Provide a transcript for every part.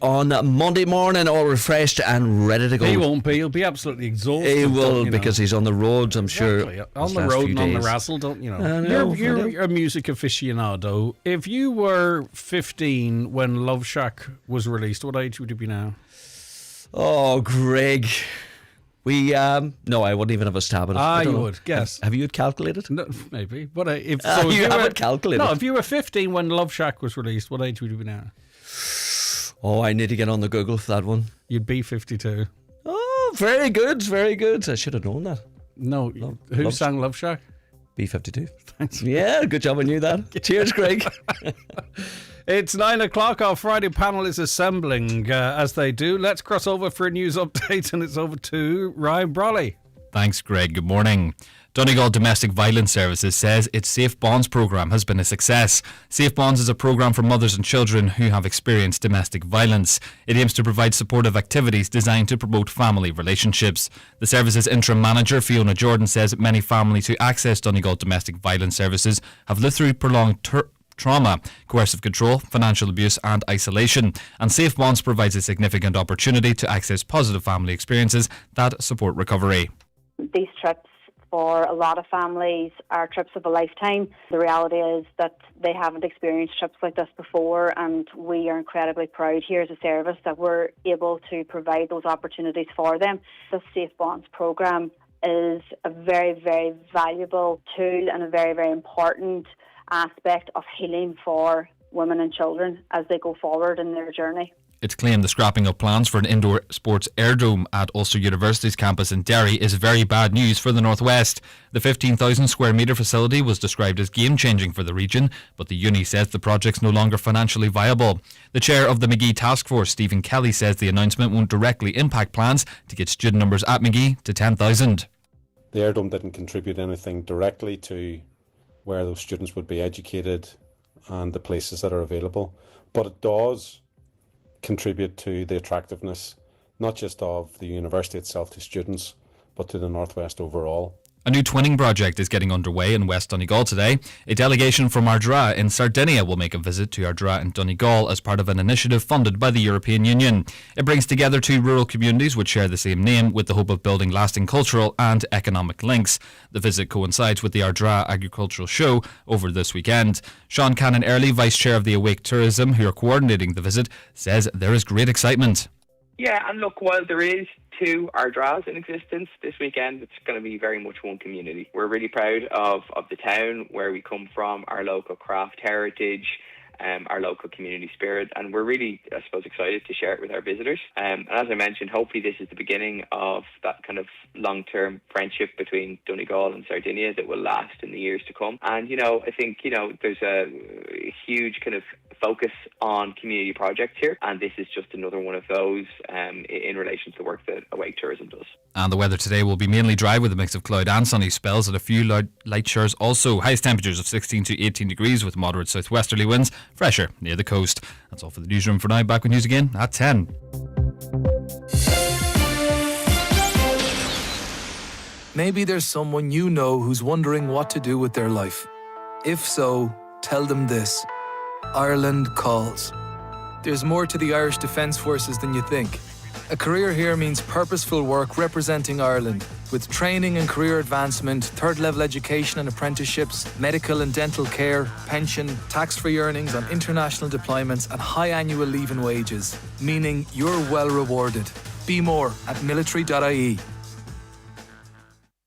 on Monday morning, all refreshed and ready to go. He won't be. He'll be absolutely exhausted. He will, because he's on the roads, I'm Exactly. sure. On the road and on the razzle, don't you know? You're a music aficionado. If you were 15 when Love Shack was released, what age would you be now? Oh, Greg. No, I wouldn't even have a stab at it. You would, guess. Have you calculated? No, maybe. But if you haven't calculated? No, if you were 15 when Love Shack was released, what age would you be now? Oh, I need to get on the Google for that one. You'd be 52. Oh, very good, very good. I should have known that. No, who sang Love Shack? B-52. Thanks. Yeah, good job I knew that. Cheers, Greg. It's 9 o'clock. Our Friday panel is assembling, as they do. Let's cross over for a news update, and it's over to Ryan Brawley. Thanks, Greg. Good morning. Donegal Domestic Violence Services says its Safe Bonds programme has been a success. Safe Bonds is a programme for mothers and children who have experienced domestic violence. It aims to provide supportive activities designed to promote family relationships. The service's interim manager, Fiona Jordan, says many families who access Donegal Domestic Violence Services have lived through prolonged trauma, coercive control, financial abuse and isolation. And Safe Bonds provides a significant opportunity to access positive family experiences that support recovery. These trips for a lot of families are trips of a lifetime. The reality is that they haven't experienced trips like this before, and we are incredibly proud here as a service that we're able to provide those opportunities for them. The Safe Bonds programme is a very, very valuable tool and a very, very important aspect of healing for women and children as they go forward in their journey. It's claimed the scrapping of plans for an indoor sports airdrome at Ulster University's campus in Derry is very bad news for the Northwest. The 15,000 square metre facility was described as game-changing for the region, but the uni says the project's no longer financially viable. The chair of the Magee Task Force, Stephen Kelly, says the announcement won't directly impact plans to get student numbers at Magee to 10,000. The airdrome didn't contribute anything directly to where those students would be educated and the places that are available, but it does contribute to the attractiveness not just of the university itself to students, but to the Northwest overall. A new twinning project is getting underway in West Donegal today. A delegation from Ardra in Sardinia will make a visit to Ardra in Donegal as part of an initiative funded by the European Union. It brings together two rural communities which share the same name with the hope of building lasting cultural and economic links. The visit coincides with the Ardra Agricultural Show over this weekend. Sean Cannon-Early, Vice Chair of the Awake Tourism, who are coordinating the visit, says there is great excitement. Yeah, and look, while there is two Ardras in existence this weekend, it's going to be very much one community. We're really proud of the town where we come from, our local craft heritage, our local community spirit, and we're really, I suppose, excited to share it with our visitors. And as I mentioned, hopefully this is the beginning of that kind of long-term friendship between Donegal and Sardinia that will last in the years to come. And, I think, there's a huge kind of focus on community projects here, and this is just another one of those in relation to the work that Awake Tourism does. And the weather today will be mainly dry with a mix of cloud and sunny spells and a few light showers also. Highest temperatures of 16 to 18 degrees with moderate southwesterly winds, fresher near the coast. That's all for the newsroom for now. Back with news again at 10. Maybe there's someone you know who's wondering what to do with their life. If so, tell them this. Ireland calls. There's more to the Irish Defence Forces than you think. A career here means purposeful work representing Ireland, with training and career advancement, third-level education and apprenticeships, medical and dental care, pension, tax-free earnings on international deployments and high annual leave and wages, meaning you're well rewarded. Be more at military.ie.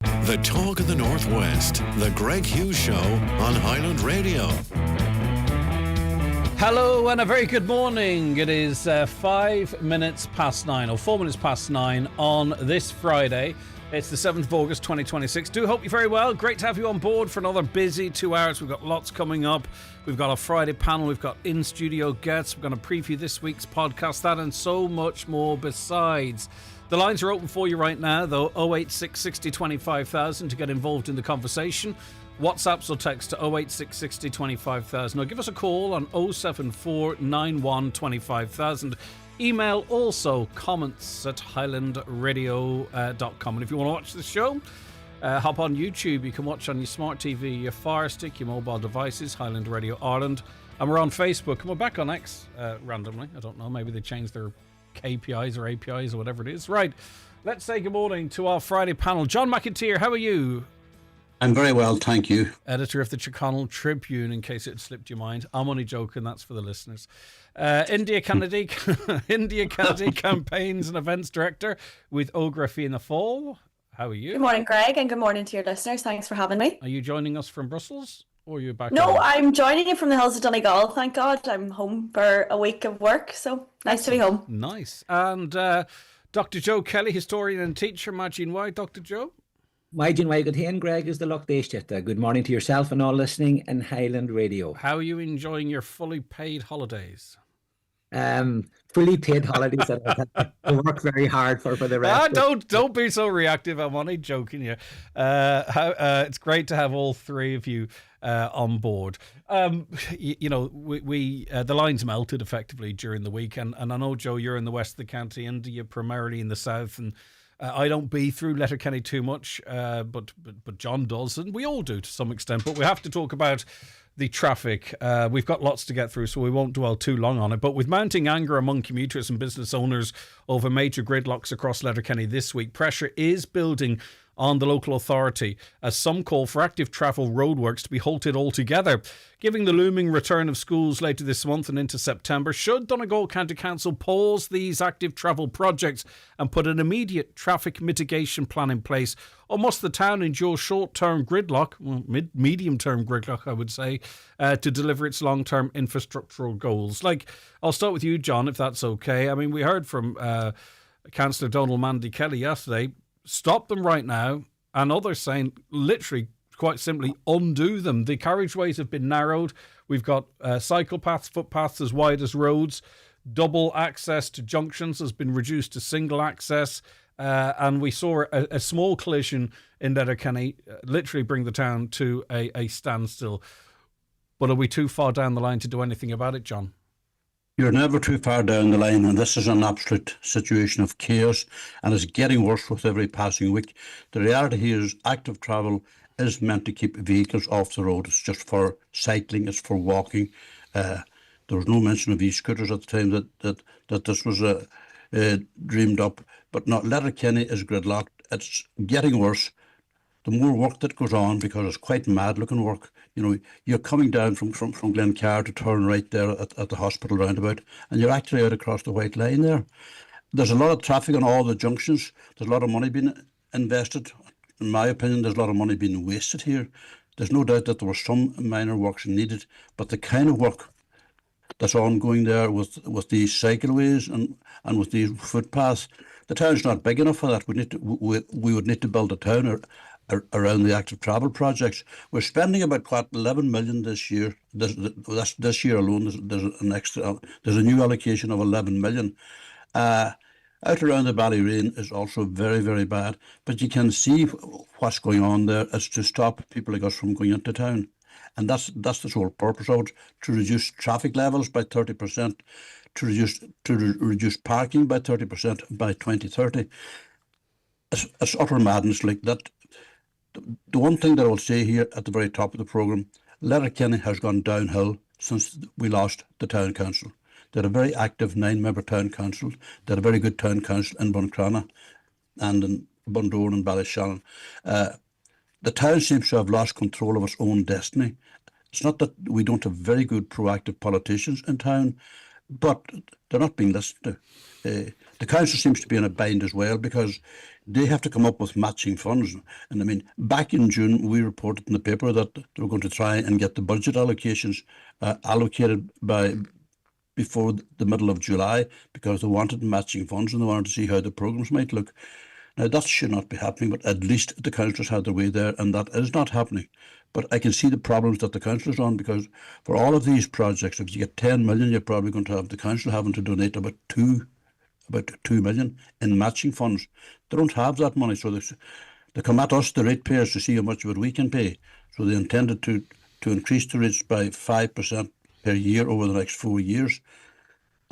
The Talk of the Northwest, the Greg Hughes Show on Highland Radio. Hello and a very good morning. It is 5 minutes past 9, or 4 minutes past 9 on this Friday. It's the 7th of August 2026. Do hope you're very well. Great to have you on board for another busy 2 hours. We've got lots coming up. We've got a Friday panel. We've got in-studio guests. We're going to preview this week's podcast, that and so much more besides. The lines are open for you right now, though. 086 60 25,000 to get involved in the conversation. WhatsApps or text to 086 60 25,000 or give us a call on 074 91 25,000. Email also comments at highlandradio.com. And if you want to watch the show, hop on YouTube. You can watch on your smart TV, your Fire Stick, your mobile devices, Highland Radio Ireland. And we're on Facebook, and we're back on X randomly. I don't know, maybe they changed their KPIs or APIs or whatever it is. Right, let's say good morning to our Friday panel. John McIntyre, how are you? I'm very well, thank you. Editor of the Chiconnell Tribune, in case it slipped your mind. I'm only joking, that's for the listeners. India Kennedy Campaigns and Events Director with Ogra Fianna Fáil. How are you? Good morning, Greg, and good morning to your listeners. Thanks for having me. Are you joining us from Brussels? Or are you back? No, I'm joining you from the hills of Donegal. Thank God. I'm home for a week of work, so nice to be home. Nice. And Dr. Joe Kelly, historian and teacher. Imagine why, Dr. Joe? Imagine why good hen, Greg, is the luck day. Good morning to yourself and all listening in Highland Radio. How are you enjoying your fully paid holidays? Fully paid holidays that I work very hard for the rest. Don't be so reactive. I'm only joking you. It's great to have all three of you on board. We the lines melted effectively during the week, and I know, Joe, you're in the west of the county, India primarily in the south, and I don't be through Letterkenny too much, but John does, and we all do to some extent. But we have to talk about the traffic. We've got lots to get through, so we won't dwell too long on it. But with mounting anger among commuters and business owners over major gridlocks across Letterkenny this week, pressure is building on the local authority as some call for active travel roadworks to be halted altogether. Given the looming return of schools later this month and into September, should Donegal County Council pause these active travel projects and put an immediate traffic mitigation plan in place, or must the town endure short-term gridlock, medium-term gridlock I would say, to deliver its long-term infrastructural goals? I'll start with you, John, if that's okay. I mean, we heard from Councillor Donald Mandy Kelly yesterday. Stop them right now, and others saying literally quite simply undo them. The carriageways have been narrowed. We've got cycle paths, footpaths as wide as roads. Double access to junctions has been reduced to single access, and we saw a small collision in Letterkenny literally bring the town to a standstill. But are we too far down the line to do anything about it, John? You're never too far down the line, and this is an absolute situation of chaos, and it's getting worse with every passing week. The reality here is active travel is meant to keep vehicles off the road. It's just for cycling, it's for walking. There was no mention of e-scooters at the time that this was dreamed up, but not. Letterkenny is gridlocked. It's getting worse. The more work that goes on, because it's quite mad-looking work. You know, you're coming down from Glencar to turn right there at the hospital roundabout, and you're actually out across the white line there. There's a lot of traffic on all the junctions. There's a lot of money being invested. In my opinion, there's a lot of money being wasted here. There's no doubt that there were some minor works needed, but the kind of work that's ongoing there with these cycleways and with these footpaths, the town's not big enough for that. We would need to build a town around the active travel projects. We're spending about 11 million this year. This year alone, there's a new allocation of 11 million. Out around the Ballyreen is also very, very bad. But you can see what's going on there. It's to stop people like us from going into town. And that's the sole purpose of it, to reduce traffic levels by 30%, to reduce parking by 30% by 2030. It's utter madness like that. The one thing that I will say here at the very top of the programme, Letterkenny has gone downhill since we lost the town council. They had a very active 9-member town council. They had a very good town council in Buncrana and in Bundoran and Ballyshannon. The town seems to have lost control of its own destiny. It's not that we don't have very good proactive politicians in town, but they're not being listened to. The council seems to be in a bind as well, because they have to come up with matching funds. And I mean, back in June, we reported in the paper that they were going to try and get the budget allocations allocated before the middle of July, because they wanted matching funds and they wanted to see how the programmes might look. Now, that should not be happening, but at least the councillors had their way there, and that is not happening. But I can see the problems that the councillors are on, because for all of these projects, if you get 10 million, you're probably going to have the council having to donate about 2 million in matching funds. They don't have that money, so they come at us, the ratepayers, to see how much of it we can pay. So they intended to increase the rates by 5% per year over the next 4 years.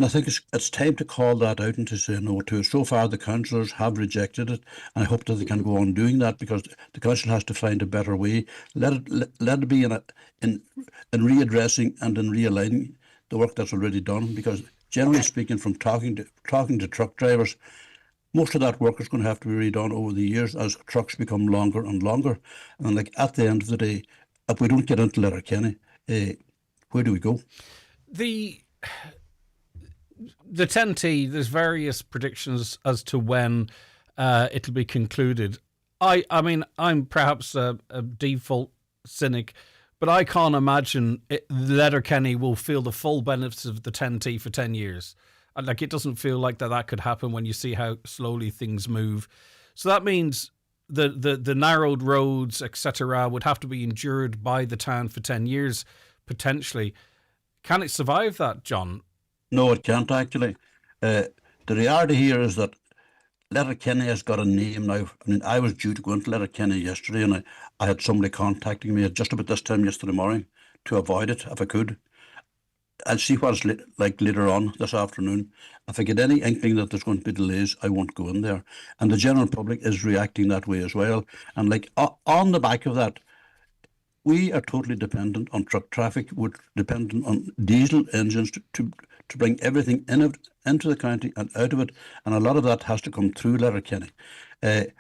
And I think it's time to call that out and to say no to it. So far, the councillors have rejected it, and I hope that they can go on doing that, because the council has to find a better way. Let it be in readdressing and in realigning the work that's already done. Because generally speaking, from talking to truck drivers, most of that work is going to have to be redone over the years as trucks become longer and longer. And like at the end of the day, if we don't get into Letterkenny, where do we go? The 10T, there's various predictions as to when it'll be concluded. I mean, I'm perhaps a default cynic, but I can't imagine Letterkenny will feel the full benefits of the 10T for 10 years. Like, it doesn't feel like that could happen when you see how slowly things move. So that means the narrowed roads, etc., would have to be endured by the town for 10 years, potentially. Can it survive that, John? No, it can't actually. The reality here is that Letterkenny has got a name now. I mean, I was due to go into Letterkenny yesterday, and I had somebody contacting me at just about this time yesterday morning to avoid it if I could. I'll see what it's like later on this afternoon. If I get any inkling that there's going to be delays, I won't go in there. And the general public is reacting that way as well. And like on the back of that, we are totally dependent on truck traffic. We're dependent on diesel engines to bring everything into the county and out of it. And a lot of that has to come through Letterkenny.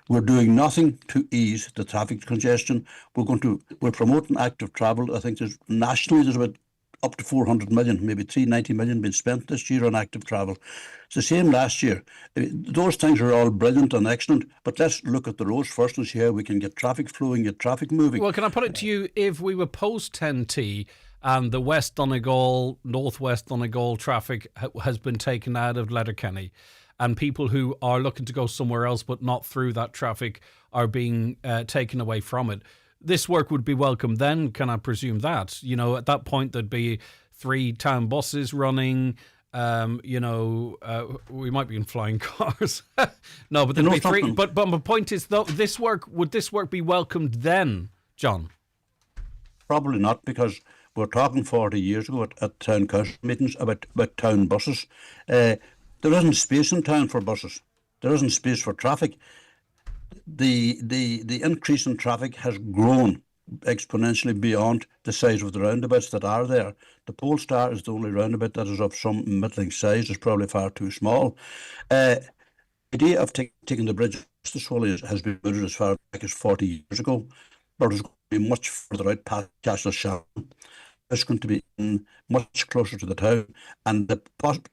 We're doing nothing to ease the traffic congestion. We're promoting active travel. I think nationally there's about up to 400 million, maybe 390 million been spent this year on active travel. It's the same last year. Those things are all brilliant and excellent, but let's look at the roads first and see how we can get traffic flowing, get traffic moving. Well, can I put it to you, if we were post 10T and the West Donegal, Northwest Donegal traffic has been taken out of Letterkenny, and people who are looking to go somewhere else but not through that traffic are being taken away from it, this work would be welcome then, can I presume that? You know, at that point there'd be 3 town buses running, we might be in flying cars. No, but there'd be 3. But my point is, though, would this work be welcomed then, John? Probably not, because we're talking 40 years ago at town council meetings about town buses. There isn't space in town for buses. There isn't space for traffic. The increase in traffic has grown exponentially beyond the size of the roundabouts that are there. The Polestar is the only roundabout that is of some middling size. It's probably far too small. The idea of taking the bridge to Swilly has been mooted as far back as 40 years ago, but it's going to be much further out past Castle Sharon. It's going to be much closer to the town. And the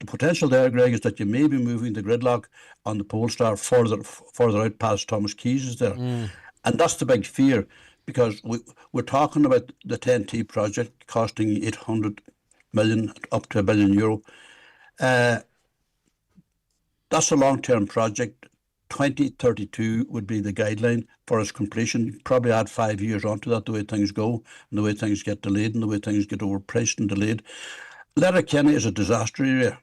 potential there, Greg, is that you may be moving the gridlock on the Polestar further out past Thomas Keys is there. And that's the big fear, because we're talking about the 10T project costing 800 million up to €1 billion. That's a long-term project. 2032 would be the guideline for its completion. Probably add 5 years onto that, the way things go, and the way things get delayed, and the way things get overpriced and delayed. Letterkenny is a disaster area.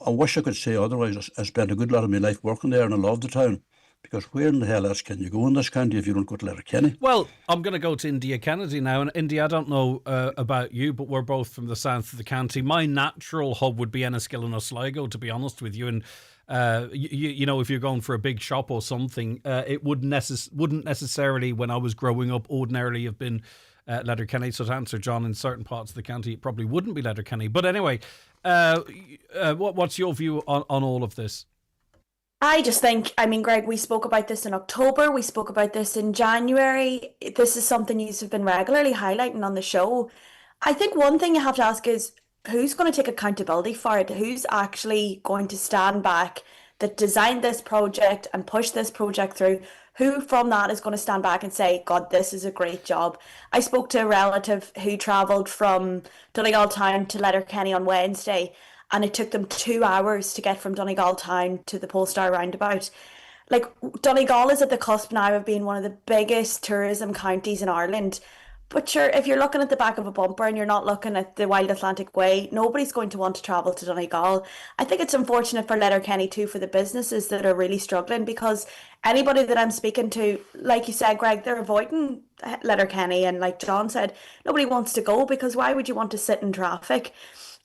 I wish I could say otherwise. I spent a good lot of my life working there, and I love the town. Because where in the hell else can you go in this county if you don't go to Letterkenny? Well, I'm going to go to India Kennedy now. And India, I don't know about you, but we're both from the south of the county. My natural hub would be Enniskillen and Sligo, to be honest with you. And if you're going for a big shop or something, it wouldn't necessarily, when I was growing up, ordinarily have been Letterkenny. So to answer John, in certain parts of the county, it probably wouldn't be Letterkenny. But anyway, what's your view on all of this? I just think, Greg, we spoke about this in October. We spoke about this in January. This is something you've been regularly highlighting on the show. I think one thing you have to ask is, who's going to take accountability for it? Who's actually going to stand back, that designed this project and push this project through? Who from that is going to stand back and say, God, this is a great job? I spoke to a relative who travelled from Donegal town to Letterkenny on Wednesday, and it took them 2 hours to get from Donegal town to the Polestar roundabout. Like, Donegal is at the cusp now of being one of the biggest tourism counties in Ireland. But sure, if you're looking at the back of a bumper and you're not looking at the Wild Atlantic Way, nobody's going to want to travel to Donegal. I think it's unfortunate for Letterkenny too, for the businesses that are really struggling, because anybody that I'm speaking to, like you said, Greg, they're avoiding Letterkenny. And like John said, nobody wants to go, because why would you want to sit in traffic?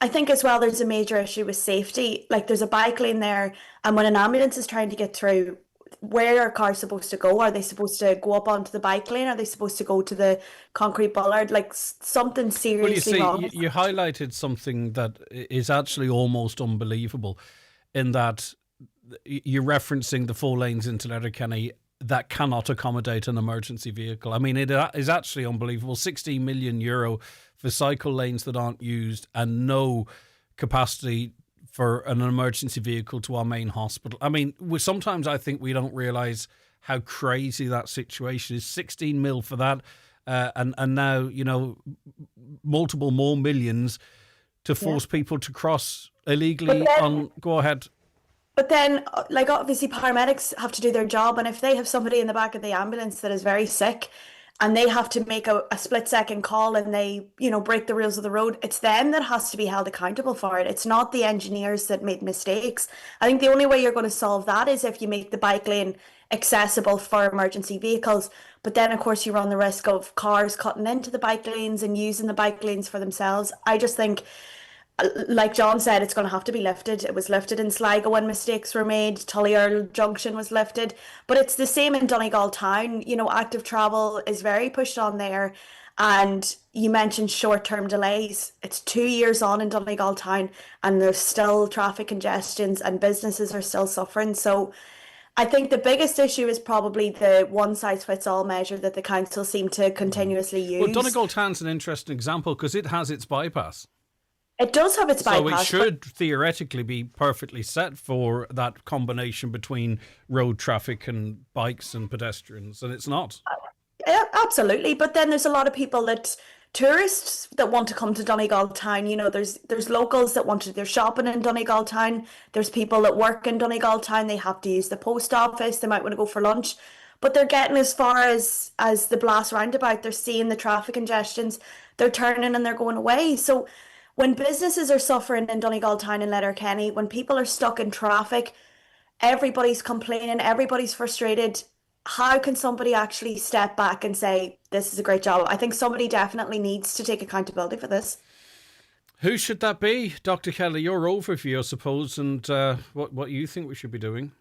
I think as well there's a major issue with safety. Like there's a bike lane there, and when an ambulance is trying to get through, where are cars supposed to go? Are they supposed to go up onto the bike lane? Are they supposed to go to the concrete bollard? Like something Well, you seriously see, wrong. you highlighted something that is actually almost unbelievable, in that you're referencing the 4 lanes into Letterkenny that cannot accommodate an emergency vehicle. I mean, it is actually unbelievable. 16 million euro for cycle lanes that aren't used, and no capacity for an emergency vehicle to our main hospital. I mean, sometimes I think we don't realise how crazy that situation is. 16 mil for that, and now, you know, multiple more millions to force people to cross illegally Go ahead. But then, like, obviously paramedics have to do their job, and if they have somebody in the back of the ambulance that is very sick and they have to make a split-second call and they, you know, break the rules of the road, it's them that has to be held accountable for it. It's not the engineers that made mistakes. I think the only way you're going to solve that is if you make the bike lane accessible for emergency vehicles. But then, of course, you run the risk of cars cutting into the bike lanes and using the bike lanes for themselves. I just think, like John said, it's going to have to be lifted. It was lifted in Sligo when mistakes were made. Tullyearl Junction was lifted. But it's the same in Donegal Town. You know, active travel is very pushed on there. And you mentioned short-term delays. It's 2 years on in Donegal Town and there's still traffic congestions and businesses are still suffering. So I think the biggest issue is probably the one-size-fits-all measure that the council seem to continuously use. Well, Donegal Town's an interesting example because it has its bypass. It does have its bypass. So it should theoretically be perfectly set for that combination between road traffic and bikes and pedestrians, and it's not. Yeah, absolutely. But then there's a lot of people tourists that want to come to Donegal Town. You know, there's locals that want to do their shopping in Donegal Town. There's people that work in Donegal Town. They have to use the post office. They might want to go for lunch. But they're getting as far as the Blas roundabout. They're seeing the traffic congestions. They're turning and they're going away. So when businesses are suffering in Donegal Town and Letterkenny, when people are stuck in traffic, everybody's complaining, everybody's frustrated. How can somebody actually step back and say, this is a great job? I think somebody definitely needs to take accountability for this. Who should that be? Dr. Kelly, your overview, I suppose, and what you think we should be doing.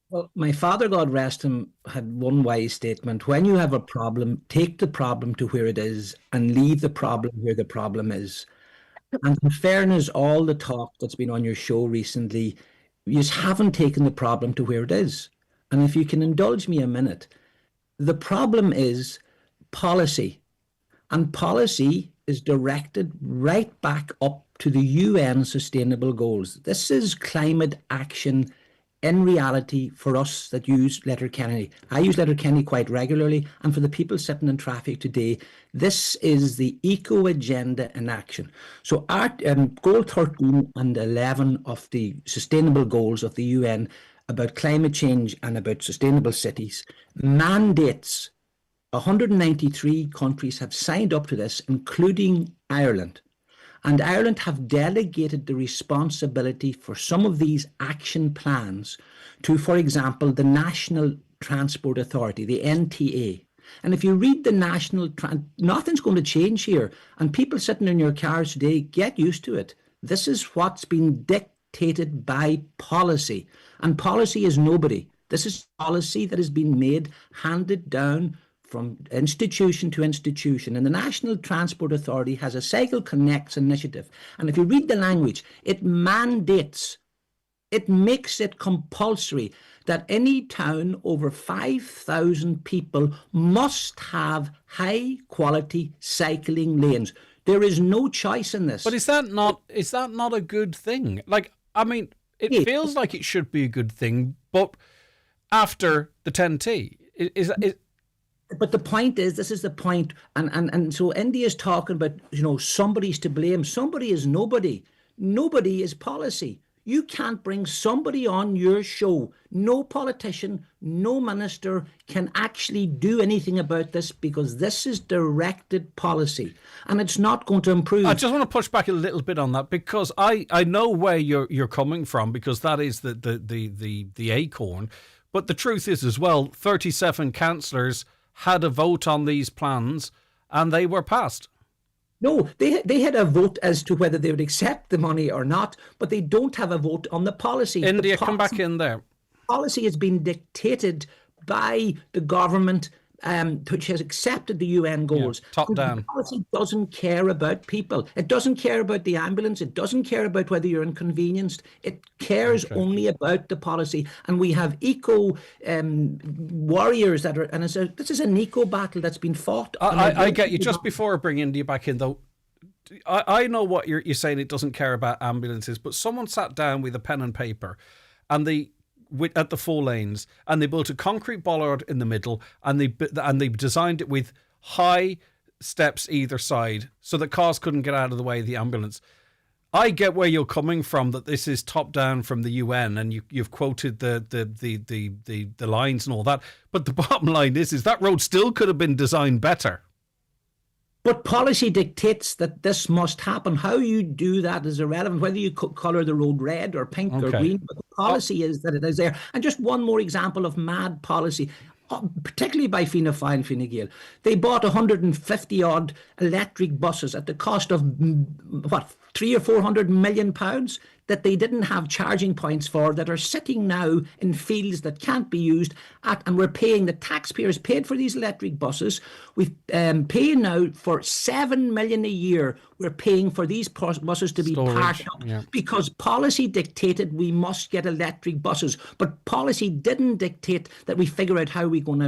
Well, my father, God rest him, had one wise statement. When you have a problem, take the problem to where it is and leave the problem where the problem is. And in fairness, all the talk that's been on your show recently, you just haven't taken the problem to where it is. And if you can indulge me a minute, the problem is policy. And policy is directed right back up to the UN Sustainable Goals. This is climate action in reality for us that use Letterkenny. I use Letterkenny quite regularly, and for the people sitting in traffic today, this is the eco agenda in action. So our goal 13 and 11 of the sustainable goals of the UN about climate change and about sustainable cities mandates 193 countries have signed up to this, including Ireland. And Ireland have delegated the responsibility for some of these action plans to, for example, the National Transport Authority, the NTA. And if you read the nothing's going to change here. And people sitting in your cars today, get used to it. This is what's been dictated by policy. And policy is nobody. This is policy that has been made, handed down from institution to institution. And the National Transport Authority has a Cycle Connects initiative. And if you read the language, it mandates, it makes it compulsory that any town over 5,000 people must have high quality cycling lanes. There is no choice in this. But is that not a good thing? Like, I mean, it feels like it should be a good thing, but after the 10T, is But the point is, this is the point, and so India is talking about, you know, somebody's to blame. Somebody is nobody. Nobody is policy. You can't bring somebody on your show. No politician, no minister can actually do anything about this because this is directed policy and it's not going to improve. I just want to push back a little bit on that because I know where you're coming from because that is the acorn. But the truth is as well, 37 councillors had a vote on these plans and they were passed. No, they had a vote as to whether they would accept the money or not, but they don't have a vote on the policy. India, come back in there. Policy has been dictated by the government, which has accepted the UN goals. Top down. The policy doesn't care about people. It doesn't care about the ambulance. It doesn't care about whether you're inconvenienced. It cares only about the policy. And we have eco warriors that are, and this is an eco battle that's been fought. I get you. Just before I bring India back in, though, I know what you're saying. It doesn't care about ambulances, but someone sat down with a pen and paper, and at the 4 lanes, and they built a concrete bollard in the middle, and they designed it with high steps either side so that cars couldn't get out of the way of the ambulance. I get where you're coming from, that this is top down from the UN, and you've quoted the lines and all that. But the bottom line is that road still could have been designed better. But policy dictates that this must happen. How you do that is irrelevant, whether you colour the road red or pink or green. But the policy is that it is there. And just one more example of mad policy, particularly by Fianna Fáil and Fine Gael. They bought 150 odd electric buses at the cost of what, 300 or 400 million pounds, that they didn't have charging points for, that are sitting now in fields that can't be used and we're paying, the taxpayers paid for these electric buses. We've paying now for 7 million a year. We're paying for these buses to be parked up because policy dictated we must get electric buses, but policy didn't dictate that we figure out how we're going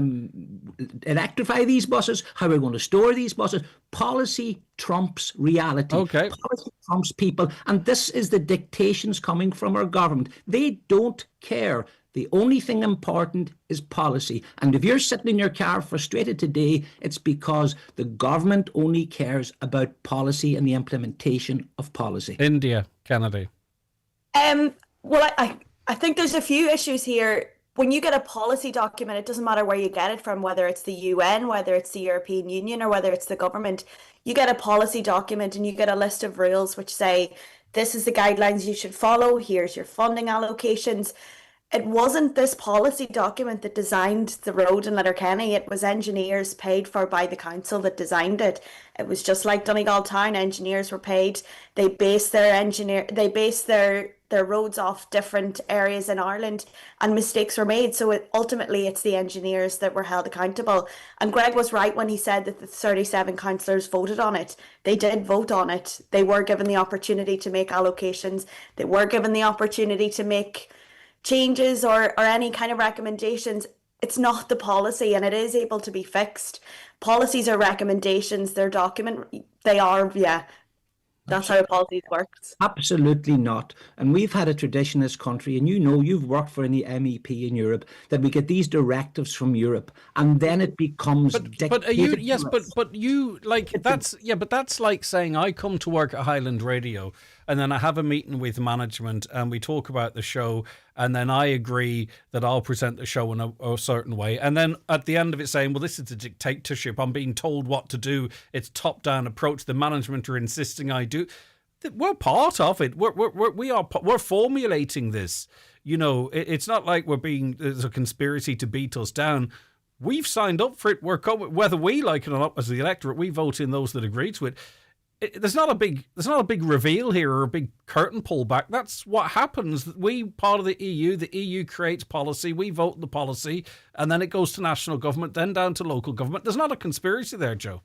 to electrify these buses, how we're going to store these buses. Policy trumps reality. Policy trumps people, and this is the dictations coming from our government. They don't care. The only thing important is policy. And if you're sitting in your car frustrated today, it's because the government only cares about policy and the implementation of policy. India, Kennedy. Well, I think there's a few issues here. When you get a policy document, it doesn't matter where you get it from, whether it's the UN, whether it's the European Union, or whether it's the government. You get a policy document and you get a list of rules which say, this is the guidelines you should follow, here's your funding allocations. It wasn't this policy document that designed the road in Letterkenny. It was engineers paid for by the council that designed it. It was just like Donegal Town, engineers were paid. They based their roads off different areas in Ireland, and mistakes were made. So ultimately it's the engineers that were held accountable. And Greg was right when he said that the 37 councillors voted on it. They did vote on it. They were given the opportunity to make allocations. They were given the opportunity to make changes or any kind of recommendations. It's not the policy, and it is able to be fixed. Policies are recommendations, they're that's how policies works. Absolutely not. And we've had a tradition in this country, and you've worked for any MEP in Europe, that we get these directives from Europe, and then it becomes But that's like saying I come to work at Highland Radio and then I have a meeting with management and we talk about the show, and then I agree that I'll present the show in a certain way, and then at the end of it saying, well, this is a dictatorship, I'm being told what to do, it's top-down approach, the management are insisting I do. We're part of it. We're formulating this. It's not like there's a conspiracy to beat us down. We've signed up for it. Whether we like it or not as the electorate, we vote in those that agree to it. There's not a big reveal here or a big curtain pull back. That's what happens. We part of the EU creates policy, we vote the policy, and then it goes to national government, then down to local government. There's not a conspiracy there, Joe.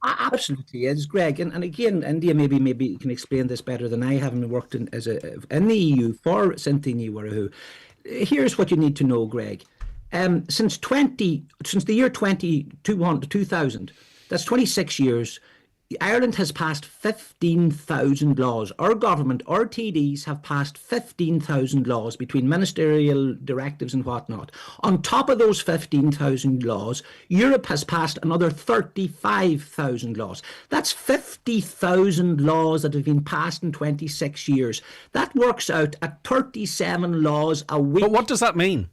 Absolutely is, Greg. And again, India maybe you can explain this better than I, having worked in the EU for Cynthia Warahu. Here's what you need to know, Greg. Since the year 2000, that's 26 years, Ireland has passed 15,000 laws. Our government, our TDs have passed 15,000 laws between ministerial directives and whatnot. On top of those 15,000 laws, Europe has passed another 35,000 laws. That's 50,000 laws that have been passed in 26 years. That works out at 37 laws a week. But what does that mean?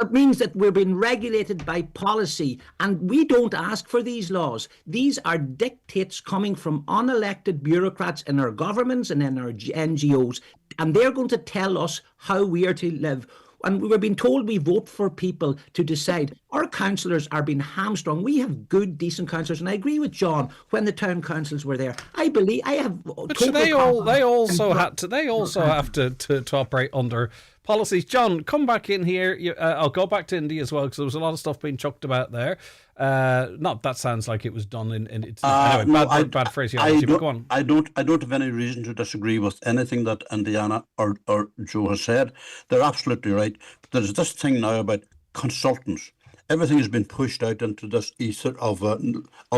It means that we're being regulated by policy, and we don't ask for these laws. These are dictates coming from unelected bureaucrats in our governments and in our NGOs, and they're going to tell us how we are to live. And we were being told we vote for people to decide. Our councillors are being hamstrung. We have good, decent councillors, and I agree with John. When the town councils were there, I have. But they also have to operate under policies. John, come back in here. I'll go back to India as well, because there was a lot of stuff being chucked about there. Not that sounds like it was done in it's anyway, bad phraseology. But go on. I don't have any reason to disagree with anything that Indiana or Joe has said. They're absolutely right. But there's this thing now about consultants. Everything has been pushed out into this ether of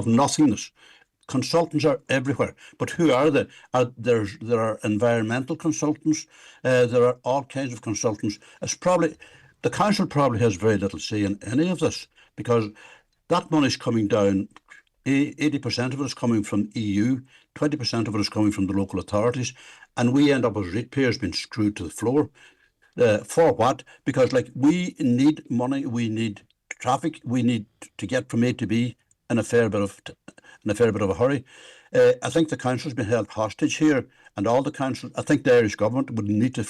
nothingness. Consultants are everywhere, but who are they? There are environmental consultants. There are all kinds of consultants. The council probably has very little say in any of this, because that money's coming down. 80% of it is coming from EU, 20% of it is coming from the local authorities, and we end up as ratepayers being screwed to the floor. For what? Because we need money, we need traffic, we need to get from A to B in a fair bit of a hurry. I think the council's been held hostage here, and all the council. I think the Irish government would need to.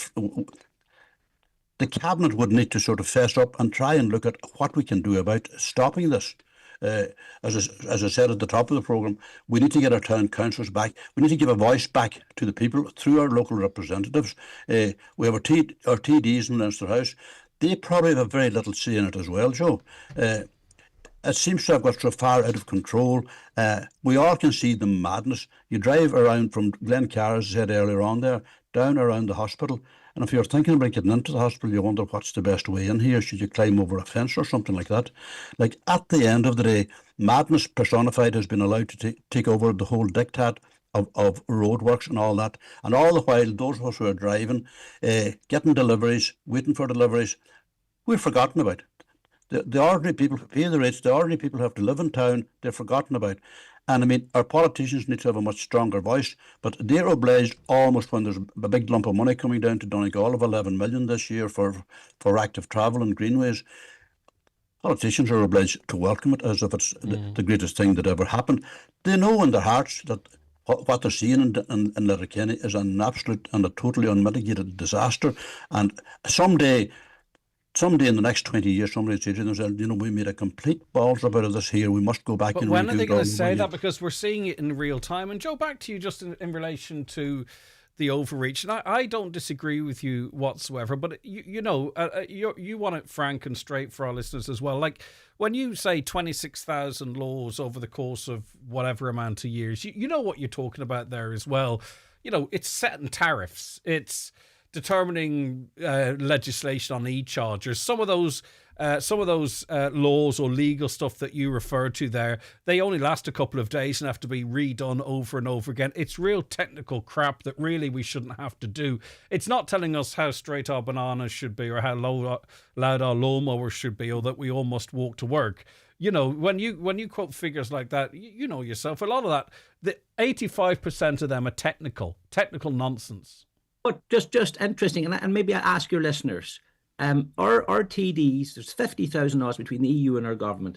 The cabinet would need to sort of fess up and try and look at what we can do about stopping this. As I said at the top of the programme, we need to get our town councillors back. We need to give a voice back to the people through our local representatives. We have our TDs in Leinster House. They probably have very little say in it as well, Joe. It seems to have got so far out of control. We all can see the madness. You drive around from Glencar, as I said earlier on there, down around the hospital, and if you're thinking about getting into the hospital, you wonder what's the best way in here. Should you climb over a fence or something like that? At the end of the day, madness personified has been allowed to take over the whole diktat of roadworks and all that. And all the while, those of us who are driving, getting deliveries, waiting for deliveries, we're forgotten about. The ordinary people who pay the rates, the ordinary people who have to live in town, they're forgotten about. And I mean, our politicians need to have a much stronger voice, but they're obliged almost when there's a big lump of money coming down to Donegal of 11 million this year for active travel and greenways. Politicians are obliged to welcome it as if it's the greatest thing that ever happened. They know in their hearts that what they're seeing in Letterkenny is an absolute and a totally unmitigated disaster. And someday in the next 20 years, somebody will say to themselves, we made a complete balls about this here. We must go back and redo it. But when are they going to say that? Because we're seeing it in real time. And Joe, back to you just in relation to the overreach. And I don't disagree with you whatsoever, but you want it frank and straight for our listeners as well. Like when you say 26,000 laws over the course of whatever amount of years, you know what you're talking about there as well. It's setting tariffs. It's determining legislation on e-chargers. Some of those laws or legal stuff that you referred to there, they only last a couple of days and have to be redone over and over again. It's real technical crap that really we shouldn't have to do. It's not telling us how straight our bananas should be or how loud our lawnmowers should be or that we all must walk to work. When you quote figures like that, you know yourself, a lot of that, the 85% of them are technical nonsense. But just interesting, and maybe I ask your listeners, our TDs, there's 50,000 laws between the EU and our government.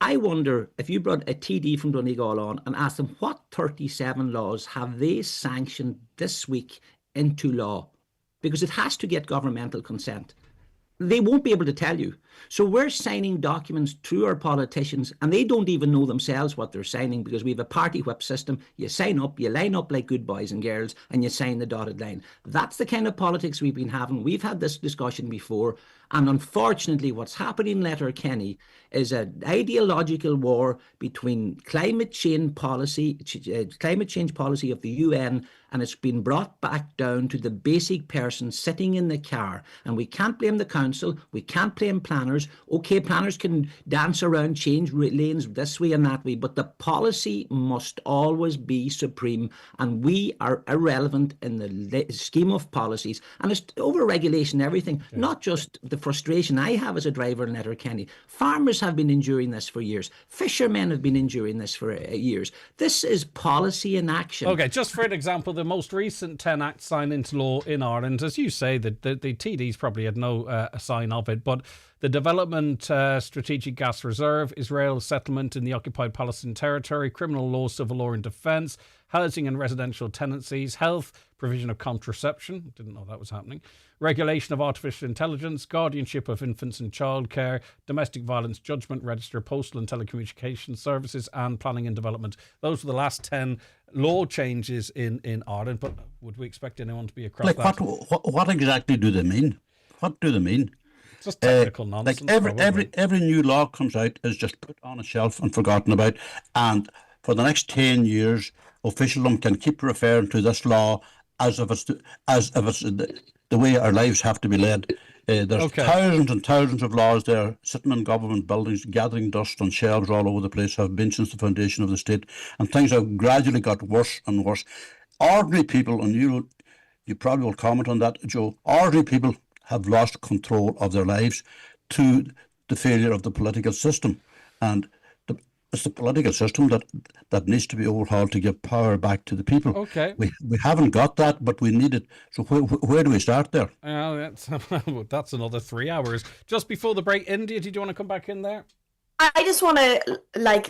I wonder if you brought a TD from Donegal on and asked them what 37 laws have they sanctioned this week into law? Because it has to get governmental consent. They won't be able to tell you. So we're signing documents through our politicians and they don't even know themselves what they're signing because we have a party whip system. You sign up, you line up like good boys and girls and you sign the dotted line. That's the kind of politics we've been having. We've had this discussion before. And unfortunately, what's happening in Letterkenny is an ideological war between climate change policy of the UN, and it's been brought back down to the basic person sitting in the car. And we can't blame the council, we can't blame planners. Okay, planners can dance around, change lanes this way and that way, but the policy must always be supreme, and we are irrelevant in the scheme of policies. And it's over-regulation, everything, not just the frustration I have as a driver in Letterkenny. Farmers have been enduring this for years. Fishermen have been enduring this for years. This is policy in action. Okay, just for an example, the most recent 10 Acts signed into law in Ireland, as you say, the TDs probably had no sign of it, but the Development Strategic Gas Reserve, Israel settlement in the occupied Palestinian territory, criminal law, civil law and defence, housing and residential tenancies, health, provision of contraception, didn't know that was happening, regulation of artificial intelligence, guardianship of infants and childcare, domestic violence judgment register, postal and telecommunications services, and planning and development. Those were the last 10 law changes in Ireland, but would we expect anyone to be across that? What exactly do they mean? What do they mean? Just technical nonsense. Every new law comes out is just put on a shelf and forgotten about, and for the next 10 years, officialdom can keep referring to this law as if it's the way our lives have to be led. There's thousands and thousands of laws there sitting in government buildings, gathering dust on shelves all over the place, have been since the foundation of the state, and things have gradually got worse and worse. Ordinary people, and you probably will comment on that, Joe, ordinary people have lost control of their lives to the failure of the political system. And it's the political system that needs to be overhauled to give power back to the people. Okay. We haven't got that, but we need it. So where do we start there? That's another 3 hours. Just before the break, India, did you want to come back in there? I just want to,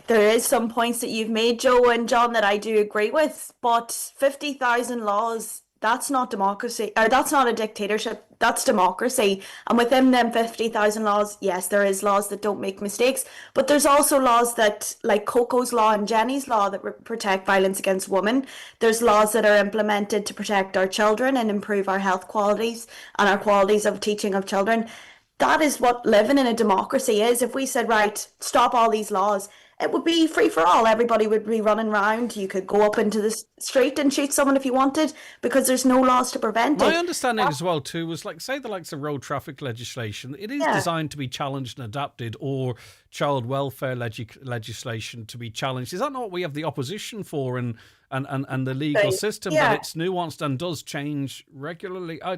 there is some points that you've made, Joe and John, that I do agree with, but 50,000 laws, that's not democracy, or that's not a dictatorship, that's democracy. And within them 50,000 laws, yes, there is laws that don't make mistakes, but there's also laws that, like Coco's law and Jenny's law, that protect violence against women. There's laws that are implemented to protect our children and improve our health qualities and our qualities of teaching of children. That is what living in a democracy is. If we said, right, stop all these laws, it would be free for all. Everybody would be running around. You could go up into the street and shoot someone if you wanted, because there's no laws to prevent it. My understanding as well too was, say the likes of road traffic legislation, it is designed to be challenged and adapted, or child welfare legislation to be challenged. Is that not what we have the opposition for, and the legal system, that it's nuanced and does change regularly? I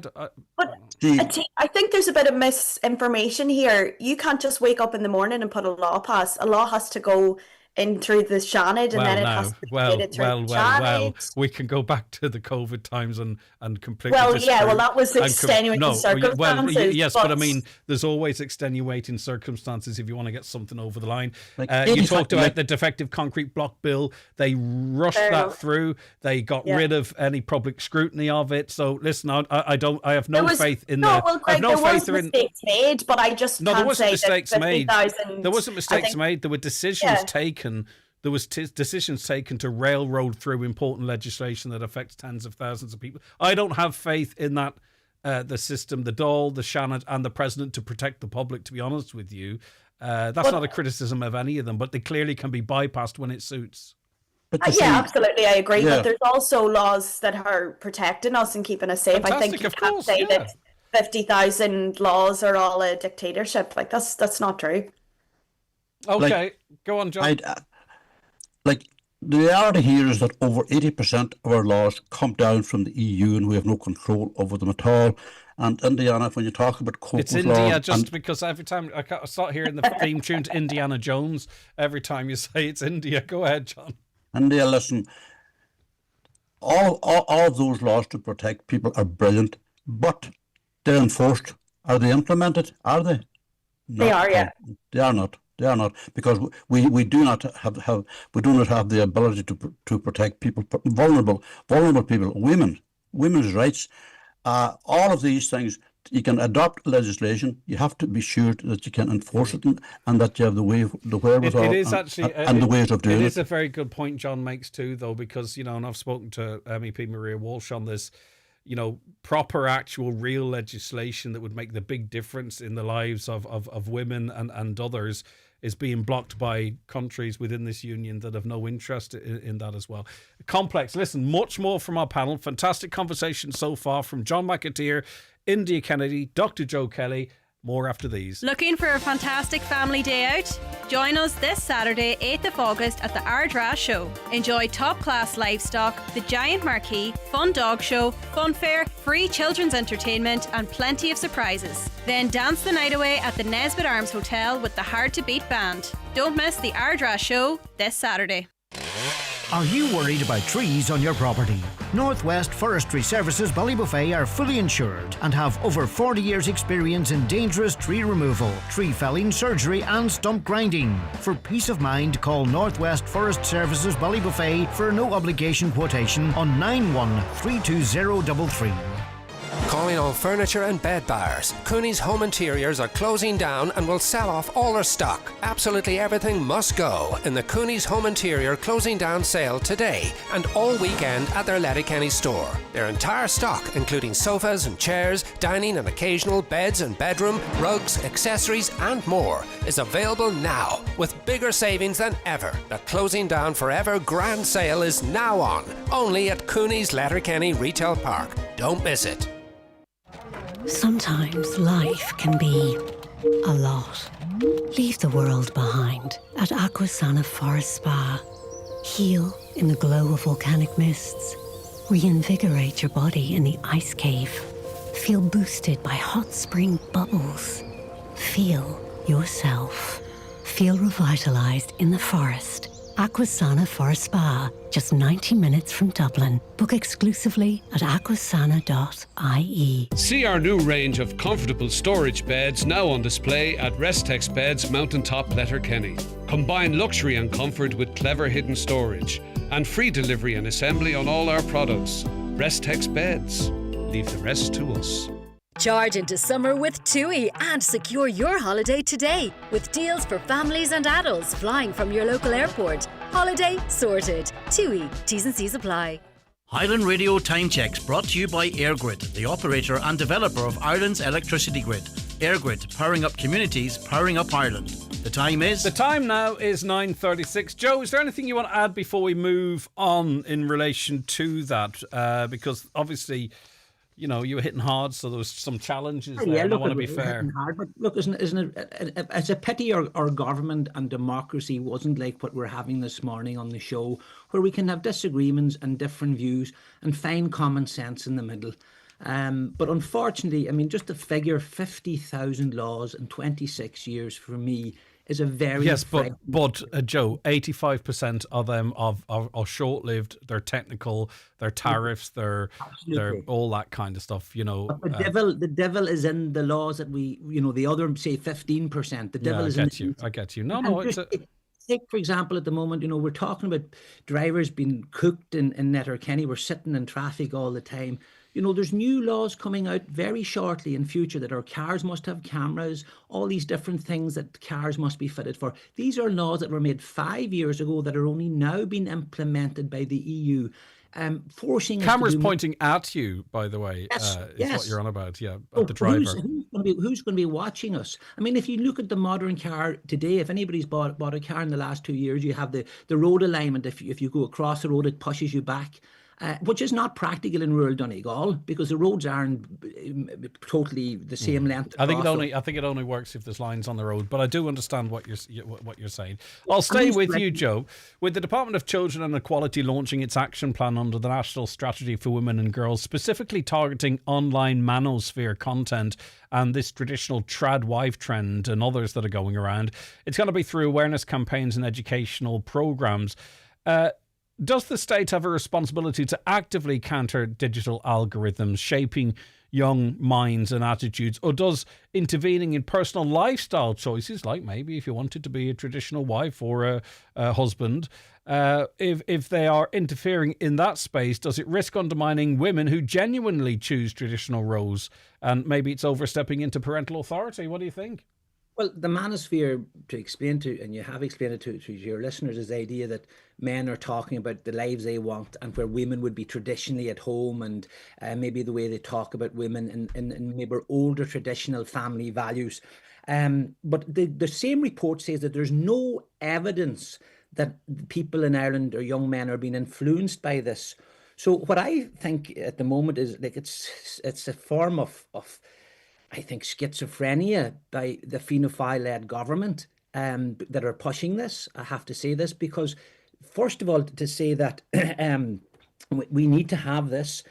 think there's a bit of misinformation here. You can't just wake up in the morning and put a law pass. A law has to go in through the Seanad, and then it has to be created through the Seanad. We can go back to the COVID times and completely that was extenuating circumstances. Yes, but I mean, there's always extenuating circumstances if you want to get something over the line. You talked about the defective concrete block bill. They rushed that through. They got rid of any public scrutiny of it. So listen, I have no faith in there was mistakes made, but I just there wasn't mistakes made. There wasn't mistakes made. There were decisions taken. There was decisions taken to railroad through important legislation that affects tens of thousands of people. I don't have faith in that, the system, the Dáil, the Seanad, and the president to protect the public, to be honest with you. That's not a criticism of any of them, but they clearly can be bypassed when it suits. Absolutely, I agree. But there's also laws that are protecting us and keeping us safe. Fantastic, I think you can't say that 50,000 laws are all a dictatorship. That's not true. Okay, go on, John. The reality here is that over 80% of our laws come down from the EU, and we have no control over them at all. And Indiana, when you talk about It's India, because every time I start hearing the theme tune to Indiana Jones, every time you say it's India. Go ahead, John. India, listen, all of those laws to protect people are brilliant, but they're enforced. Are they implemented? Are they? They are, yeah. They are not. They are not, because we do not have the ability to protect people, vulnerable people, women's rights, all of these things. You can adopt legislation. You have to be sure that you can enforce it, and that you have the wherewithal it is actually, and the ways of doing it. It is a very good point John makes too, though, because and I've spoken to MEP Maria Walsh on this. Proper, actual, real legislation that would make the big difference in the lives of women and others is being blocked by countries within this union that have no interest in that as well. Complex. Listen, much more from our panel. Fantastic conversation so far from John McAteer, India Kennedy, Dr. Joe Kelly. More after these. Looking for a fantastic family day out? Join us this Saturday, 8th of August at the Ardra Show. Enjoy top-class livestock, the giant marquee, fun dog show, fun fair, free children's entertainment and plenty of surprises. Then dance the night away at the Nesbitt Arms Hotel with the Hard to Beat Band. Don't miss the Ardra Show this Saturday. Are you worried about trees on your property? Northwest Forestry Services Ballybuffet are fully insured and have over 40 years experience in dangerous tree removal, tree felling, surgery and stump grinding. For peace of mind, call Northwest Forest Services Ballybuffet for a no obligation quotation on 913233. Calling all furniture and bed buyers. Cooney's Home Interiors are closing down and will sell off all their stock. Absolutely everything must go in the Cooney's Home Interior closing down sale today and all weekend at their Letterkenny store. Their entire stock, including sofas and chairs, dining and occasional beds and bedroom, rugs, accessories and more, is available now with bigger savings than ever. The closing down forever grand sale is now on, only at Cooney's Letterkenny Retail Park. Don't miss it. Sometimes life can be a lot. Leave the world behind at Aquasana Forest Spa. Heal in the glow of volcanic mists. Reinvigorate your body in the ice cave. Feel boosted by hot spring bubbles. Feel yourself. Feel revitalized in the forest. Aquasana Forest Spa, just 90 minutes from Dublin. Book exclusively at aquasana.ie. See our new range of comfortable storage beds now on display at Restex Beds Mountaintop Letterkenny. Combine luxury and comfort with clever hidden storage and free delivery and assembly on all our products. Restex Beds. Leave the rest to us. Charge into summer with TUI and secure your holiday today with deals for families and adults flying from your local airport. Holiday sorted. TUI. T's and C's apply. Highland Radio Time Checks brought to you by EirGrid, the operator and developer of Ireland's electricity grid. EirGrid, powering up communities, powering up Ireland. The time is? The time now is 9:36. Joe, is there anything you want to add before we move on in relation to that? Because obviously, you know, you were hitting hard, so there was some challenges there. Yeah, and look, I want to be fair. Hard, but look, isn't it? It's a pity our government and democracy wasn't like what we're having this morning on the show, where we can have disagreements and different views and find common sense in the middle. But unfortunately, I mean, just the figure 50,000 laws in 26 years for me is a very but Joe, 85% of them are short-lived. They're technical. They're tariffs. They're all that kind of stuff. You know, but the devil is in the laws that we, you know, the other say 15%. The devil is in. I get you. No, take for example at the moment, you know, we're talking about drivers being cooked in Letterkenny. We're sitting in traffic all the time. You know, there's new laws coming out very shortly in future that our cars must have cameras, all these different things that cars must be fitted for. These are laws that were made 5 years ago that are only now being implemented by the EU. Forcing cameras pointing at you, by the way, is what you're on about. Yeah, at the driver. Who's going to be watching us? I mean, if you look at the modern car today, if anybody's bought a car in the last 2 years, you have the road alignment. If you go across the road, it pushes you back. Which is not practical in rural Donegal because the roads aren't totally the same length. I think it only works if there's lines on the road. But I do understand what you're saying. I'll stay with you, Joe. With the Department of Children and Equality launching its action plan under the National Strategy for Women and Girls, specifically targeting online manosphere content and this traditional trad wife trend and others that are going around, it's going to be through awareness campaigns and educational programs. Does the state have a responsibility to actively counter digital algorithms shaping young minds and attitudes, or does intervening in personal lifestyle choices, like maybe if you wanted to be a traditional wife or a husband, if they are interfering in that space, does it risk undermining women who genuinely choose traditional roles, and maybe it's overstepping into parental authority? What do you think? Well, the manosphere, to explain to, and you have explained it to your listeners, is the idea that men are talking about the lives they want and where women would be traditionally at home, and maybe the way they talk about women in maybe older traditional family values. But the same report says that there's no evidence that people in Ireland or young men are being influenced by this. So what I think at the moment is like it's a form of I think schizophrenia by the Fianna Fáil-led government that are pushing this. I have to say this because, first of all, to say that we need to have this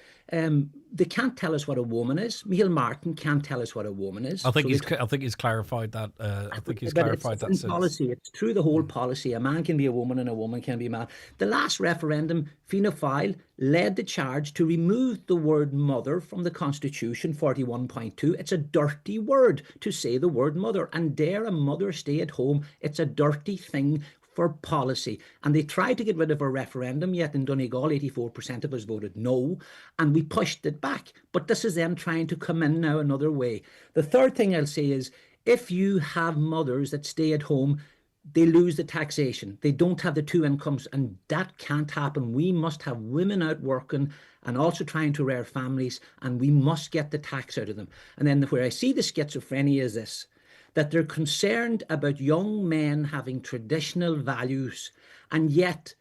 They can't tell us what a woman is. Michael Martin can't tell us what a woman is. I think So he's clarified that. I think he's but clarified it's that in since. policy. It's through the whole policy. A man can be a woman and a woman can be a man. The last referendum, Fianna Fáil led the charge to remove the word mother from the Constitution, 41.2. It's a dirty word to say the word mother. And dare a mother stay at home? It's a dirty thing for policy. And they tried to get rid of a referendum, yet in Donegal 84% of us voted no, and we pushed it back. But this is them trying to come in now another way. The third thing I'll say is, if you have mothers that stay at home, they lose the taxation. They don't have the two incomes, and that can't happen. We must have women out working and also trying to rear families, and we must get the tax out of them. And then where I see the schizophrenia is this, that they're concerned about young men having traditional values, and yet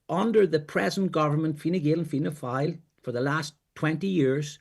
under the present government, Fine Gael and Fianna Fáil, for the last 20 years,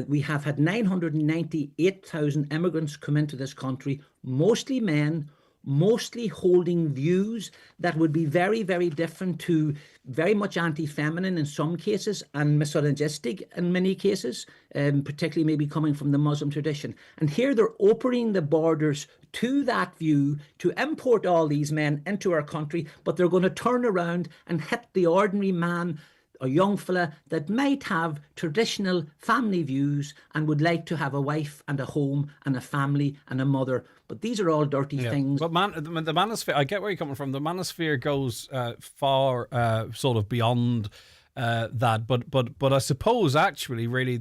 we have had 998,000 immigrants come into this country, mostly men, mostly holding views that would be very, very different to very much anti-feminine in some cases and misogynistic in many cases, particularly maybe coming from the Muslim tradition. And here they're opening the borders to that view to import all these men into our country, but they're going to turn around and hit the ordinary man, a young fella that might have traditional family views and would like to have a wife and a home and a family and a mother. But these are all dirty things. But the manosphere, I get where you're coming from. The manosphere goes far sort of beyond that. But I suppose actually really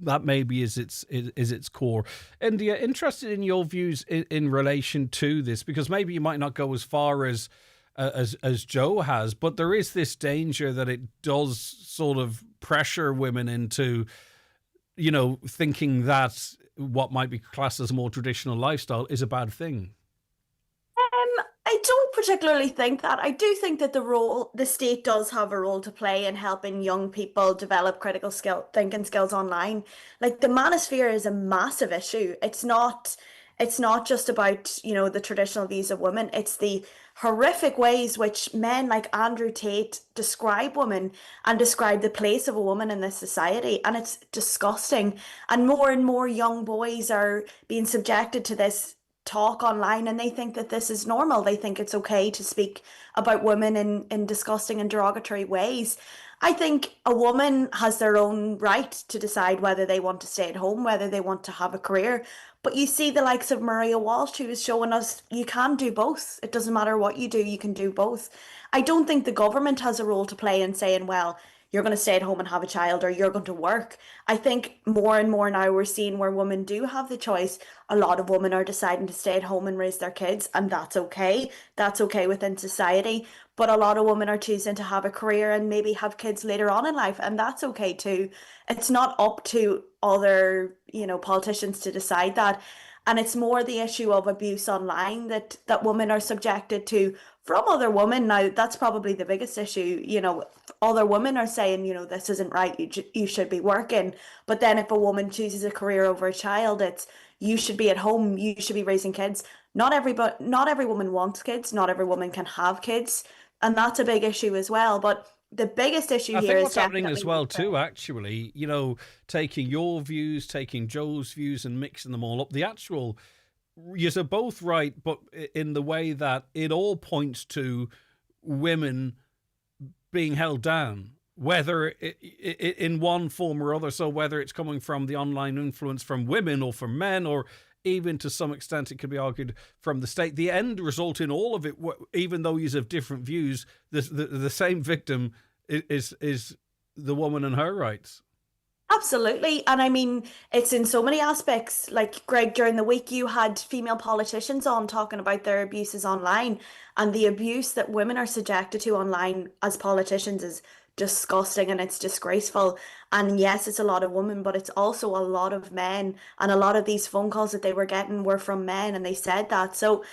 that maybe is its core. India, interested in your views in relation to this, because maybe you might not go as far as Joe has, but there is this danger that it does sort of pressure women into, thinking that what might be classed as a more traditional lifestyle is a bad thing. I don't particularly think that. I do think that the state does have a role to play in helping young people develop critical thinking skills online. Like, the manosphere is a massive issue. It's not just about, the traditional views of women. It's the horrific ways which men like Andrew Tate describe women and describe the place of a woman in this society. And it's disgusting. And more young boys are being subjected to this talk online, and they think that this is normal. They think it's okay to speak about women in disgusting and derogatory ways. I think a woman has their own right to decide whether they want to stay at home, whether they want to have a career. But you see the likes of Maria Walsh, who is showing us you can do both. It doesn't matter what you do, you can do both. I don't think the government has a role to play in saying, well, you're going to stay at home and have a child, or you're going to work. I think more and more now we're seeing where women do have the choice. A lot of women are deciding to stay at home and raise their kids, and that's okay. That's okay within society. But a lot of women are choosing to have a career and maybe have kids later on in life, and that's okay too. It's not up to other, politicians to decide that. And it's more the issue of abuse online that women are subjected to from other women. Now, that's probably the biggest issue. Other women are saying, this isn't right, you should be working. But then if a woman chooses a career over a child, it's you should be at home, you should be raising kids. Not every woman wants kids, not every woman can have kids. And that's a big issue as well. But the biggest issue I here think is what's happening as definitely well too, actually, taking your views, taking Joe's views and mixing them all up. The actual, you're both right, but in the way that it all points to women being held down, whether in one form or other. So whether it's coming from the online influence from women or from men, or even to some extent it could be argued from the state, the end result in all of it, even though you have different views, the same victim is the woman and her rights. Absolutely. And I mean, it's in so many aspects. Like, Greg, during the week, you had female politicians on talking about their abuses online, and the abuse that women are subjected to online as politicians is disgusting and it's disgraceful. And yes, it's a lot of women, but it's also a lot of men. And a lot of these phone calls that they were getting were from men, and they said that. So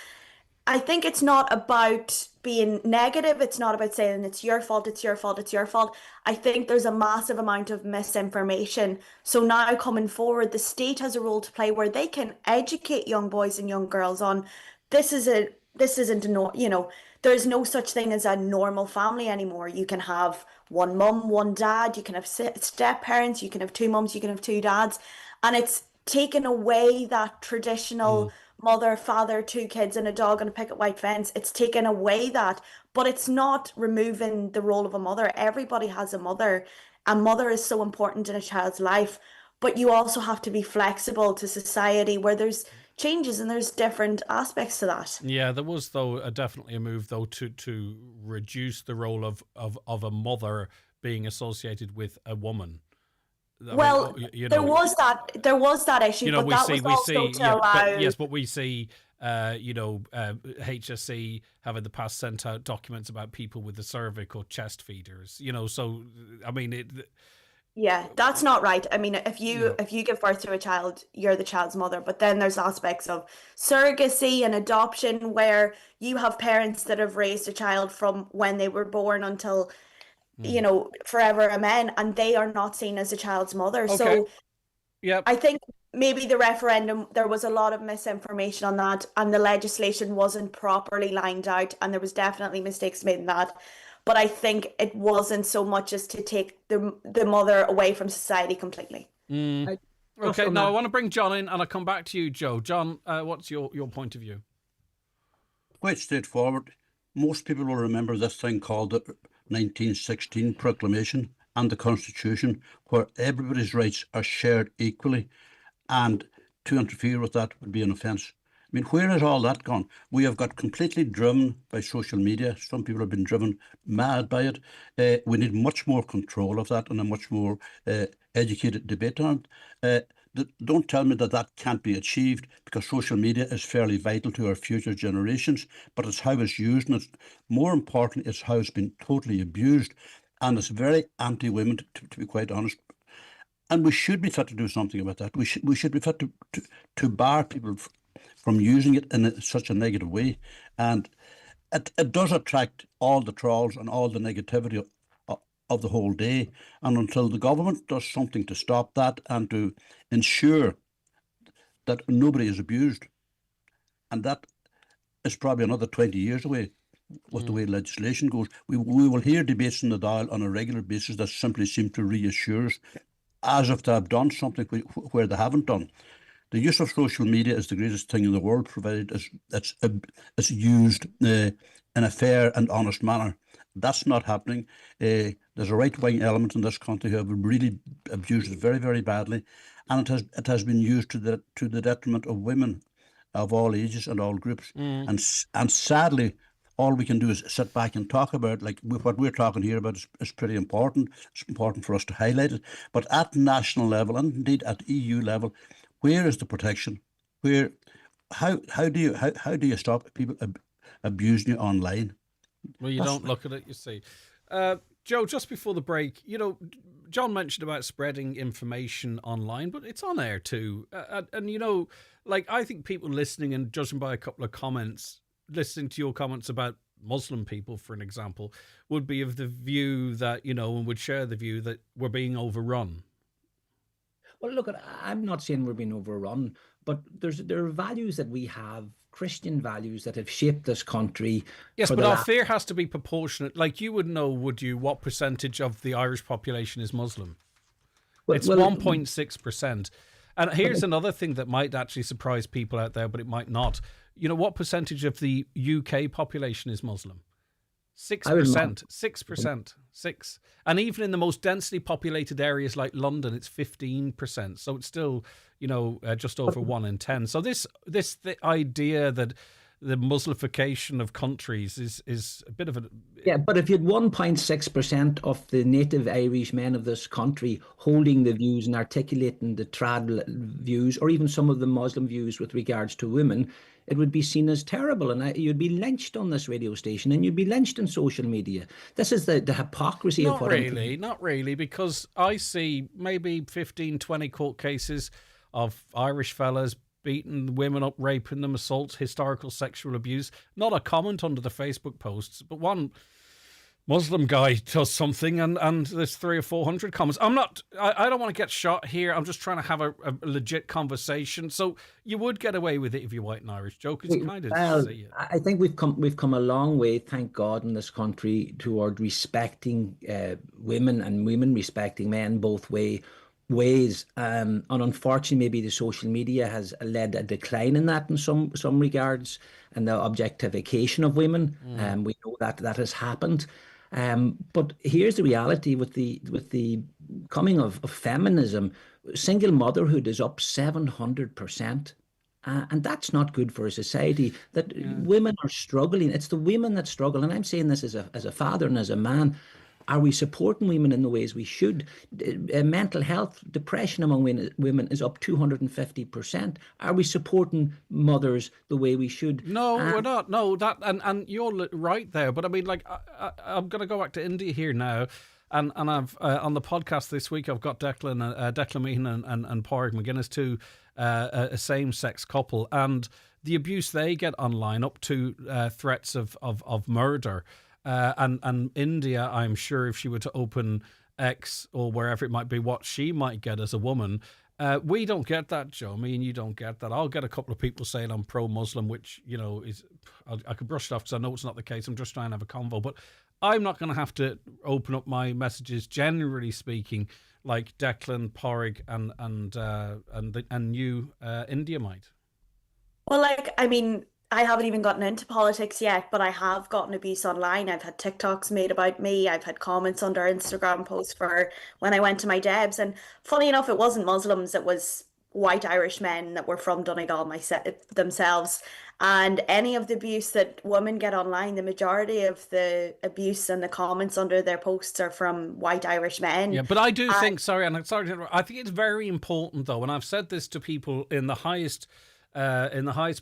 I think it's not about being negative. It's not about saying it's your fault, it's your fault, it's your fault. I think there's a massive amount of misinformation. So now coming forward, the state has a role to play where they can educate young boys and young girls on this isn't there's no such thing as a normal family anymore. You can have one mum, one dad, you can have step parents, you can have two mums, you can have two dads. And it's taken away that traditional mother, father, two kids and a dog and a picket white fence. It's taken away that, but it's not removing the role of a mother. Everybody has a mother, and mother is so important in a child's life. But you also have to be flexible to society where there's changes and there's different aspects to that. Yeah, there was though definitely a move though to reduce the role of a mother being associated with a woman. Well, there was that issue, but that was also to allow. But we see, HSE have in the past sent out documents about people with the cervix or chest feeders. So I mean, Yeah, that's not right. I mean, if you give birth to a child, you're the child's mother. But then there's aspects of surrogacy and adoption where you have parents that have raised a child from when they were born until forever, amen, and they are not seen as a child's mother. Okay. So yeah, I think maybe the referendum, there was a lot of misinformation on that, and the legislation wasn't properly lined out, and there was definitely mistakes made in that. But I think it wasn't so much as to take the mother away from society completely. Okay, now I want to bring John in, and I'll come back to you, Joe. John, what's your point of view? Quite straightforward. Most people will remember this thing called the 1916 Proclamation and the Constitution, where everybody's rights are shared equally, and to interfere with that would be an offence. I mean, where has all that gone? We have got completely driven by social media. Some people have been driven mad by it. We need much more control of that and a much more educated debate on it. Don't tell me that that can't be achieved, because social media is fairly vital to our future generations, but it's how it's used, and it's more important, it's how it's been totally abused, and it's very anti-women, to be quite honest. And we should be fit to do something about that. We should be fit to bar people from using it in such a negative way. And it does attract all the trolls and all the negativity of the whole day. And until the government does something to stop that and to ensure that nobody is abused, and that is probably another 20 years away with the way legislation goes, we will hear debates in the Dáil on a regular basis that simply seem to reassure us as if they have done something where they haven't done. The use of social media is the greatest thing in the world, provided it's used in a fair and honest manner. That's not happening. There's a right-wing element in this country who have really abused it very, very badly, and it has been used to the detriment of women of all ages and all groups. And sadly, all we can do is sit back and talk about, like what we're talking here about is pretty important. It's important for us to highlight it. But at national level, and indeed at EU level, where is the protection? How do you stop people abusing you online? Well, you don't look at it, you see. Joe, just before the break, John mentioned about spreading information online, but it's on air too. And I think people listening and judging by a couple of comments, listening to your comments about Muslim people, for an example, would be of the view that, and would share the view that we're being overrun. Well, look, I'm not saying we're being overrun, but there are values that we have, Christian values that have shaped this country. Yes, but our fear has to be proportionate. Like, you would know, would you, what percentage of the Irish population is Muslim? It's 1.6%. And here's another thing that might actually surprise people out there, but it might not. What percentage of the UK population is Muslim? 6%. 6%. 6%. And even in the most densely populated areas like London, it's 15%. So it's still, just over 1 in 10. So the idea that the Muslification of countries is a bit of a... Yeah, but if you had 1.6% of the native Irish men of this country holding the views and articulating the trad views, or even some of the Muslim views with regards to women, it would be seen as terrible, and you'd be lynched on this radio station, and you'd be lynched on social media. This is the hypocrisy of what... Not really, because I see maybe 15, 20 court cases of Irish fellas beating women up, raping them, assaults, historical sexual abuse. Not a comment under the Facebook posts, but one Muslim guy does something and there's 300 or 400 comments. I don't want to get shot here. I'm just trying to have a legit conversation. So you would get away with it if you're white and Irish, Joe, because you kind of see it. I think we've come a long way, thank God, in this country toward respecting women and women respecting men both ways. And unfortunately, maybe the social media has led a decline in that in some regards, and the objectification of women. We know that has happened. But here's the reality with the coming of feminism. Single motherhood is up 700%. And that's not good for a society. That women are struggling. It's the women that struggle. And I'm saying this as a father and as a man. Are we supporting women in the ways we should? Mental health, depression among women is up 250%. Are we supporting mothers the way we should? No, we're not. No, that and you're right there. But I mean, like, I'm going to go back to India here now. And I've on the podcast this week, I've got Declan Meehan and Pádraig McGuinness, two a same-sex couple, and the abuse they get online, up to threats of murder. And India, I'm sure if she were to open X or wherever it might be, what she might get as a woman. We don't get that, Joe. Me and you don't get that. I'll get a couple of people saying I'm pro-Muslim, which, is, I could brush it off because I know it's not the case. I'm just trying to have a convo. But I'm not going to have to open up my messages, generally speaking, like Declan, Pádraig, and you, India might. Well, I haven't even gotten into politics yet, but I have gotten abuse online. I've had TikToks made about me. I've had comments under Instagram posts for when I went to my Debs. And funny enough, it wasn't Muslims. It was white Irish men that were from Donegal themselves. And any of the abuse that women get online, the majority of the abuse and the comments under their posts are from white Irish men. Yeah, but I do think, I think it's very important, though, and I've said this to people in the highest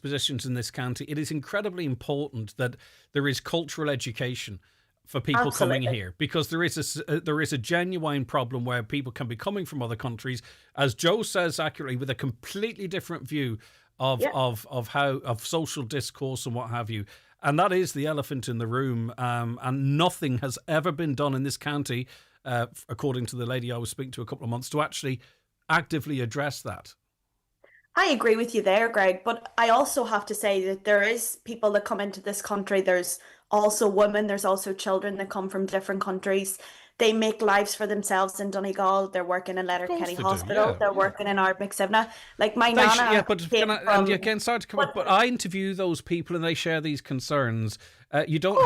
positions in this county, it is incredibly important that there is cultural education for people coming here, because there is a genuine problem where people can be coming from other countries, as Joe says accurately, with a completely different view of social discourse and what have you. And that is the elephant in the room. And nothing has ever been done in this county, according to the lady I was speaking to a couple of months, to actually actively address that. I agree with you there, Greg, but I also have to say that there is people that come into this country. There's also women, there's also children that come from different countries. They make lives for themselves in Donegal. They're working in Letterkenny Hospital. They're working in Ardmixivna. Like my nana. But I interview those people and they share these concerns. You don't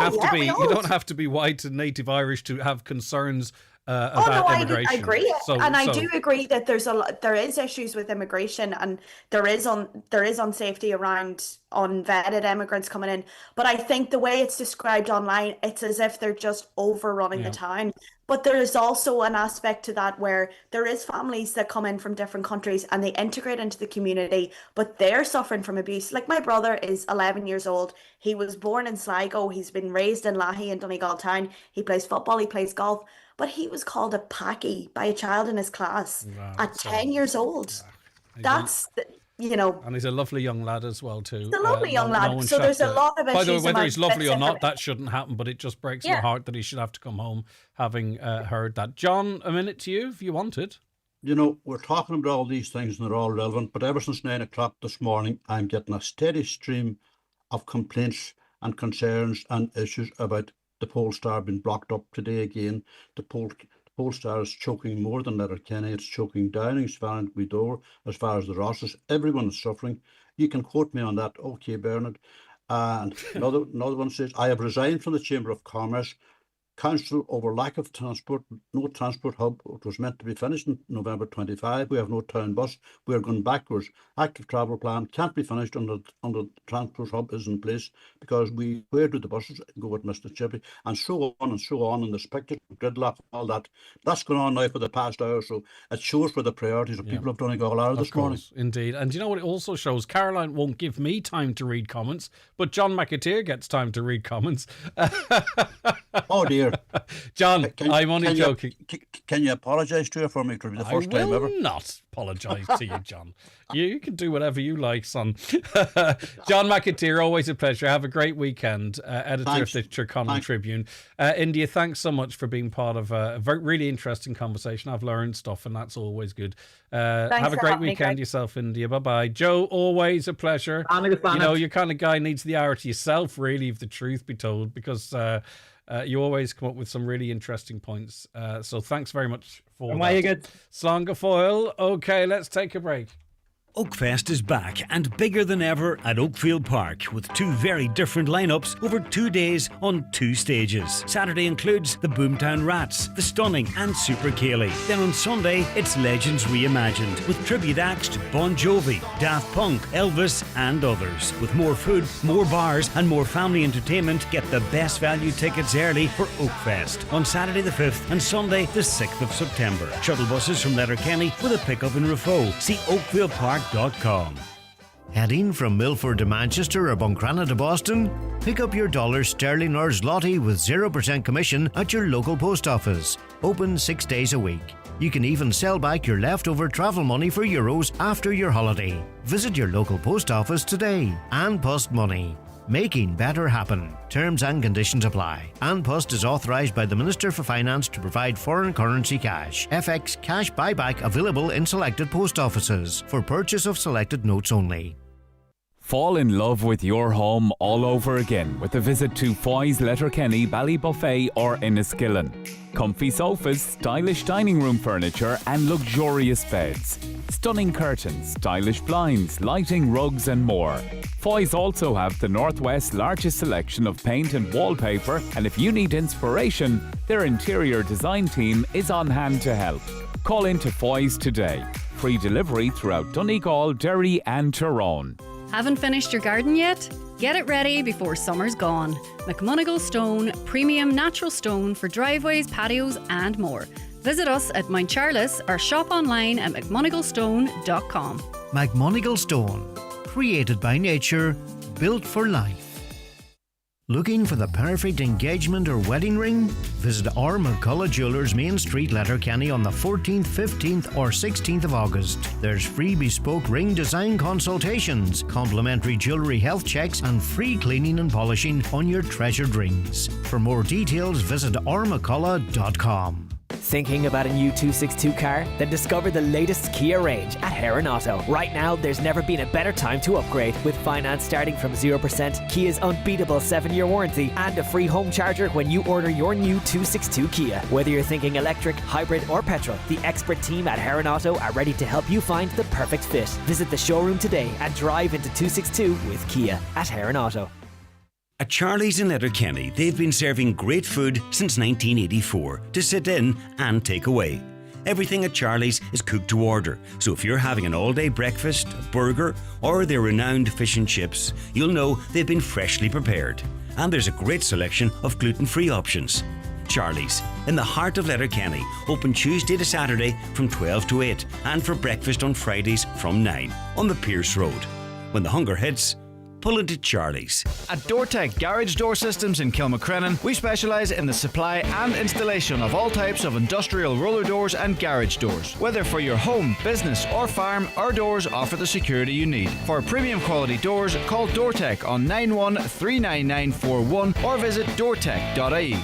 have to be white and native Irish to have concerns about immigration. I agree, I do agree that there is issues with immigration, and there is unsafety around unvetted immigrants coming in. But I think the way it's described online, it's as if they're just overrunning the town. But there is also an aspect to that where there is families that come in from different countries and they integrate into the community, but they're suffering from abuse. Like my brother is 11 years old. He was born in Sligo. He's been raised in Lahey in Donegal town. He plays football. He plays golf. But he was called a Paki by a child in his class at 10 years old. And he's a lovely young lad as well, too. He's a lovely young lad. So there's a lot of issues. By the way, whether he's lovely or not, that shouldn't happen, but it just breaks my heart that he should have to come home having heard that. John, a minute to you, if you wanted. We're talking about all these things and they're all relevant, but ever since 9 o'clock this morning, I'm getting a steady stream of complaints and concerns and issues about the Polestar being blocked up today again. The Polestar is choking more than Letterkenny. It's choking down as far as Guidor, as far as the Rosses. Everyone is suffering. You can quote me on that. Okay, Bernard. And another one says, I have resigned from the Chamber of Commerce Council over lack of transport. No transport hub. It was meant to be finished in November 25. We have no town bus. We are going backwards. Active travel plan can't be finished under the transport hub is in place, because where do the buses go with Mr. Chippy, and so on and so on. And there's pictures of gridlock, all that. That's going on now for the past hour. So it shows where the priorities of people of Donegal are this morning. Indeed. And you know what it also shows? Caroline won't give me time to read comments, but John McAteer gets time to read comments. Oh dear. here. John, I'm only joking. Can you apologise to her for me? It will be the first time ever. I will not apologise to you, John. You can do whatever you like, son. John McAteer, always a pleasure. Have a great weekend. Editor of the Tyrconnell Tribune. India, thanks so much for being part of a really interesting conversation. I've learned stuff, and that's always good. Have a great weekend yourself, India. Bye-bye. Joe, always a pleasure. You know, your kind of guy needs the hour to yourself, really, if the truth be told, because you always come up with some really interesting points. So thanks very much for that. You good? Slongafoil. Okay, let's take a break. Oakfest is back and bigger than ever at Oakfield Park with 2 very different lineups over 2 days on 2 stages. Saturday includes the Boomtown Rats, the Stunning and Super Cayley. Then on Sunday, it's Legends Reimagined with tribute acts to Bon Jovi, Daft Punk, Elvis and others. With more food, more bars and more family entertainment, get the best value tickets early for Oakfest on Saturday the 5th and Sunday the 6th of September. Shuttle buses from Letterkenny with a pickup in Rafo. See oakfieldpark.com. Heading from Milford to Manchester or Buncrana to Boston? Pick up your dollar, sterling or zloty with 0% commission at your local post office. Open 6 days a week. You can even sell back your leftover travel money for euros after your holiday. Visit your local post office today. An Post Money. Making better happen. Terms and conditions apply. An Post is authorised by the Minister for Finance to provide foreign currency cash. FX cash buyback available in selected post offices. For purchase of selected notes only. Fall in love with your home all over again with a visit to Foy's Letterkenny, Ballybuffet or Enniskillen. Comfy sofas, stylish dining room furniture and luxurious beds. Stunning curtains, stylish blinds, lighting, rugs and more. Foy's also have the Northwest's largest selection of paint and wallpaper, and if you need inspiration, their interior design team is on hand to help. Call into Foy's today. Free delivery throughout Donegal, Derry and Tyrone. Haven't finished your garden yet? Get it ready before summer's gone. McMonigal Stone, premium natural stone for driveways, patios and more. Visit us at Mount Charles or shop online at mcmonigalstone.com. McMonigal Stone. Created by nature, built for life. Looking for the perfect engagement or wedding ring? Visit our McCullough Jewelers Main Street, Letterkenny on the 14th, 15th or 16th of August. There's free bespoke ring design consultations, complimentary jewellery health checks and free cleaning and polishing on your treasured rings. For more details, visit ourmccullough.com. Thinking about a new 262 car? Then discover the latest Kia range at Heron Auto. Right now, there's never been a better time to upgrade. With finance starting from 0%, Kia's unbeatable 7-year warranty, and a free home charger when you order your new 262 Kia. Whether you're thinking electric, hybrid or petrol, the expert team at Heron Auto are ready to help you find the perfect fit. Visit the showroom today and drive into 262 with Kia at Heron Auto. At Charlie's in Letterkenny, they've been serving great food since 1984 to sit in and take away. Everything at Charlie's is cooked to order, so if you're having an all-day breakfast, a burger, or their renowned fish and chips, you'll know they've been freshly prepared. And there's a great selection of gluten-free options. Charlie's, in the heart of Letterkenny, open Tuesday to Saturday from 12 to 8, and for breakfast on Fridays from 9 on the Pierce Road. When the hunger hits, pull into Charlie's. At DoorTech Garage Door Systems in Kilmacrennan, we specialise in the supply and installation of all types of industrial roller doors and garage doors. Whether for your home, business or farm, our doors offer the security you need. For premium quality doors, call DoorTech on 9139941 or visit doortech.ie.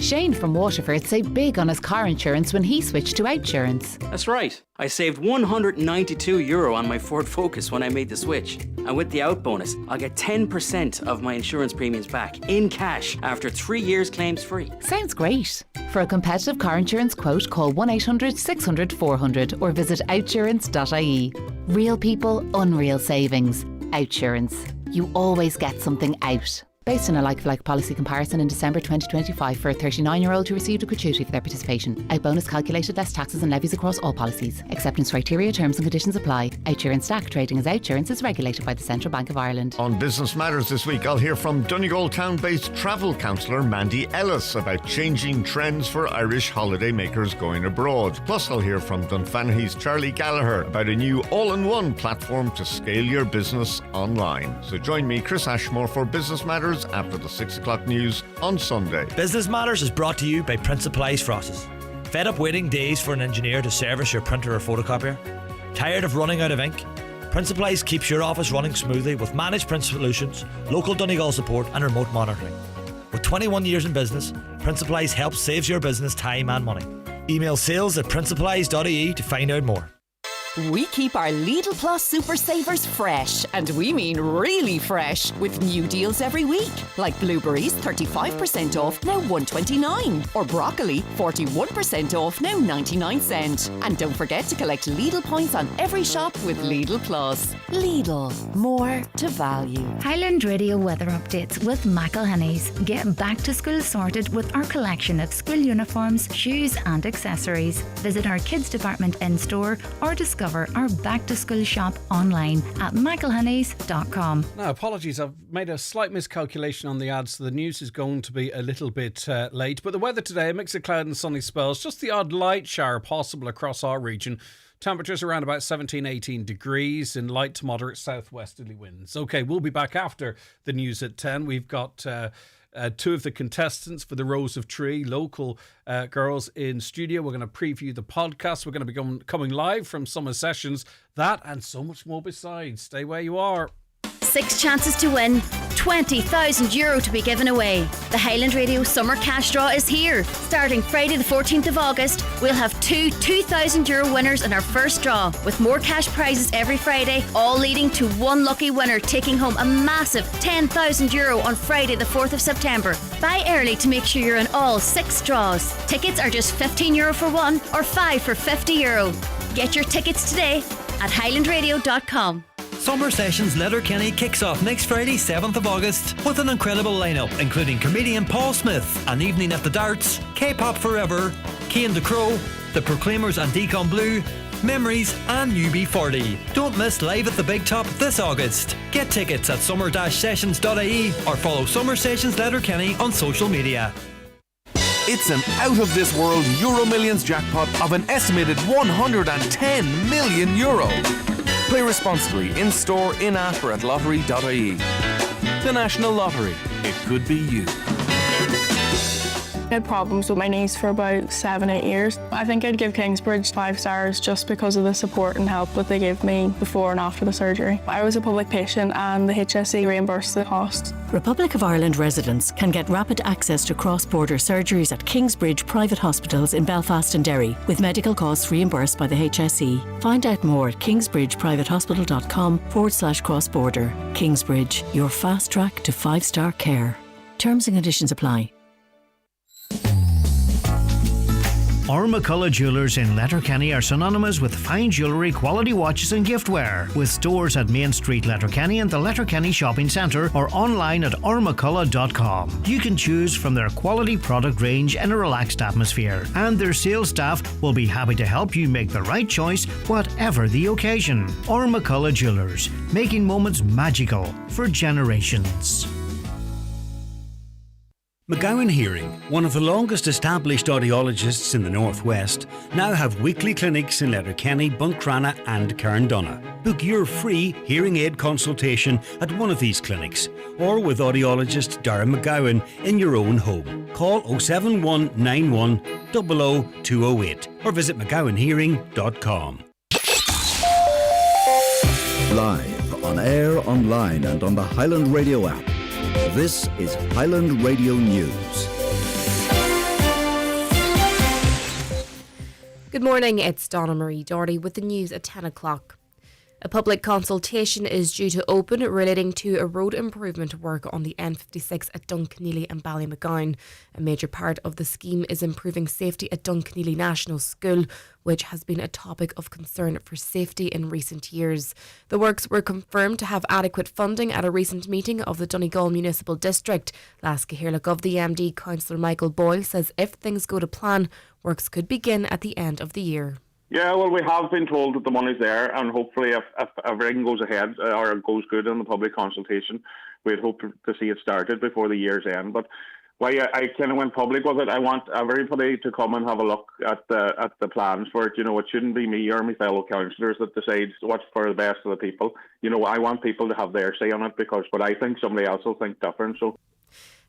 Shane from Waterford saved big on his car insurance when he switched to Outsurance. That's right. I saved €192 on my Ford Focus when I made the switch. And with the out bonus, I'll get 10% of my insurance premiums back in cash after 3 years claims free. Sounds great. For a competitive car insurance quote, call 1-800-600-400 or visit outsurance.ie. Real people, unreal savings. Outsurance. You always get something out. Based on a like-for-like policy comparison in December 2025 for a 39-year-old who received a gratuity for their participation. Out bonus calculated less taxes and levies across all policies. Acceptance criteria, terms and conditions apply. Outsurance DAC trading as Outsurance is regulated by the Central Bank of Ireland. On Business Matters this week, I'll hear from Donegal town-based travel counsellor Mandy Ellis about changing trends for Irish holidaymakers going abroad. Plus, I'll hear from Dunfanaghy's Charlie Gallagher about a new all-in-one platform to scale your business online. So join me, Chris Ashmore, for Business Matters hours after the 6 o'clock news on Sunday. Business Matters is brought to you by Prince Supplies Frosses. Fed up waiting days for an engineer to service your printer or photocopier? Tired of running out of ink? Prince Supplies keeps your office running smoothly with managed print solutions, local Donegal support and remote monitoring. With 21 years in business, Prince Supplies helps saves your business time and money. Email sales@princesupplies.ie to find out more. We keep our Lidl Plus Super Savers fresh, and we mean really fresh, with new deals every week. Like blueberries, 35% off, now $1.29. Or broccoli, 41% off, now 99 cents. And don't forget to collect Lidl points on every shop with Lidl Plus. Lidl, more to value. Highland Radio weather updates with McElhenney's. Get back to school sorted with our collection of school uniforms, shoes and accessories. Visit our kids department in-store or discover our back to school shop online at michaelhoney's.com. Now, apologies, I've made a slight miscalculation on the ads, so the news is going to be a little bit late. But the weather today, a mix of cloud and sunny spells, just the odd light shower possible across our region. Temperatures around about 17-18 degrees and light to moderate southwesterly winds. OK, we'll be back after the news at 10. We've got two of the contestants for the Rose of Tree, local girls in studio. We're going to preview the podcast. We're going to be coming live from summer sessions. That and so much more besides. Stay where you are. 6 chances to win, €20,000 to be given away. The Highland Radio Summer Cash Draw is here. Starting Friday the 14th of August, we'll have two €2,000 winners in our first draw, with more cash prizes every Friday, all leading to one lucky winner taking home a massive €10,000 on Friday the 4th of September. Buy early to make sure you're in all 6 draws. Tickets are just €15 for one or 5 for €50. Get your tickets today at highlandradio.com. Summer Sessions Letterkenny kicks off next Friday, 7th of August, with an incredible lineup, including comedian Paul Smith, An Evening at the Darts, K-Pop Forever, Kane the Crow, The Proclaimers and Deacon Blue, Memories and UB40. Don't miss Live at the Big Top this August. Get tickets at summer-sessions.ie or follow Summer Sessions Letterkenny on social media. It's an out-of-this-world Euro Millions jackpot of an estimated €110 million. Play responsibly in-store, in-app or at lottery.ie. The National Lottery. It could be you. I had problems with my knees for about 7-8 years. I think I'd give Kingsbridge 5 stars just because of the support and help that they gave me before and after the surgery. I was a public patient and the HSE reimbursed the cost. Republic of Ireland residents can get rapid access to cross-border surgeries at Kingsbridge private hospitals in Belfast and Derry, with medical costs reimbursed by the HSE. Find out more at kingsbridgeprivatehospital.com/cross-border. Kingsbridge, your fast track to 5-star care. Terms and conditions apply. McCullough Jewellers in Letterkenny are synonymous with fine jewellery, quality watches and giftware, with stores at Main Street, Letterkenny and the Letterkenny Shopping Centre or online at ormccullough.com. You can choose from their quality product range in a relaxed atmosphere, and their sales staff will be happy to help you make the right choice whatever the occasion. McCullough Jewellers, making moments magical for generations. McGowan Hearing, one of the longest established audiologists in the Northwest, now have weekly clinics in Letterkenny, Buncrana and Carndonagh. Book your free hearing aid consultation at one of these clinics or with audiologist Darren McGowan in your own home. Call 07191 00208 or visit mcgowanhearing.com. Live, on air, online and on the Highland Radio app. This is Highland Radio News. Good morning, it's Donna Marie Doherty with the news at 10 o'clock. A public consultation is due to open relating to a road improvement work on the N56 at Dunkeneely and Ballymcgowan. A major part of the scheme is improving safety at Dunkeneely National School, which has been a topic of concern for safety in recent years. The works were confirmed to have adequate funding at a recent meeting of the Donegal Municipal District. Last Cahirlock of the MD, Councillor Michael Boyle, says if things go to plan, works could begin at the end of the year. Yeah, well, we have been told that the money's there, and hopefully if everything goes ahead or goes good in the public consultation, we'd hope to see it started before the year's end. But why I kind of went public with it. I want everybody to come and have a look at the plans for it. You know, it shouldn't be me or my fellow councillors that decides what's for the best of the people. You know, I want people to have their say on it, because what I think, somebody else will think different. So.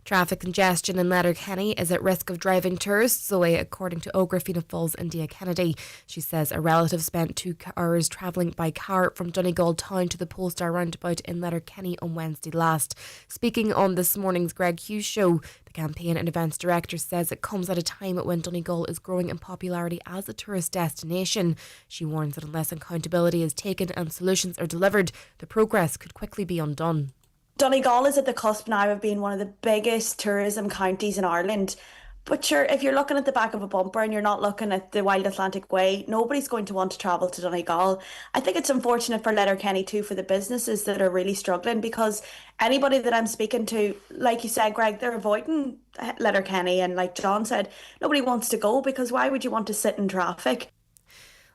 Traffic congestion in Letterkenny is at risk of driving tourists away, according to Ógra Fianna Fáil's India Kennedy. She says a relative spent 2 hours travelling by car from Donegal town to the Polestar roundabout in Letterkenny on Wednesday last. Speaking on this morning's Greg Hughes show, the campaign and events director says it comes at a time when Donegal is growing in popularity as a tourist destination. She warns that unless accountability is taken and solutions are delivered, the progress could quickly be undone. Donegal is at the cusp now of being one of the biggest tourism counties in Ireland. But sure, if you're looking at the back of a bumper and you're not looking at the Wild Atlantic Way, nobody's going to want to travel to Donegal. I think it's unfortunate for Letterkenny too, for the businesses that are really struggling, because anybody that I'm speaking to, like you said, Greg, they're avoiding Letterkenny, and like John said, nobody wants to go, because why would you want to sit in traffic?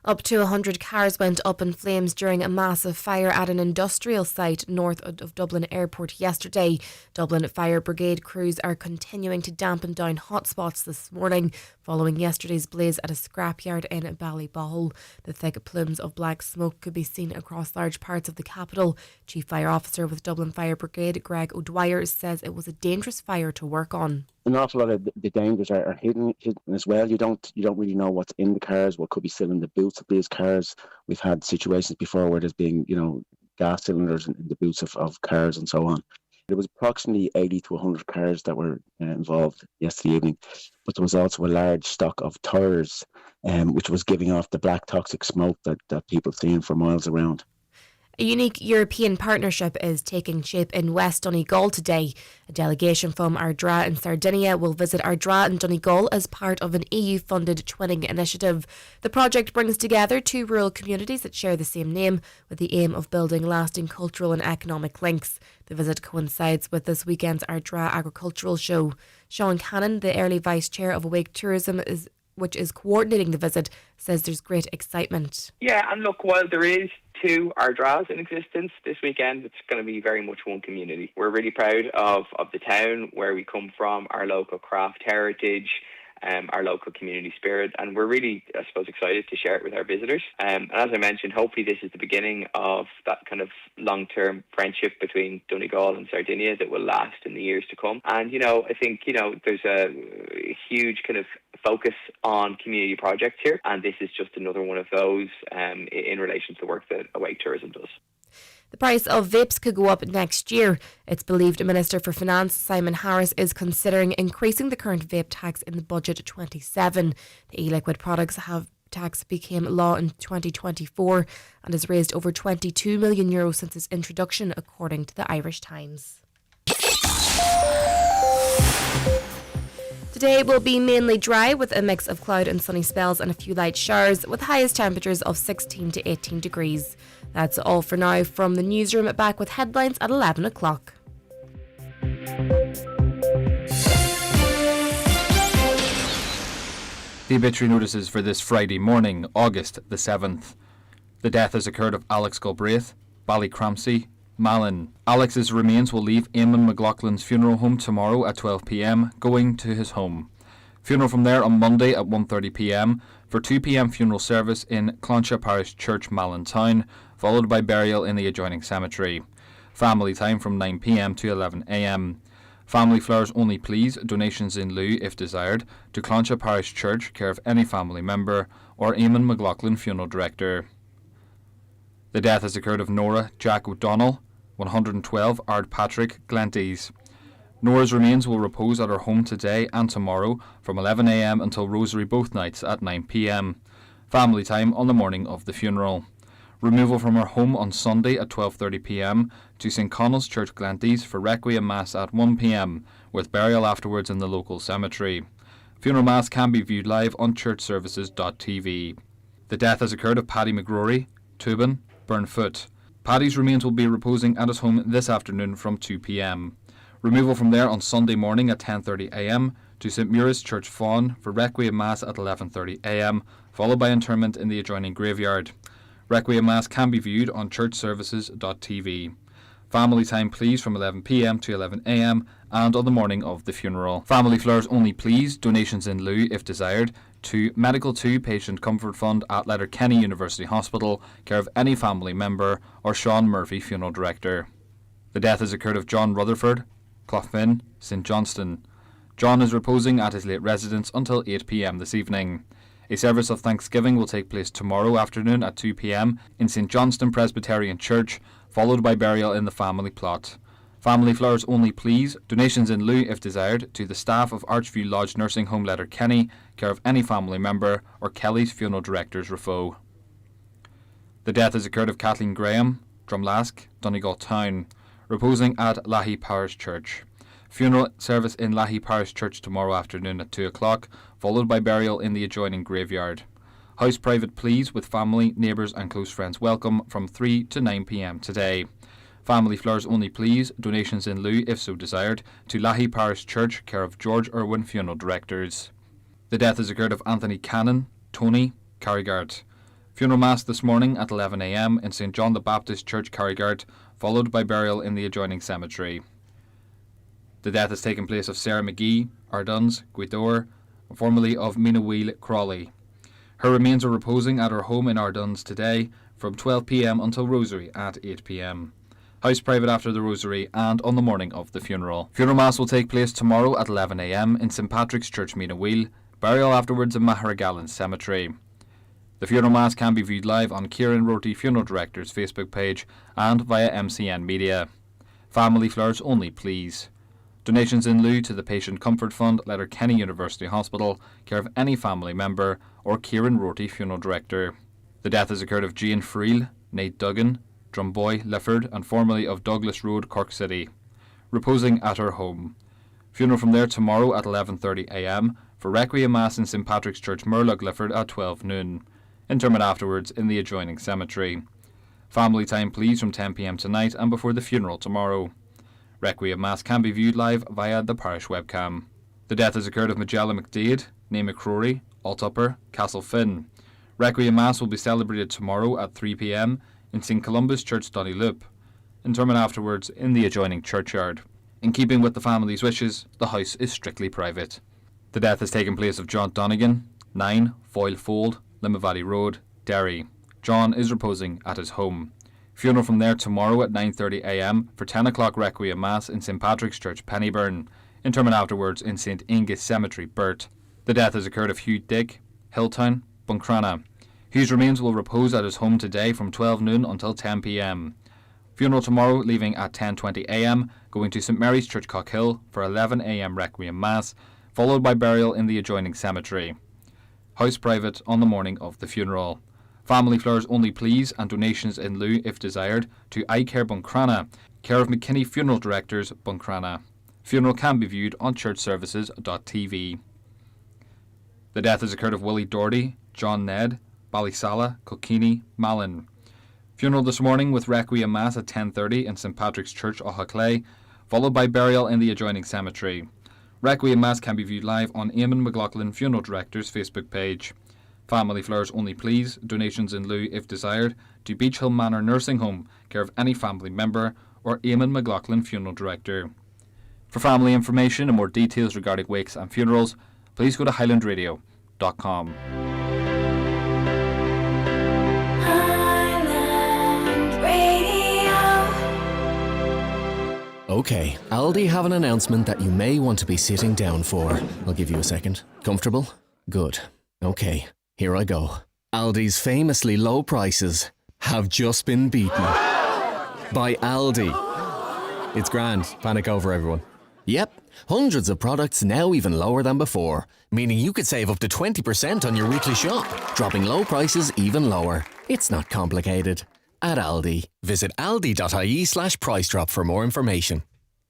Up to 100 cars went up in flames during a massive fire at an industrial site north of Dublin Airport yesterday. Dublin Fire Brigade crews are continuing to dampen down hotspots this morning following yesterday's blaze at a scrapyard in Ballybohol. The thick plumes of black smoke could be seen across large parts of the capital. Chief Fire Officer with Dublin Fire Brigade, Greg O'Dwyer, says it was a dangerous fire to work on. An awful lot of the dangers are hidden as well. You don't really know what's in the cars, what could be still in the boots of these cars. We've had situations before where there's been, gas cylinders in the boots of cars and so on. There was approximately 80 to 100 cars that were involved yesterday evening, but there was also a large stock of tyres, which was giving off the black toxic smoke that people seen for miles around. A unique European partnership is taking shape in West Donegal today. A delegation from Ardra in Sardinia will visit Ardra in Donegal as part of an EU-funded twinning initiative. The project brings together 2 rural communities that share the same name, with the aim of building lasting cultural and economic links. The visit coincides with this weekend's Ardra Agricultural Show. Sean Cannon, the early vice-chair of Awake Tourism, which is coordinating the visit, says there's great excitement. Yeah, and look, while there is 2 Ardras in existence this weekend, it's going to be very much one community. We're really proud of the town where we come from, our local craft heritage, our local community spirit, and we're really, I suppose, excited to share it with our visitors. And as I mentioned, hopefully this is the beginning of that kind of long-term friendship between Donegal and Sardinia that will last in the years to come. And, I think, there's a huge kind of focus on community projects here, and this is just another one of those in relation to the work that Awake Tourism does. The price of vapes could go up next year. It's believed Minister for Finance Simon Harris is considering increasing the current vape tax in the budget 27. The e-liquid products tax became law in 2024 and has raised over €22 million since its introduction, according to the Irish Times. Today will be mainly dry with a mix of cloud and sunny spells and a few light showers, with highest temperatures of 16 to 18 degrees. That's all for now from the newsroom. Back with headlines at 11 o'clock. The obituary notices for this Friday morning, August the 7th. The death has occurred of Alex Galbraith, Ballycrampsey, Malin. Alex's remains will leave Eamon McLaughlin's funeral home tomorrow at 12 p.m, going to his home. Funeral from there on Monday at 1:30 p.m, for 2 p.m. funeral service in Clonsha Parish Church, Malin Town, followed by burial in the adjoining cemetery. Family time from 9 p.m. to 11 a.m. Family flowers only please, donations in lieu if desired, to Clonsha Parish Church, care of any family member, or Eamon McLaughlin Funeral Director. The death has occurred of Nora Jack O'Donnell, 112 Ardpatrick, Glentees. Nora's remains will repose at her home today and tomorrow from 11 a.m. until Rosary both nights at 9 p.m. Family time on the morning of the funeral. Removal from her home on Sunday at 12:30 p.m. to St Connell's Church, Glentees for Requiem Mass at 1 p.m, with burial afterwards in the local cemetery. Funeral Mass can be viewed live on churchservices.tv. The death has occurred of Paddy McGrory, Tubin, Burnfoot. Paddy's remains will be reposing at his home this afternoon from 2 p.m. Removal from there on Sunday morning at 10:30 a.m. to St Mura's Church Fawn for Requiem Mass at 11:30 a.m, followed by interment in the adjoining graveyard. Requiem Mass can be viewed on churchservices.tv. Family time please from 11pm to 11am and on the morning of the funeral. Family flowers only please, donations in lieu if desired, to Medical 2 Patient Comfort Fund at Letterkenny University Hospital, care of any family member or Sean Murphy, Funeral Director. The death has occurred of John Rutherford, Cloughfin, St Johnston. John is reposing at his late residence until 8pm this evening. A service of thanksgiving will take place tomorrow afternoon at 2pm in St Johnston Presbyterian Church, followed by burial in the family plot. Family flowers only please, donations in lieu if desired, to the staff of Archview Lodge Nursing Home Letterkenny, care of any family member or Kelly's Funeral Directors Refoe. The death has occurred of Kathleen Graham, Drumlask, Donegal Town, reposing at Lahey Parish Church. Funeral service in Lahey Parish Church tomorrow afternoon at 2 o'clock, followed by burial in the adjoining graveyard. House private please with family, neighbours and close friends welcome from 3 to 9pm today. Family flowers only please, donations in lieu if so desired, to Lahey Parish Church, care of George Irwin Funeral Directors. The death has occurred of Anthony Cannon, Tony, Carrigart. Funeral mass this morning at 11am in St John the Baptist Church, Carrigart, followed by burial in the adjoining cemetery. The death has taken place of Sarah McGee, Arduns, Gweedore, formerly of Minawheel, Crawley. Her remains are reposing at her home in Arduns today from 12pm until Rosary at 8pm. House private after the Rosary and on the morning of the funeral. Funeral mass will take place tomorrow at 11am in St Patrick's Church, Minawheel, burial afterwards in Maharagallen Cemetery. The funeral mass can be viewed live on Kieran Roti Funeral Director's Facebook page and via MCN Media. Family flowers only please. Donations in lieu to the Patient Comfort Fund, Letterkenny University Hospital, care of any family member or Kieran Roti Funeral Director. The death has occurred of Jean Friel, Nate Duggan, Drumboy Lifford and formerly of Douglas Road, Cork City, reposing at her home. Funeral from there tomorrow at 11:30am for Requiem Mass in St Patrick's Church, Murlough, Lifford at 12 noon. Interment afterwards in the adjoining cemetery. Family time please from 10pm tonight and before the funeral tomorrow. Requiem Mass can be viewed live via the parish webcam. The death has occurred of Magella McDade, Nae McCrory, Altupper, Castle Finn. Requiem Mass will be celebrated tomorrow at 3pm in St Columba's Church, Donyloop. Interment afterwards in the adjoining churchyard. In keeping with the family's wishes, the house is strictly private. The death has taken place of John Donegan, 9 Foyle Fold, Limavady Road, Derry. John is reposing at his home. Funeral from there tomorrow at 9:30am for 10 o'clock Requiem Mass in St Patrick's Church, Pennyburn. Interment afterwards in St Ingus Cemetery, Burt. The death has occurred of Hugh Dick, Hilltown, Buncrana. Hughes' remains will repose at his home today from 12 noon until 10pm. Funeral tomorrow leaving at 10:20am, going to St Mary's Church, Cockhill for 11am Requiem Mass, followed by burial in the adjoining cemetery. House private on the morning of the funeral. Family flowers only please and donations in lieu if desired to iCare Buncrana, care of McKinney Funeral Directors, Buncrana. Funeral can be viewed on churchservices.tv. The death has occurred of Willie Doherty, John Ned, Ballysala, Kilkenny, Malin. Funeral this morning with Requiem Mass at 10:30 in St Patrick's Church, Ochaclay, followed by burial in the adjoining cemetery. Requiem Mass can be viewed live on Eamon McLaughlin Funeral Director's Facebook page. Family flowers only please, donations in lieu if desired, to Beach Hill Manor Nursing Home, care of any family member or Eamon McLaughlin Funeral Director. For family information and more details regarding wakes and funerals, please go to highlandradio.com. Okay, Aldi have an announcement that you may want to be sitting down for. I'll give you a second. Comfortable? Good. Okay, here I go. Aldi's famously low prices have just been beaten by Aldi. It's grand. Panic over, everyone. Yep, hundreds of products now even lower than before, meaning you could save up to 20% on your weekly shop, dropping low prices even lower. It's not complicated. At Aldi, visit aldi.ie/price drop for more information.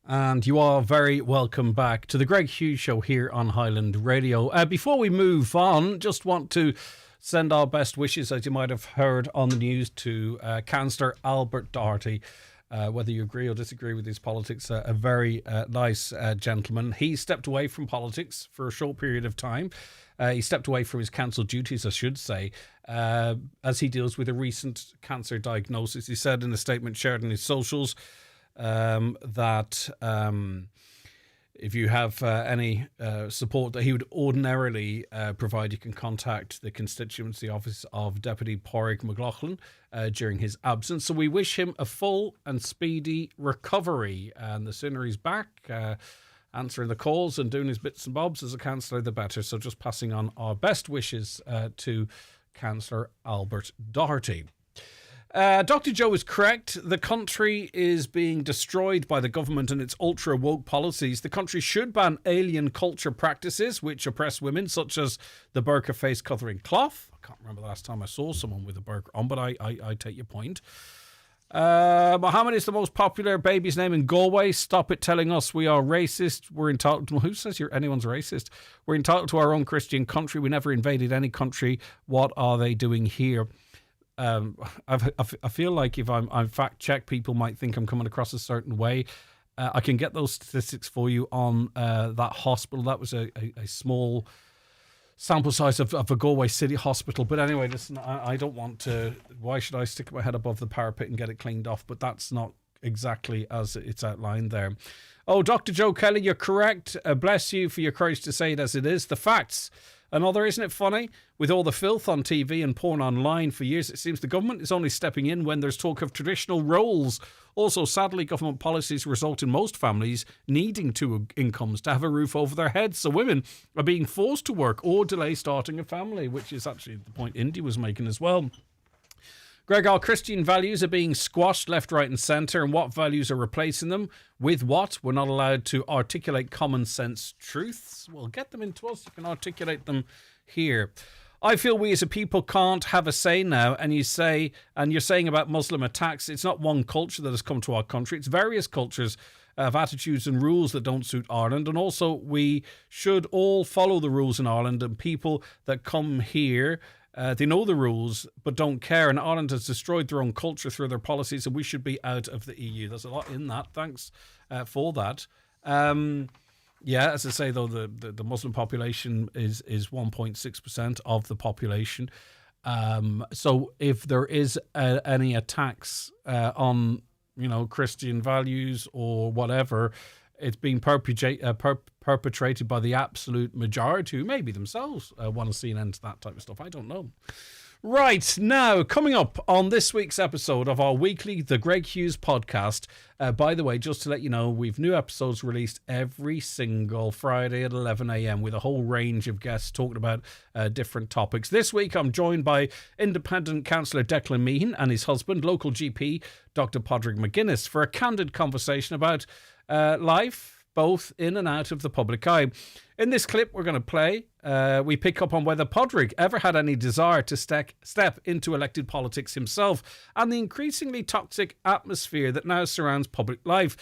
And you are very welcome back to the Greg Hughes Show here on Highland Radio. Before we move on, just want to send our best wishes, as you might have heard on the news, to Councillor Albert Doherty. Whether you agree or disagree with his politics, a very nice gentleman. He stepped away from politics for a short period of time. He stepped away from his council duties, I should say, as he deals with a recent cancer diagnosis. He said in a statement shared on his socials, that if you have any support that he would ordinarily provide, you can contact the constituency office of Deputy Pádraig McLaughlin during his absence. So we wish him a full and speedy recovery. And the sooner he's back, answering the calls and doing his bits and bobs as a councillor, the better. So just passing on our best wishes to Councillor Albert Doherty. Dr. Joe is correct. The country is being destroyed by the government and its ultra-woke policies. The country should ban alien culture practices which oppress women, such as the burqa face covering cloth. I can't remember the last time I saw someone with a burqa on, but I take your point. Mohammed is the most popular baby's name in Galway. Stop it telling us we are racist. We're entitled. Who says anyone's racist? We're entitled to our own Christian country. We never invaded any country. What are they doing here? I feel like if I'm fact check, people might think I'm coming across a certain way. I can get those statistics for you on that hospital. That was a small sample size of a Galway City hospital. But anyway, listen, I don't want to. Why should I stick my head above the parapet and get it cleaned off? But that's not exactly as it's outlined there. Oh, Dr. Joe Kelly, you're correct. Bless you for your courage to say it as it is. The facts. Another, isn't it funny? With all the filth on TV and porn online for years, it seems the government is only stepping in when there's talk of traditional roles. Also, sadly, government policies result in most families needing two incomes to have a roof over their heads. So women are being forced to work or delay starting a family, which is actually the point Indy was making as well. Greg, our Christian values are being squashed left, right and centre, and what values are replacing them? With what? We're not allowed to articulate common sense truths. Well, get them into us. You can articulate them here. I feel we as a people can't have a say now, and you're saying about Muslim attacks, it's not one culture that has come to our country, it's various cultures of attitudes and rules that don't suit Ireland, and also we should all follow the rules in Ireland, and people that come here, they know the rules but don't care, and Ireland has destroyed their own culture through their policies, and we should be out of the EU. There's a lot in that. Thanks for that. Yeah, as I say, though, the Muslim population is 1.6% of the population. So if there is any attacks on Christian values or whatever, it's being perpetrated by the absolute majority who maybe themselves want to see an end to that type of stuff. I don't know. Right, now, coming up on this week's episode of our weekly The Greg Hughes podcast, by the way, just to let you know, we've new episodes released every single Friday at 11 a.m. with a whole range of guests talking about different topics. This week, I'm joined by independent councillor Declan Meehan and his husband, local GP, Dr. Pádraig McGuinness, for a candid conversation about life, both in and out of the public eye. In this clip we're going to play, we pick up on whether Pádraig ever had any desire to step into elected politics himself and the increasingly toxic atmosphere that now surrounds public life.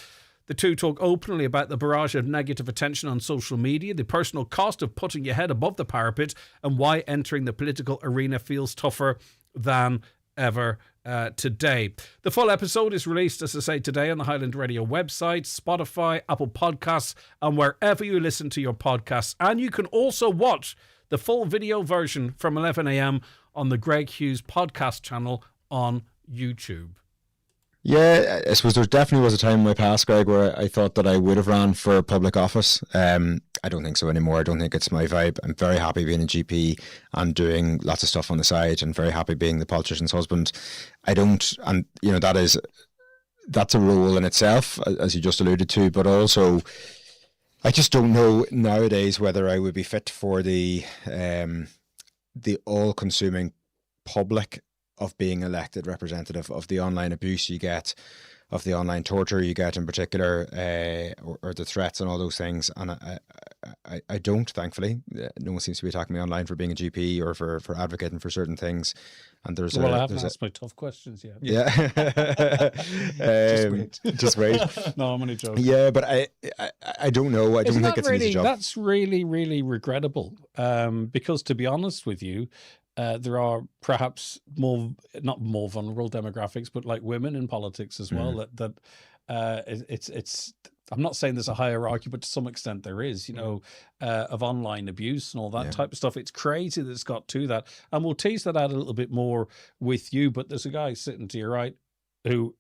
The two talk openly about the barrage of negative attention on social media, the personal cost of putting your head above the parapet, and why entering the political arena feels tougher than ever today. The full episode is released, as I say, today on the Highland Radio website, Spotify, Apple Podcasts, and wherever you listen to your podcasts. And you can also watch the full video version from 11 a.m. on the Greg Hughes podcast channel on YouTube. Yeah, I suppose there definitely was a time in my past, Greg, where I thought that I would have ran for public office. I don't think so anymore. I don't think it's my vibe. I'm very happy being a GP and doing lots of stuff on the side, and very happy being the politician's husband. That's a role in itself, as you just alluded to, but also I just don't know nowadays whether I would be fit for the all-consuming public of being elected representative, of the online abuse you get, of the online torture you get in particular, or the threats and all those things. And I don't, thankfully. No one seems to be attacking me online for being a GP or for advocating for certain things. And I haven't asked my tough questions yet. Yeah. Just wait. No, I'm only joking. Yeah, but I don't know. I don't think it's an easy job. That's really, really regrettable. Because to be honest with you, there are perhaps not more vulnerable demographics, but like women in politics as well. It's. I'm not saying there's a hierarchy, but to some extent there is. Of online abuse and all that type of stuff. It's crazy that it's got to that, and we'll tease that out a little bit more with you. But there's a guy sitting to your right who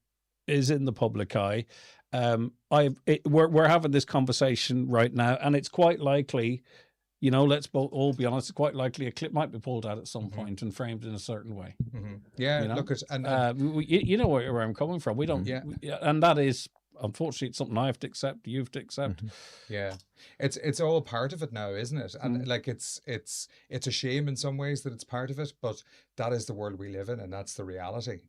is in the public eye. We're having this conversation right now, and it's quite likely, let's all be honest, it's quite likely a clip might be pulled out at some point and framed in a certain way. Yeah, look at you know where I'm coming from. We don't, and that is. Unfortunately, it's something I have to accept. You have to accept. Yeah, it's all part of it now, isn't it? And like it's a shame in some ways that it's part of it, but that is the world we live in, and that's the reality.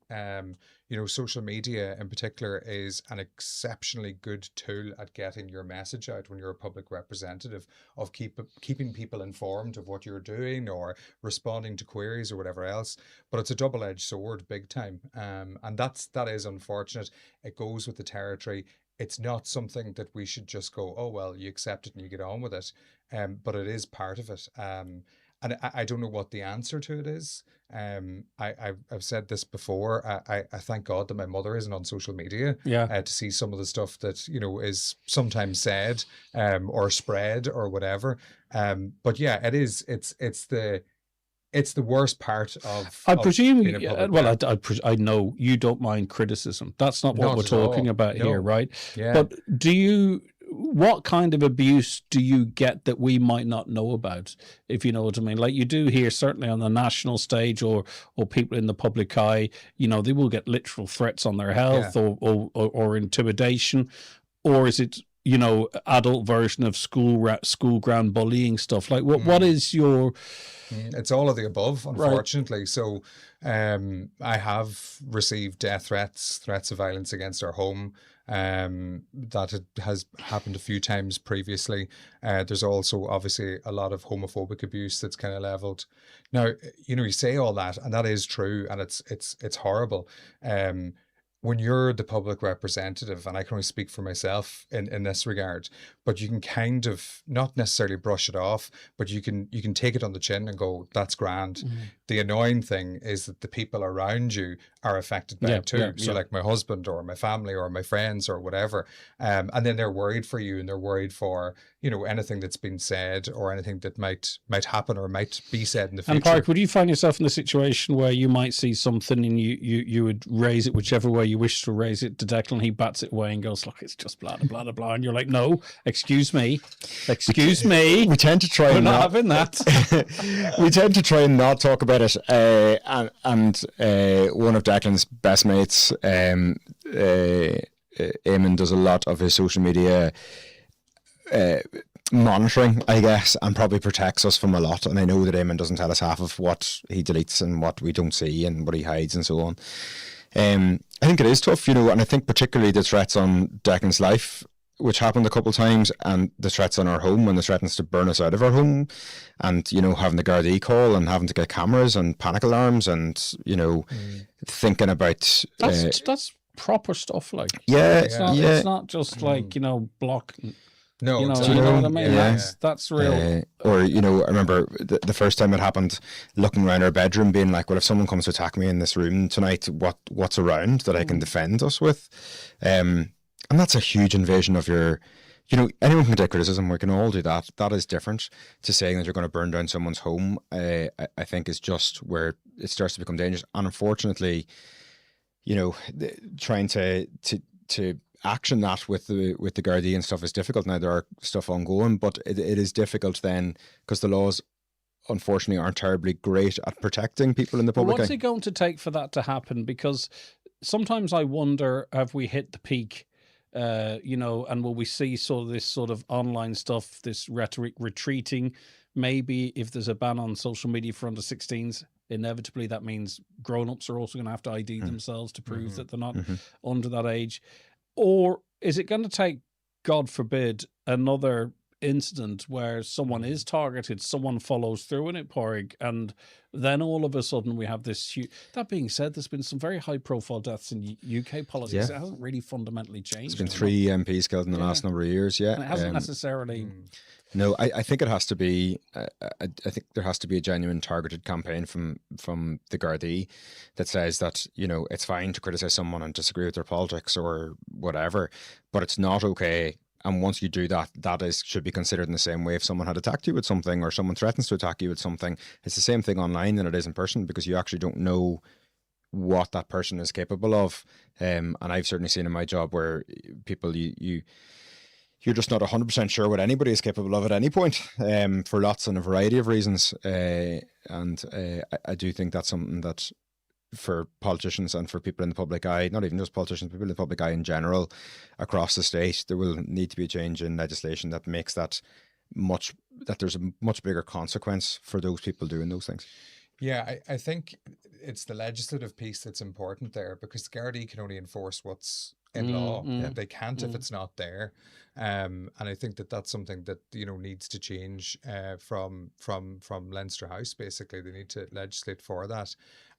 Social media in particular is an exceptionally good tool at getting your message out when you're a public representative, of keeping people informed of what you're doing or responding to queries or whatever else. But it's a double-edged sword, big time, and that is unfortunate. It goes with the territory. It's not something that we should just go, oh, well, you accept it and you get on with it. But it is part of it. And I don't know what the answer to it is. I've said this before. I thank God that my mother isn't on social media to see some of the stuff that, is sometimes said or spread or whatever. But yeah, it is. It's the worst part of. I presume. Being a public I know you don't mind criticism. That's not what Not we're at talking all. about No. here, right? Yeah. But what kind of abuse do you get that we might not know about, if you know what I mean? Like you do hear, certainly on the national stage or people in the public eye, they will get literal threats on their health or intimidation, or is it, adult version of school ground bullying stuff? Like what is your... It's all of the above, unfortunately. Right. So I have received death threats of violence against our home. That has happened a few times previously. There's also obviously a lot of homophobic abuse that's kind of leveled. Now, you say all that, and that is true, and it's horrible. When you're the public representative, and I can only speak for myself in this regard, but you can kind of not necessarily brush it off, but you can take it on the chin and go, that's grand. Mm-hmm. The annoying thing is that the people around you are affected by it too. So like my husband or my family or my friends or whatever. And then they're worried for you, and they're worried for, anything that's been said or anything that might happen or might be said in the future. And Park, would you find yourself in the situation where you might see something and you would raise it whichever way you wish to raise it to Declan? He bats it away and goes, look, it's just blah, blah, blah, blah. And you're like, no, excuse me. We tend to try and not having that. We tend to try and not talk about it. And one of Declan's best mates, Eamon, does a lot of his social media monitoring, I guess, and probably protects us from a lot. And I know that Eamon doesn't tell us half of what he deletes and what we don't see and what he hides and so on. I think it is tough, and I think particularly the threats on Declan's life, which happened a couple of times, and the threats on our home when the threatens to burn us out of our home, and having the Gardaí call and having to get cameras and panic alarms and thinking about that's proper stuff. Like it's not just like block. No, you know exactly. what I mean. That's real. Or I remember the first time it happened, looking around our bedroom, being like, well, if someone comes to attack me in this room tonight, what's around that I can defend us with? And that's a huge invasion of your. Anyone can take criticism. We can all do that. That is different to saying that you're going to burn down someone's home. I think is just where it starts to become dangerous. And unfortunately, trying to action that with the Gardaí and stuff is difficult. Now there are stuff ongoing, but it is difficult then because the laws unfortunately aren't terribly great at protecting people in the public. What's it going to take for that to happen? Because sometimes I wonder, have we hit the peak? And will we see this sort of online stuff, this rhetoric retreating? Maybe if there's a ban on social media for under 16s, inevitably that means grown-ups are also going to have to ID themselves to prove that they're not under that age. Or is it going to take, God forbid, another incident where someone is targeted, someone follows through in it, Porrig, and then all of a sudden we have this huge... That being said, there's been some very high-profile deaths in UK politics. It hasn't really fundamentally changed. There's been 3 MPs killed in the last number of years, And it hasn't necessarily... No, I think it has to be. I think there has to be a genuine targeted campaign from the Gardaí that says that it's fine to criticise someone and disagree with their politics or whatever, but it's not okay. And once you do that, should be considered in the same way if someone had attacked you with something or someone threatens to attack you with something. It's the same thing online than it is in person because you actually don't know what that person is capable of. And I've certainly seen in my job where people, you're just not 100% sure what anybody is capable of at any point, for lots and a variety of reasons. I do think that's something that for politicians and for people in the public eye, not even just politicians, people in the public eye in general, across the state, there will need to be a change in legislation that makes that there's a much bigger consequence for those people doing those things. Yeah, I think it's the legislative piece that's important there, because the Gardaí can only enforce what's in law. They can't if it's not there. And I think that's something that, needs to change from Leinster House. Basically, they need to legislate for that.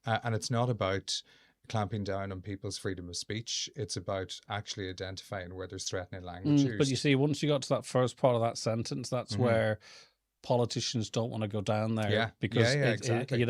And it's not about clamping down on people's freedom of speech. It's about actually identifying where there's threatening language used. But you see, once you got to that first part of that sentence, that's where politicians don't want to go down there. Because exactly.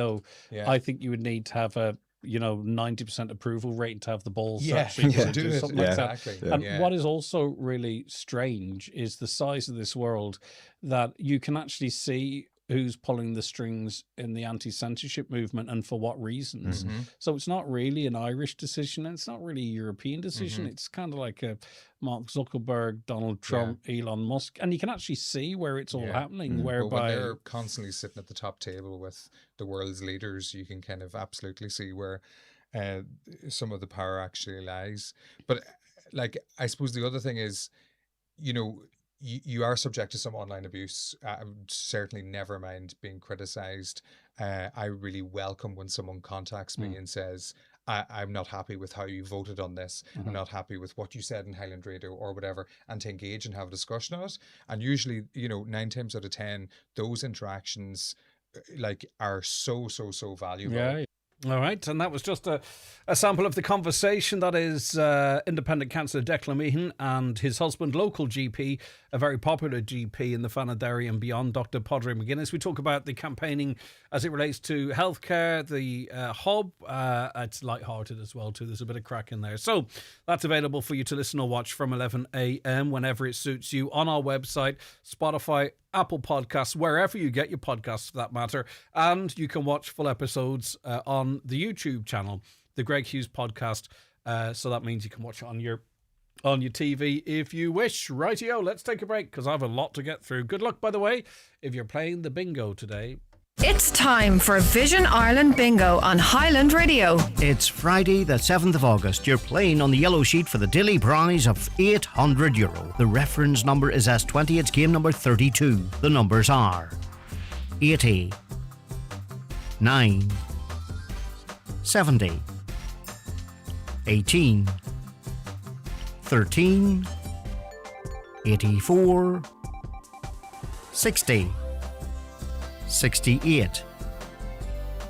I think you would need to have a 90% approval rating to have the balls do it. something like Exactly. that. And what is also really strange is the size of this world, that you can actually see who's pulling the strings in the anti-censorship movement and for what reasons. So it's not really an Irish decision, and it's not really a European decision. It's kind of like a Mark Zuckerberg, Donald Trump, Elon Musk, and you can actually see where it's all happening, whereby... But when they're constantly sitting at the top table with the world's leaders, you can kind of absolutely see where some of the power actually lies. But I suppose the other thing is, you are subject to some online abuse. I would certainly never mind being criticised. I really welcome when someone contacts me and says, I'm not happy with how you voted on this. I'm not happy with what you said in Highland Radio or whatever, and to engage and have a discussion on it. And usually, 9 times out of 10, those interactions are so valuable. Yeah. All right, and that was just a sample of the conversation. That is independent councillor Declan Meehan and his husband, local GP, a very popular GP in the Fanadary and beyond, Dr. Padraig McGuinness. We talk about the campaigning as it relates to healthcare, the hub. It's lighthearted as well too. There's a bit of crack in there. So that's available for you to listen or watch from 11 a.m. whenever it suits you on our website, Spotify, Apple Podcasts, wherever you get your podcasts for that matter. And you can watch full episodes on the YouTube channel, the Greg Hughes podcast. So that means you can watch it on your TV if you wish. Rightio, let's take a break because I have a lot to get through. Good luck, by the way, if you're playing the bingo today. It's time for Vision Ireland Bingo on Highland Radio. It's Friday the 7th of August. You're playing on the yellow sheet for the daily prize of €800. The reference number is S20. It's game number 32. The numbers are 80, 9, 70, 18, 13, 84, 60, 68,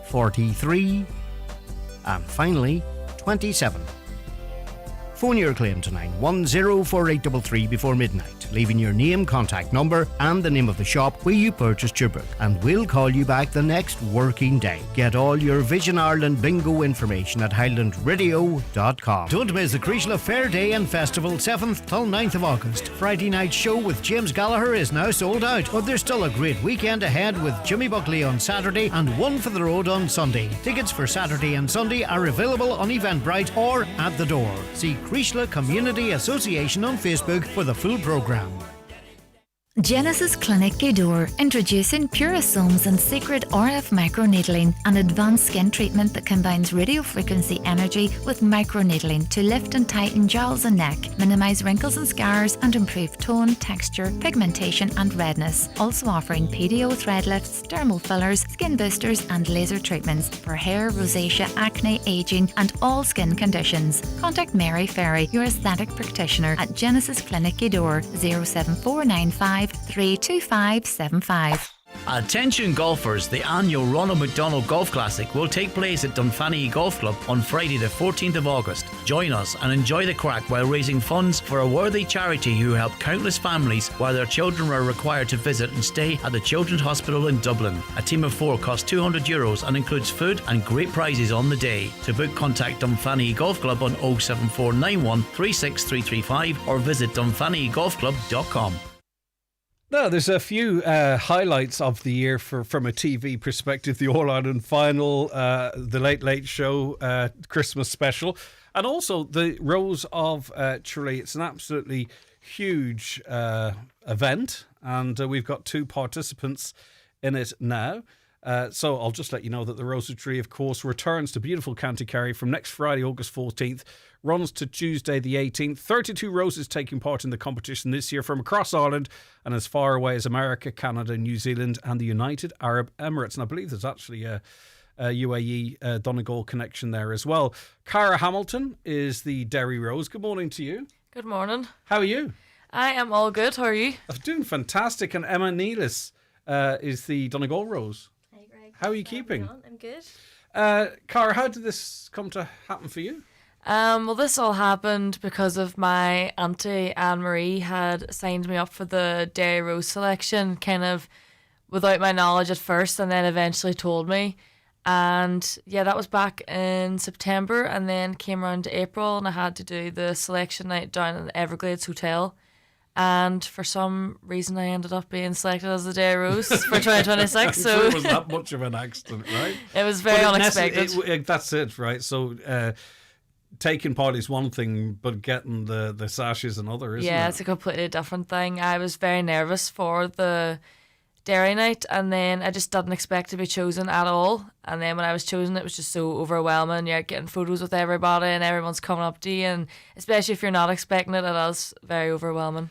43, and finally 27. Phone your claim to 9104833 before midnight, leaving your name, contact number and the name of the shop where you purchased your book, and we'll call you back the next working day. Get all your Vision Ireland bingo information at highlandradio.com. Don't miss the Creeshla Fair Day and Festival 7th till 9th of August. Friday night show with James Gallagher is now sold out, but there's still a great weekend ahead with Jimmy Buckley on Saturday and One for the Road on Sunday. Tickets for Saturday and Sunday are available on Eventbrite or at the door. See Creeshla Community Association on Facebook for the full programme. Genesis Clinic Gaydour, introducing Purasomes and Secret RF Microneedling, an advanced skin treatment that combines radiofrequency energy with microneedling to lift and tighten jowls and neck, minimise wrinkles and scars, and improve tone, texture, pigmentation and redness. Also offering PDO thread lifts, dermal fillers, skin boosters and laser treatments for hair, rosacea, acne, ageing and all skin conditions. Contact Mary Ferry, your aesthetic practitioner at Genesis Clinic Gaydour, 07495 32575. Attention golfers, the annual Ronald McDonald Golf Classic will take place at Dunfanny Golf Club on Friday the 14th of August. Join us and enjoy the crack while raising funds for a worthy charity who help countless families while their children are required to visit and stay at the Children's Hospital in Dublin. A team of 4 costs €200 and includes food and great prizes on the day. To book, contact Dunfanny Golf Club on 07491 36335 or visit dunfannygolfclub.com. No, there's a few highlights of the year from a TV perspective. The All Ireland final, the Late Late Show, Christmas special, and also the Rose of Tralee. It's an absolutely huge event, and we've got 2 participants in it now. So I'll just let you know that the Rose of Tralee, of course, returns to beautiful County Kerry from next Friday, August 14th, runs to Tuesday the 18th. 32 roses taking part in the competition this year from across Ireland and as far away as America, Canada, New Zealand and the United Arab Emirates. And I believe there's actually a UAE Donegal connection there as well. Cara Hamilton is the Derry Rose. Good morning to you. Good morning. How are you? I am all good. How are you? I'm doing fantastic. And Emma Neelis is the Donegal Rose. Hi, Greg. How are you keeping? I'm good. Cara, how did this come to happen for you? Well, this all happened because of my auntie Anne-Marie had signed me up for the Derry Rose selection, kind of without my knowledge at first, and then eventually told me. And yeah, that was back in September, and then came around to April, and I had to do the selection night down at the Everglades Hotel. And for some reason, I ended up being selected as the Derry Rose for 2026. So sure it wasn't that much of an accident, right? It was very unexpected. That's it, right? So taking part is one thing, but getting the sash is another, isn't it? Yeah, it's a completely different thing. I was very nervous for the Derry night, and then I just didn't expect to be chosen at all. And then when I was chosen, it was just so overwhelming. You're getting photos with everybody, and everyone's coming up to you, and especially if you're not expecting it, it is very overwhelming.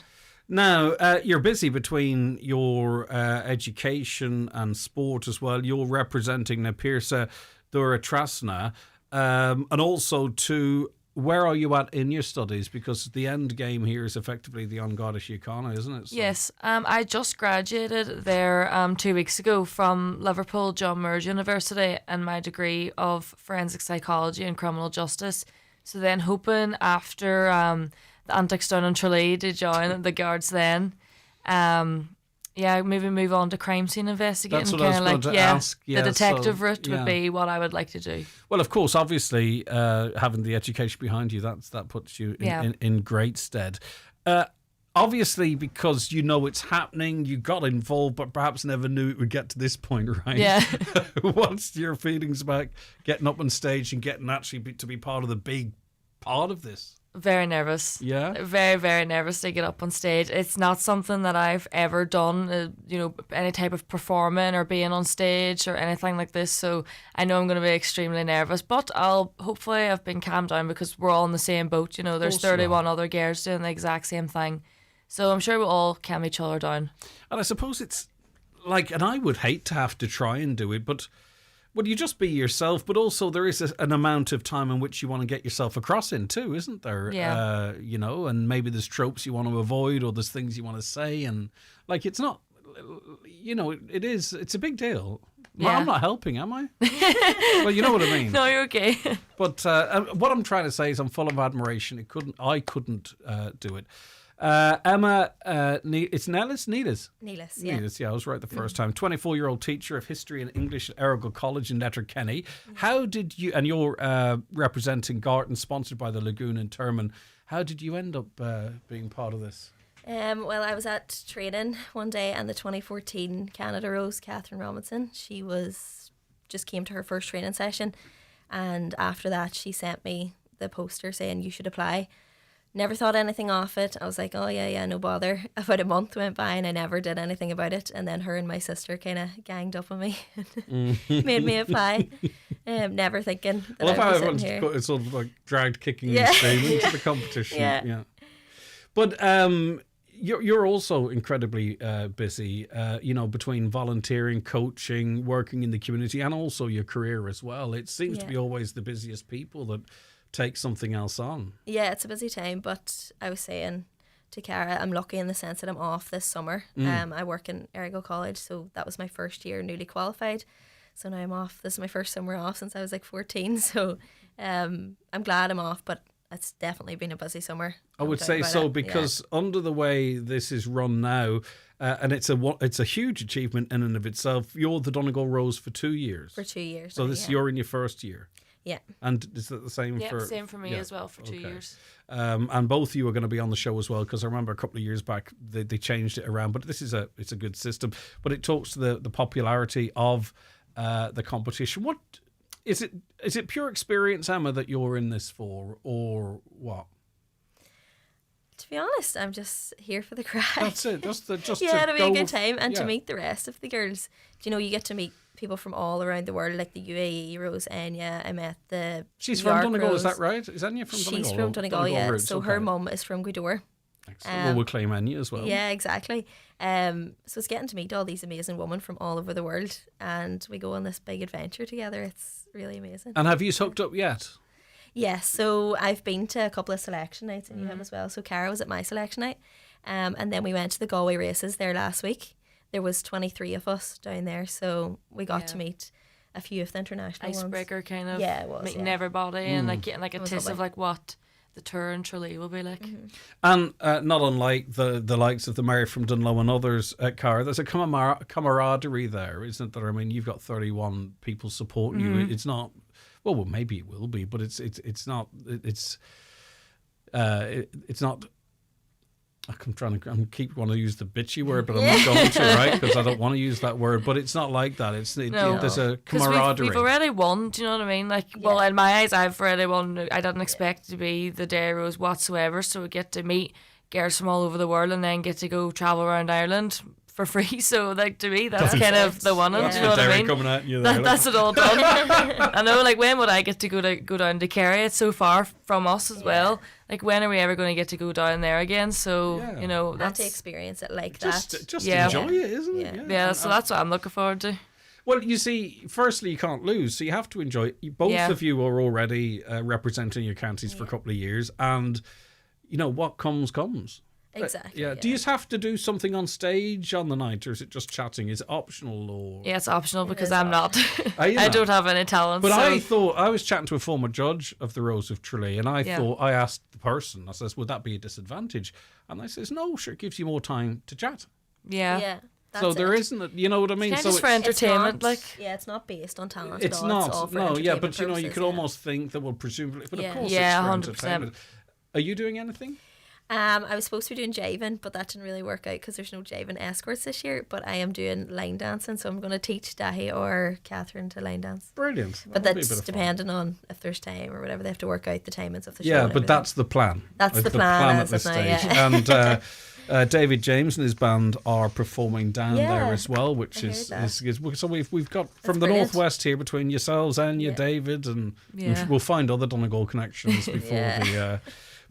Now, you're busy between your education and sport as well. You're representing Na Piarsa Dura Trasna, and also to where are you at in your studies? Because the end game here is effectively the An Garda Síochána, isn't it? So. Yes, I just graduated there 2 weeks ago from Liverpool John Moores University in my degree of forensic psychology and criminal justice. So then hoping after the antics down in Tralee to join the guards then. Maybe move on to crime scene investigating. That's what I was going to ask. The detective route would be what I would like to do. Well, of course, obviously, having the education behind you, that puts you in great stead. Obviously, because you know it's happening, you got involved, but perhaps never knew it would get to this point, right? Yeah. What's your feelings about getting up on stage and getting actually to be part of the big part of this? Very nervous. Yeah? Very, very nervous to get up on stage. It's not something that I've ever done, any type of performing or being on stage or anything like this. So I know I'm going to be extremely nervous, but hopefully I've been calmed down because we're all in the same boat. There's 31 other girls doing the exact same thing. So I'm sure we'll all calm each other down. And I suppose it's like, and I would hate to have to try and do it, but well, you just be yourself, but also there is an amount of time in which you want to get yourself across in too, isn't there? Yeah. And maybe there's tropes you want to avoid or there's things you want to say. And like, it's not, it's a big deal. Yeah. Well, I'm not helping, am I? Well, you know what I mean. No, you're okay. But what I'm trying to say is I'm full of admiration. I couldn't do it. Emma, it's Neelis? Neelis, yeah, I was right the first time. 24-year-old teacher of history and English at Errigal College in Letterkenny. How did you, and you're representing Garton, sponsored by the Lagoon in Termon, how did you end up being part of this? Well, I was at training one day, and the 2014 Canada Rose, Catherine Robinson, she just came to her first training session, and after that she sent me the poster saying you should apply. Never thought anything of it. I was like, oh yeah, no bother. About a month went by and I never did anything about it. And then her and my sister kind of ganged up on me and made me apply. Never thinking that I was sitting here. It's sort of like dragged kicking and screaming into the competition. Yeah. But you're also incredibly busy, between volunteering, coaching, working in the community, and also your career as well. It seems to be always the busiest people that take something else on. Yeah, it's a busy time, but I was saying to Cara, I'm lucky in the sense that I'm off this summer. I work in Errigal College, so that was my first year newly qualified. So now I'm off. This is my first summer off since I was like 14. So I'm glad I'm off, but it's definitely been a busy summer. I would say so because under the way this is run now, and it's a huge achievement in and of itself. You're the Donegal Rose for 2 years. For 2 years. So now, you're in your first year. Yeah. And is that the same Yeah, for... same for me as well for 2 years. And both of you are going to be on the show as well, because I remember a couple of years back they changed it around. But it's a good system. But it talks to the popularity of the competition. What is it? Is it pure experience, Emma, that you're in this for, or what? To be honest, I'm just here for the crack. That's it. Just to be go a good time and to yeah. meet the rest of the girls. Do you know, you get to meet people from all around the world, like the UAE Rose, Enya. I met the She's New York from Donegal, Rose. is that right? Is Enya from Donegal? She's from Donegal, yeah. Roots, So okay. her mum is from Gweedore. Well, we'll claim Enya as well. Yeah, exactly. So it's getting to meet all these amazing women from all over the world, and we go on this big adventure together. It's really amazing. And have you hooked up yet? Yes, so I've been to a couple of selection nights, and you have as well. So Cara was at my selection night, and then we went to the Galway races there last week. There was 23 of us down there, so we got to meet a few of the international Icebreaker ones. kind of. Yeah, it was, meeting yeah. everybody and like getting like a It was taste of lovely. like what the tour in Tralee will be like. And not unlike the likes of the Mary from Dunlow and others at Cara, there's a camaraderie there, isn't there? I mean, you've got 31 people supporting you. It's not... Well, maybe it will be, but it's not. It's not. I'm keep wanting to use the bitchy word, but I'm not going to, right? Because I don't want to use that word. But it's not like that. There's a 'Cause camaraderie. We've already won. Do you know what I mean? Like, well, in my eyes, I've already won. I didn't expect it to be the Dairy Rose whatsoever. So we get to meet girls from all over the world, and then get to go travel around Ireland for free. So, like, to me, that's kind of the one. Do you know what I mean? Coming at you there, That's it all done. I know. Like, when would I get to go down to Kerry? It's so far from us as well. Like, when are we ever going to get to go down there again? So, you know, Not that's to experience it like just that. just enjoy it, isn't it? Yeah, so that's what I'm looking forward to. Well, you see, firstly, you can't lose, so you have to enjoy it. Both of you are already representing your counties for a couple of years, and you know what comes. Exactly. Yeah. Do you have to do something on stage on the night, or is it just chatting? Is it optional, or? Yeah, it's optional because I'm not. Are you I not? don't have any talent. But so. I thought, I was chatting to a former judge of the Rose of Tralee, and I thought, I asked the person, I says, would that be a disadvantage? And they says, no, sure, it gives you more time to chat. Yeah. Yeah. So there isn't, you know what I mean? It's just for entertainment, like. Yeah, it's not based on talent It's at all. not, It's all for no, yeah, entertainment but you know, you purposes, could almost think that, well, presumably, but of course Yeah, it's for 100%. entertainment. Are you doing anything? I was supposed to be doing jiving, but that didn't really work out because there's no jiving escorts this year. But I am doing line dancing, so I'm going to teach Dahi or Catherine to line dance. Brilliant. But That'll be a that's bit of fun. depending on if there's time or whatever. They have to work out the timings of the show. Yeah, and but everything. that's the plan. That's Like the plan at as this of now, stage. yeah. And David James and his band are performing down there Yeah, as well, which I is heard so we've got from the brilliant. northwest here between yourselves and David, and we'll find other Donegal connections before the.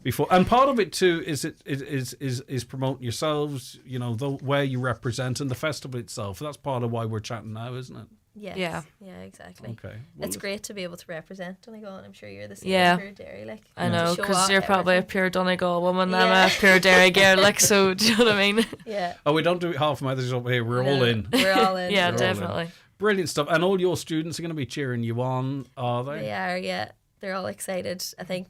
Before, and part of it too is promoting yourselves, you know, where you represent and the festival itself. That's part of why we're chatting now, isn't it? Yes. Yeah, exactly. Okay. It's great to be able to represent Donegal, and I'm sure you're the same Yeah. for Derry. Like, I to know, show because off you're probably a everything. pure Donegal woman. Yeah. I'm a pure Derry girl, like, so do you know what I mean? Yeah. Oh, we don't do it half measures over here. We're all in. We're all in. Yeah, We're all in. definitely. Brilliant stuff. And all your students are going to be cheering you on, are they? They are, yeah. They're all excited. I think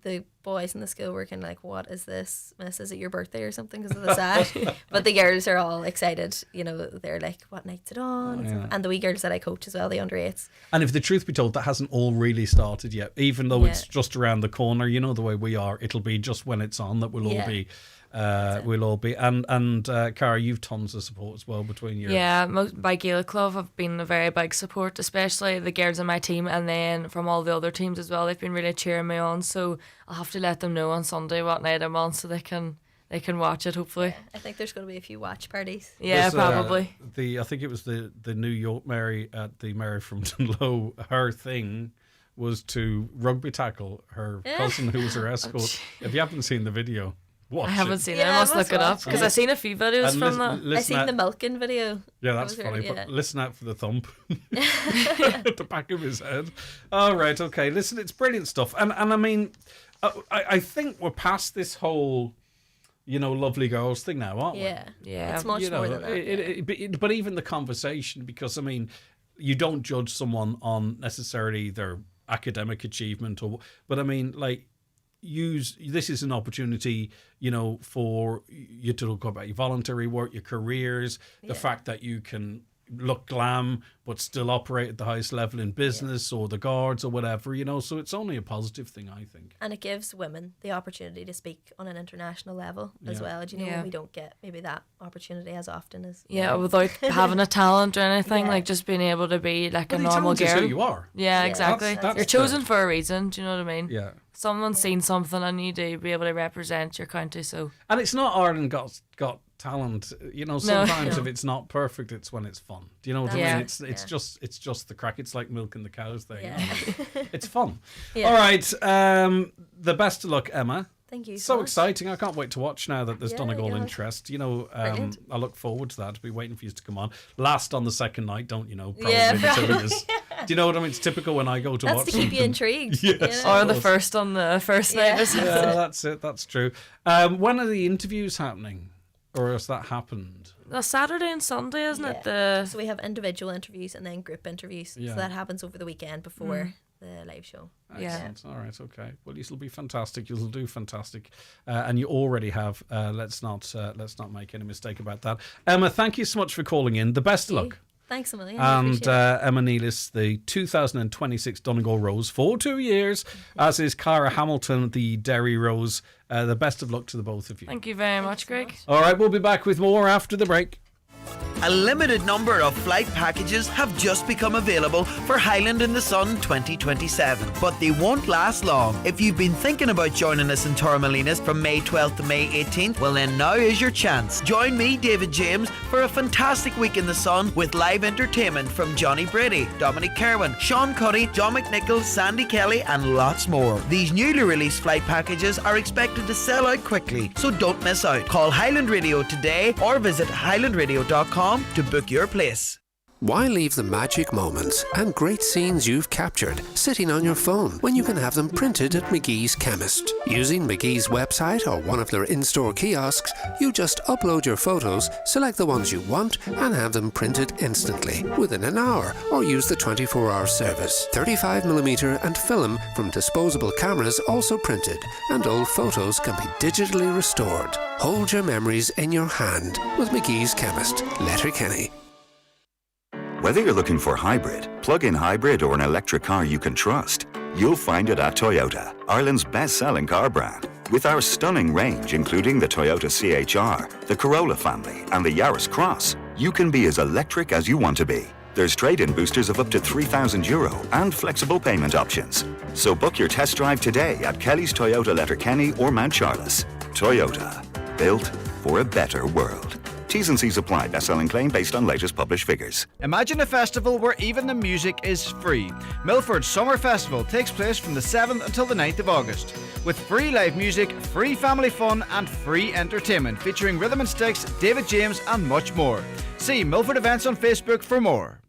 the boys in the school were kind of like, what is this, miss? Is it your birthday or something because of the sash? But the girls are all excited. You know, they're like, what night's it on? Yeah. And the wee girls that I coach as well, the under 8s. And if the truth be told, that hasn't all really started yet. Even though it's just around the corner, you know the way we are, it'll be just when it's on that we'll all be. We'll all be. And Cara, you've tons of support as well between you. Yeah, by Gaelic Club have been a very big support, especially the girls on my team, and then from all the other teams as well. They've been really cheering me on, so I'll have to let them know on Sunday what night I'm on, so they can watch it. Hopefully, I think there's going to be a few watch parties. Yeah, probably. I think it was the New York Mary at the Mary from Dunlow. Her thing was to rugby tackle her cousin who was her escort. If you haven't seen the video. I haven't seen it. I must look it up because I've seen a few videos from that. I've seen the milking video. Yeah, that's funny. But listen out for the thump at the back of his head. All right, okay. Listen, it's brilliant stuff. And I mean, I think we're past this whole, you know, lovely girls thing now, aren't we? Yeah. It's much You know, more than that. but even the conversation, because I mean, you don't judge someone on necessarily their academic achievement, but I mean, like. This is an opportunity, you know, for you to talk about your voluntary work, your careers, the fact that you can look glam but still operate at the highest level in business, or the guards or whatever, so it's only a positive thing, I think. And it gives women the opportunity to speak on an international level as well. Do you know, we don't get maybe that opportunity as often as without having a talent or anything, like just being able to be like a normal girl. Is who you are. Yeah, exactly. That's You're chosen for a reason. Do you know what I mean? Yeah. Someone's seen something and you do be able to represent your county. So, and it's not Ireland got talent. Sometimes if it's not perfect, it's when it's fun. Do you know what I mean? It's just the crack. It's like milking the cows there. Yeah. It's fun. Yeah. All right. The best of luck, Emma. Thank you. So much. exciting. I can't wait to watch now that there's Donegal yeah. interest. I look forward to that. I'll be waiting for you to come on. Last on the second night, don't you know? Probably Yeah. Do you know what I mean? It's typical when I go to watch That's to keep you intrigued. Yes, or the first on the first night or something. Yeah, that's it. That's true. When are the interviews happening? Or has that happened? Saturday and Sunday, isn't it? So we have individual interviews and then group interviews. Yeah. So that happens over the weekend before the live show. Excellent. All right, okay. Well, you'll be fantastic. You'll do fantastic, and you already have. Let's not make any mistake about that. Emma, thank you so much for calling in. The best of luck. Thanks a million. And Emma Nealis, the 2026 Donegal Rose for 2 years, as is Cara Hamilton, the Derry Rose. The best of luck to the both of you. Thank you very much, Greg. All right, we'll be back with more after the break. A limited number of flight packages have just become available for Highland in the Sun 2027, but they won't last long. If you've been thinking about joining us in Torremolinos from May 12th to May 18th, well then now is your chance. Join me, David James, for a fantastic week in the sun with live entertainment from Johnny Brady, Dominic Kerwin, Sean Cuddy, John McNichol, Sandy Kelly and lots more. These newly released flight packages are expected to sell out quickly, so don't miss out. Call Highland Radio today or visit highlandradio.com to book your place. Why leave the magic moments and great scenes you've captured sitting on your phone when you can have them printed at McGee's Chemist? Using McGee's website or one of their in-store kiosks, you just upload your photos, select the ones you want and have them printed instantly within an hour, or use the 24-hour service. 35mm and film from disposable cameras also printed, and old photos can be digitally restored. Hold your memories in your hand with McGee's Chemist, Letterkenny. Whether you're looking for hybrid, plug-in hybrid or an electric car you can trust, you'll find it at Toyota, Ireland's best-selling car brand. With our stunning range, including the Toyota CHR, the Corolla family and the Yaris Cross, you can be as electric as you want to be. There's trade-in boosters of up to €3,000 and flexible payment options. So book your test drive today at Kelly's Toyota Letterkenny or Mount Charles. Toyota, built for a better world. T's and C's apply. Best-selling claim based on latest published figures. Imagine a festival where even the music is free. Milford Summer Festival takes place from the 7th until the 9th of August. With free live music, free family fun and free entertainment featuring Rhythm and Sticks, David James and much more. See Milford Events on Facebook for more.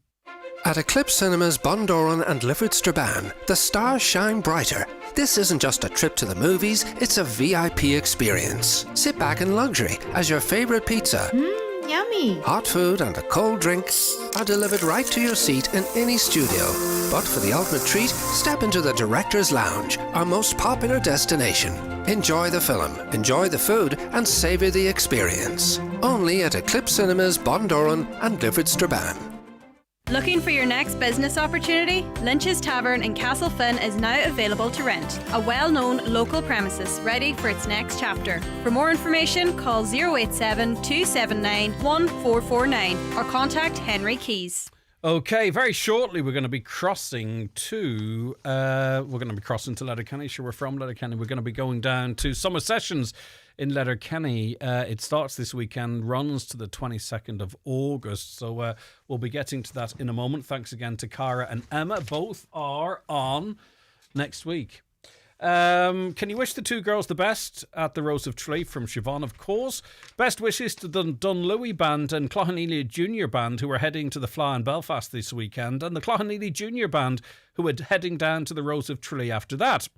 At Eclipse Cinemas, Bundoran and Lifford Strabane, the stars shine brighter. This isn't just a trip to the movies, it's a VIP experience. Sit back in luxury as your favourite pizza, yummy, hot food and a cold drink are delivered right to your seat in any studio. But for the ultimate treat, step into the Director's Lounge, our most popular destination. Enjoy the film, enjoy the food and savour the experience. Only at Eclipse Cinemas, Bundoran and Lifford Strabane. Looking for your next business opportunity? Lynch's Tavern in Castlefin is now available to rent. A well-known local premises ready for its next chapter. For more information, call 087 279 1449 or contact Henry Keys. Okay, very shortly we're going to be crossing to Letterkenny. Sure, we're from Letterkenny. We're going to be going down to Summer Sessions in Letterkenny. It starts this weekend, runs to the 22nd of August. So we'll be getting to that in a moment. Thanks again to Cara and Emma. Both are on next week. Can you wish the two girls the best at the Rose of Tralee from Siobhan, of course. Best wishes to the Dunlewy Band and Cloughaneely Junior Band, who are heading to the Fleadh in Belfast this weekend, and the Cloughaneely Junior Band, who are heading down to the Rose of Tralee after that.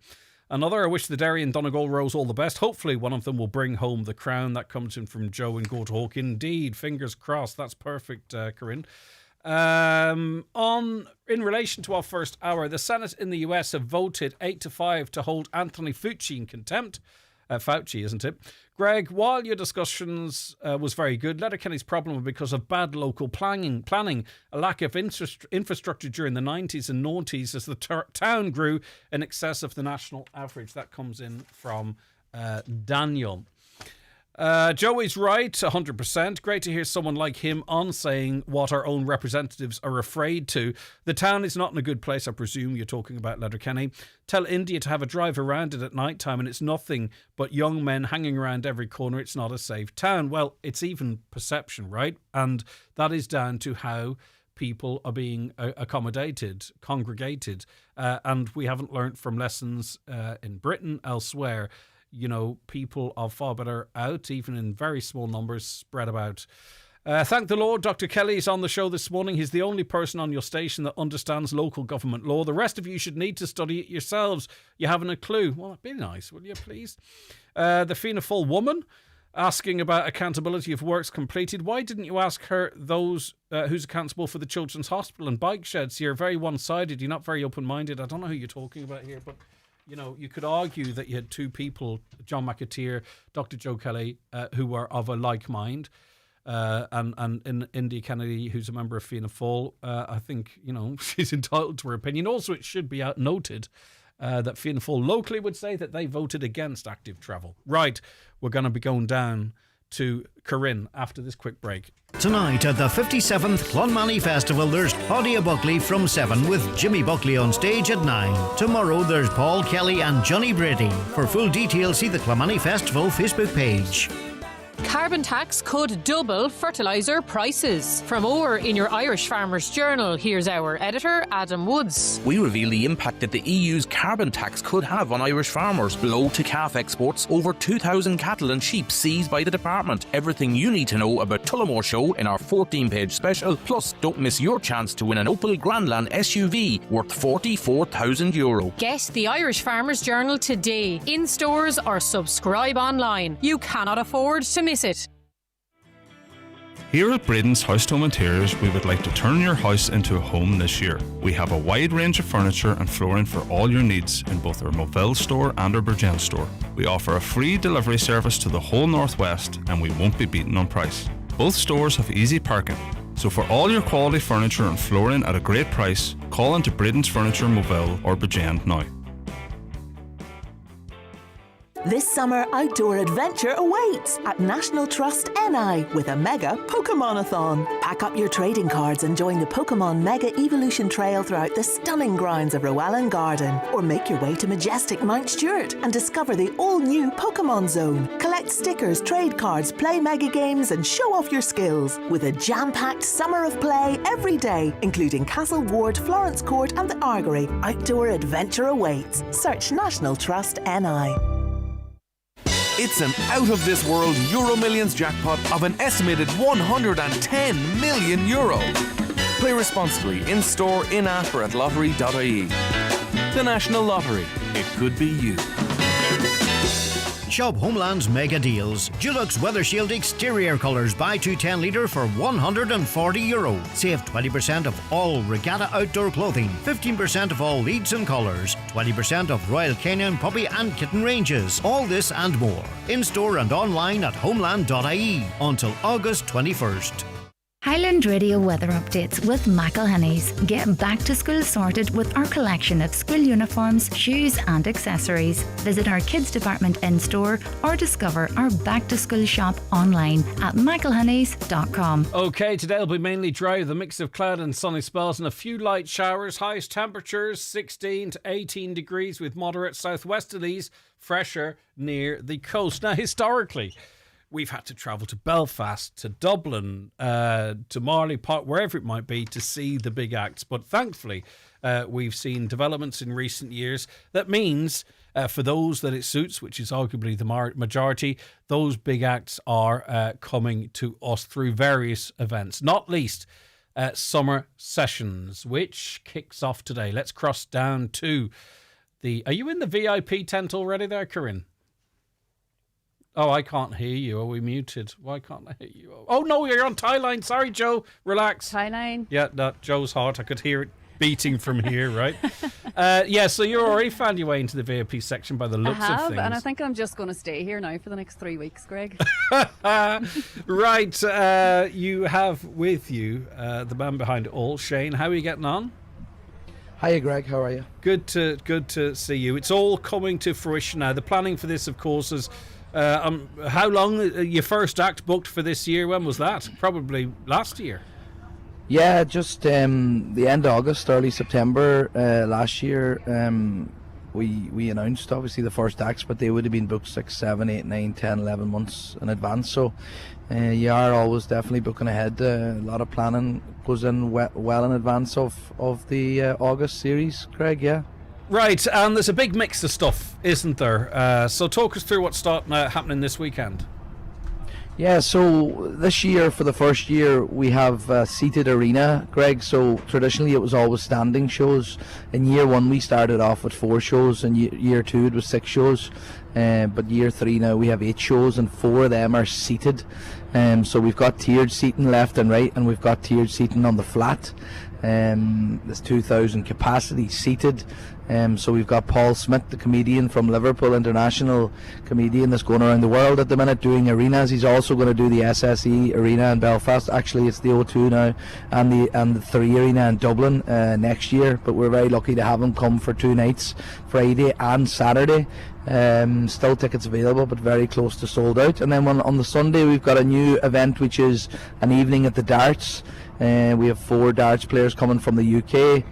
Another, I wish the Derry and Donegal Rose all the best. Hopefully one of them will bring home the crown. That comes in from Joe in Goathawk. Indeed, fingers crossed. That's perfect, Corinne. In relation to our first hour, the Senate in the US have voted 8-5 to hold Anthony Fauci in contempt Fauci, isn't it? Greg, while your discussions was very good, Letterkenny's problem was because of bad local planning, a lack of infrastructure during the 90s and noughties as the town grew in excess of the national average. That comes in from Daniel. Joey's right, 100%. Great to hear someone like him on saying what our own representatives are afraid to. The town is not in a good place, I presume you're talking about Letterkenny. Tell India to have a drive around it at night time and it's nothing but young men hanging around every corner. It's not a safe town. Well, it's even perception, right? And that is down to how people are being congregated. And we haven't learnt from lessons in Britain, elsewhere. You know, people are far better out, even in very small numbers spread about. Thank the Lord, Dr. Kelly is on the show this morning. He's the only person on your station that understands local government law. The rest of you should need to study it yourselves. You haven't a clue. Well, be nice, will you, please? The Fianna Fáil woman asking about accountability of works completed. Why didn't you ask her those who's accountable for the Children's Hospital and bike sheds? You're very one-sided. You're not very open-minded. I don't know who you're talking about here, but... You know, you could argue that you had two people, John McAteer, Dr. Joe Kelly, who were of a like mind, and India Kennedy, who's a member of Fianna Fáil. I think, you know, she's entitled to her opinion. Also, it should be noted that Fianna Fáil locally would say that they voted against active travel. Right, we're going to be going down to Corinne after this quick break. Tonight at the 57th Clonmany Festival, there's Claudia Buckley from 7 with Jimmy Buckley on stage at 9. Tomorrow there's Paul Kelly and Johnny Brady. For full details, see the Clonmany Festival Facebook page. Carbon tax could double fertiliser prices. From more in your Irish Farmers Journal, here's our editor, Adam Woods. We reveal the impact that the EU's carbon tax could have on Irish farmers. Blow to calf exports, over 2,000 cattle and sheep seized by the department. Everything you need to know about Tullamore Show in our 14-page special. Plus, don't miss your chance to win an Opel Grandland SUV worth €44,000. Get the Irish Farmers Journal today, in stores or subscribe online. You cannot afford to miss it. Here at Braden's House Home Interiors, we would like to turn your house into a home this year. We have a wide range of furniture and flooring for all your needs in both our Moville store and our Bridgend store. We offer a free delivery service to the whole Northwest and we won't be beaten on price. Both stores have easy parking. So for all your quality furniture and flooring at a great price, call into Braden's Furniture Moville or Bridgend now. This summer, outdoor adventure awaits at National Trust NI with a mega Pokemon-a-thon. Pack up your trading cards and join the Pokemon Mega Evolution Trail throughout the stunning grounds of Rowallan Garden. Or make your way to majestic Mount Stewart and discover the all-new Pokemon Zone. Collect stickers, trade cards, play mega games and show off your skills. With a jam-packed summer of play every day, including Castle Ward, Florence Court and the Argory, outdoor adventure awaits. Search National Trust NI. It's an out-of-this-world Euro Millions jackpot of an estimated €110 million. Play responsibly in-store, in-app or at lottery.ie. The National Lottery. It could be you. Shop Homeland's mega deals. Dulux Weather Shield exterior colours. Buy 2 10 litre for €140. Save 20% of all Regatta outdoor clothing. 15% of all leads and collars. 20% of Royal Canin puppy and kitten ranges. All this and more. In-store and online at homeland.ie until August 21st. Highland Radio weather updates with McElhenny's. Get back to school sorted with our collection of school uniforms, shoes and accessories. Visit our kids department in store or discover our back to school shop online at mchelhennys.com. Okay, today will be mainly dry with a mix of cloud and sunny spells and a few light showers. Highest temperatures 16 to 18 degrees with moderate southwesterlies, fresher near the coast. Now, historically, we've had to travel to Belfast, to Dublin, to Marley Park, wherever it might be, to see the big acts. But thankfully, we've seen developments in recent years. That means, for those that it suits, which is arguably the majority, those big acts are coming to us through various events, not least Summer Sessions, which kicks off today. Let's cross down to the... Are you in the VIP tent already there, Corinne? Oh, I can't hear you. Are we muted? Why can't I hear you? Oh, no, you're on tie line. Sorry, Joe. Relax. Tie line. Yeah, no, Joe's hot. I could hear it beating from here, right? So you're already found your way into the VIP section by the looks I have, of things. and I think I'm just going to stay here now for the next 3 weeks, Greg. Right, you have with you the man behind it all, Shane. How are you getting on? Hiya, Greg. How are you? Good to see you. It's all coming to fruition now. The planning for this, of course, is how long your first act booked for this year? When was that? Probably last year. Yeah, just the end of August, early September last year. We announced obviously the first acts, but they would have been booked 6, 7, 8, 9, 10, 11 months in advance. So you are always definitely booking ahead. A lot of planning goes in well in advance of the August series, Craig. Yeah. Right, and there's a big mix of stuff, isn't there? So talk us through what's starting happening this weekend. Yeah, so this year, for the first year, we have a seated arena, Greg. So traditionally it was always standing shows. In year 1 we started off with 4 shows, and year 2 it was 6 shows. But year 3 now we have 8 shows, and 4 of them are seated. So we've got tiered seating left and right, and we've got tiered seating on the flat. There's 2,000 capacity seated. So we've got Paul Smith, the comedian from Liverpool, international comedian that's going around the world at the minute doing arenas. He's also going to do the SSE arena in Belfast. Actually, it's the O2 now, and the 3 arena in Dublin next year. But we're very lucky to have him come for 2 nights, Friday and Saturday. Still tickets available, but very close to sold out. And then on the Sunday we've got a new event, which is an evening at the darts. We have 4 darts players coming from the UK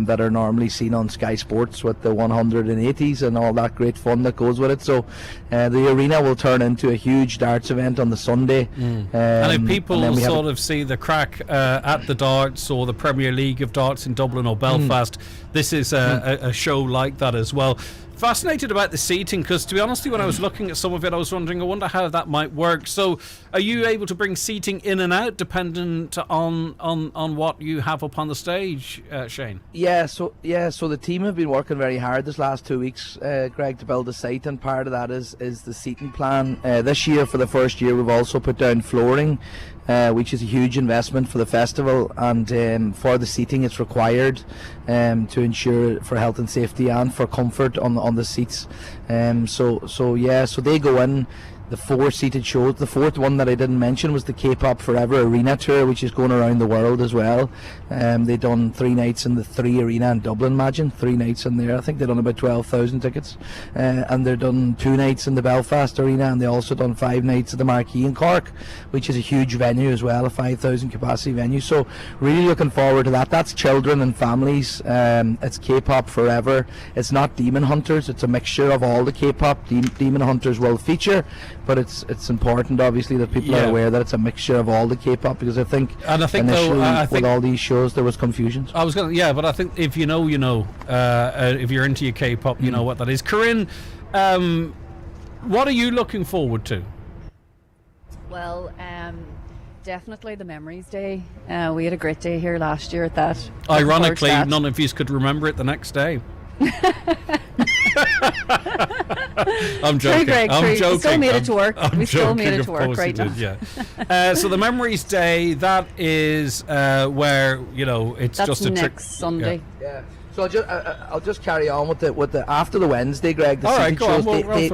that are normally seen on Sky Sports with the 180s and all that great fun that goes with it. So the arena will turn into a huge darts event on the Sunday. And if people sort of see the crack at the darts or the Premier League of darts in Dublin or Belfast, this is a show like that as well. Fascinated about the seating, because to be honest with you, when I was looking at some of it, I was wondering, I wonder how that might work. So are you able to bring seating in and out dependent on what you have up on the stage, Shane? So the team have been working very hard this last 2 weeks, Greg, to build a site, and part of that is the seating plan. This year, for the first year, we've also put down flooring, which is a huge investment for the festival, and for the seating it's required to ensure for health and safety and for comfort on the seats. So they go in. The 4 seated shows. The 4th one that I didn't mention was the K-Pop Forever Arena Tour, which is going around the world as well. They done 3 nights in the 3 arena in Dublin, imagine 3 nights in there. I think they done about 12,000 tickets, and they're done 2 nights in the Belfast arena, and they also done 5 nights at the Marquee in Cork, which is a huge venue as well, a 5,000 capacity venue. So really looking forward to that. That's children and families. It's K-Pop Forever. It's not Demon Hunters. It's a mixture of all the K-Pop. Demon Hunters will feature, but it's important obviously that people are aware that it's a mixture of all the K-pop, because I think initially with all these shows there was confusion. I was going but I think if you know, you know. If you're into your K-pop, you know what that is. Corinne, what are you looking forward to? Well, definitely the Memories Day. We had a great day here last year at that. Ironically, none of you could remember it the next day. I'm joking. Greg, I'm joking. We still made it to work. We still made it to work right now. Yeah. So the Memories Day, that is where it's that's just a next Sunday. Yeah. So I'll just carry on with the after the Wednesday, Greg. The seating shows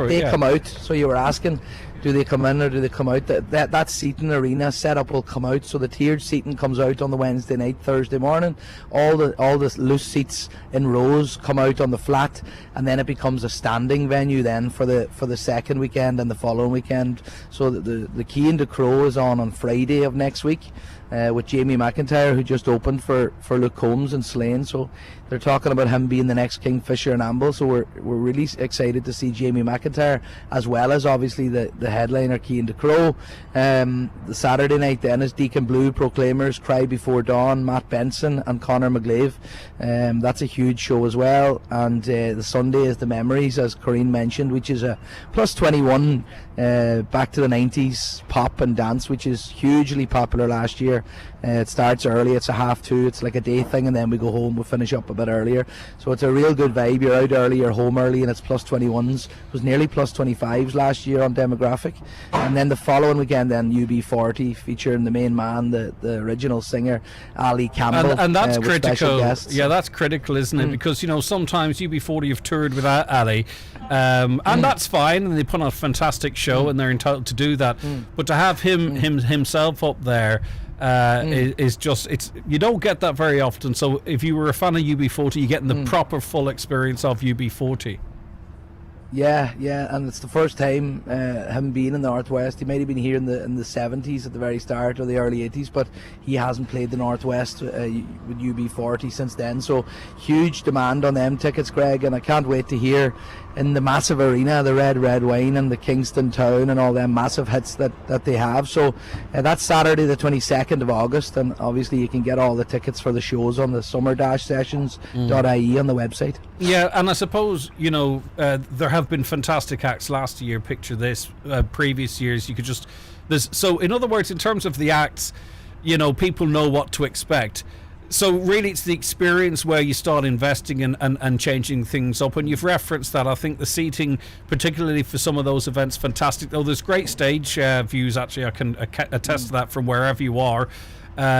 they come out. So you were asking, do they come in or do they come out? That seating arena setup will come out. So the tiered seating comes out on the Wednesday night, Thursday morning. All the loose seats in rows come out on the flat, and then it becomes a standing venue then for the second weekend and the following weekend. So the Key and the Crow is on Friday of next week. With Jamie McIntyre, who just opened for Luke Combs and Slane. So they're talking about him being the next Kingfisher and Amble. So we're really excited to see Jamie McIntyre, as well as obviously the headliner Key and the Crow. The Saturday night then is Deacon Blue, Proclaimers, Cry Before Dawn, Matt Benson and Conor McGlaive. That's a huge show as well. And the Sunday is the Memories, as Corinne mentioned, which is a plus 21 back to the 90s pop and dance, which is hugely popular last year. It starts early, it's a 2:30, it's like a day thing, and then we go home, we finish up a bit earlier. So it's a real good vibe. You're out early, you're home early, and it's plus 21s. It was nearly plus 25s last year on demographic. And then the following weekend, then UB40, featuring the main man, the original singer, Ali Campbell. And that's with special critical. guests. Yeah, that's critical, isn't it? Because, you know, sometimes UB40 have toured without Ali, and that's fine, and they put on a fantastic show, and they're entitled to do that. But to have himself up there is just, it's, you don't get that very often. So if you were a fan of UB40, you're getting the proper full experience of UB40. Yeah, and it's the first time him being in the Northwest. He might have been here in the 70s at the very start, or the early 80s, but he hasn't played the Northwest with UB40 since then. So huge demand on them tickets, Greg, and I can't wait to hear in the massive arena, the Red Wine and the Kingston Town and all them massive hits that they have. So that's Saturday the 22nd of August, and obviously you can get all the tickets for the shows on the summer-sessions.ie on the website. Yeah, and I suppose, you know, there have been fantastic acts last year. Picture this, previous years, you could just, so in other words, in terms of the acts, you know, people know what to expect. So really it's the experience where you start investing and changing things up, and you've referenced that. I think the seating, particularly for some of those events, fantastic. Though there's great stage views, actually I can attest to that from wherever you are,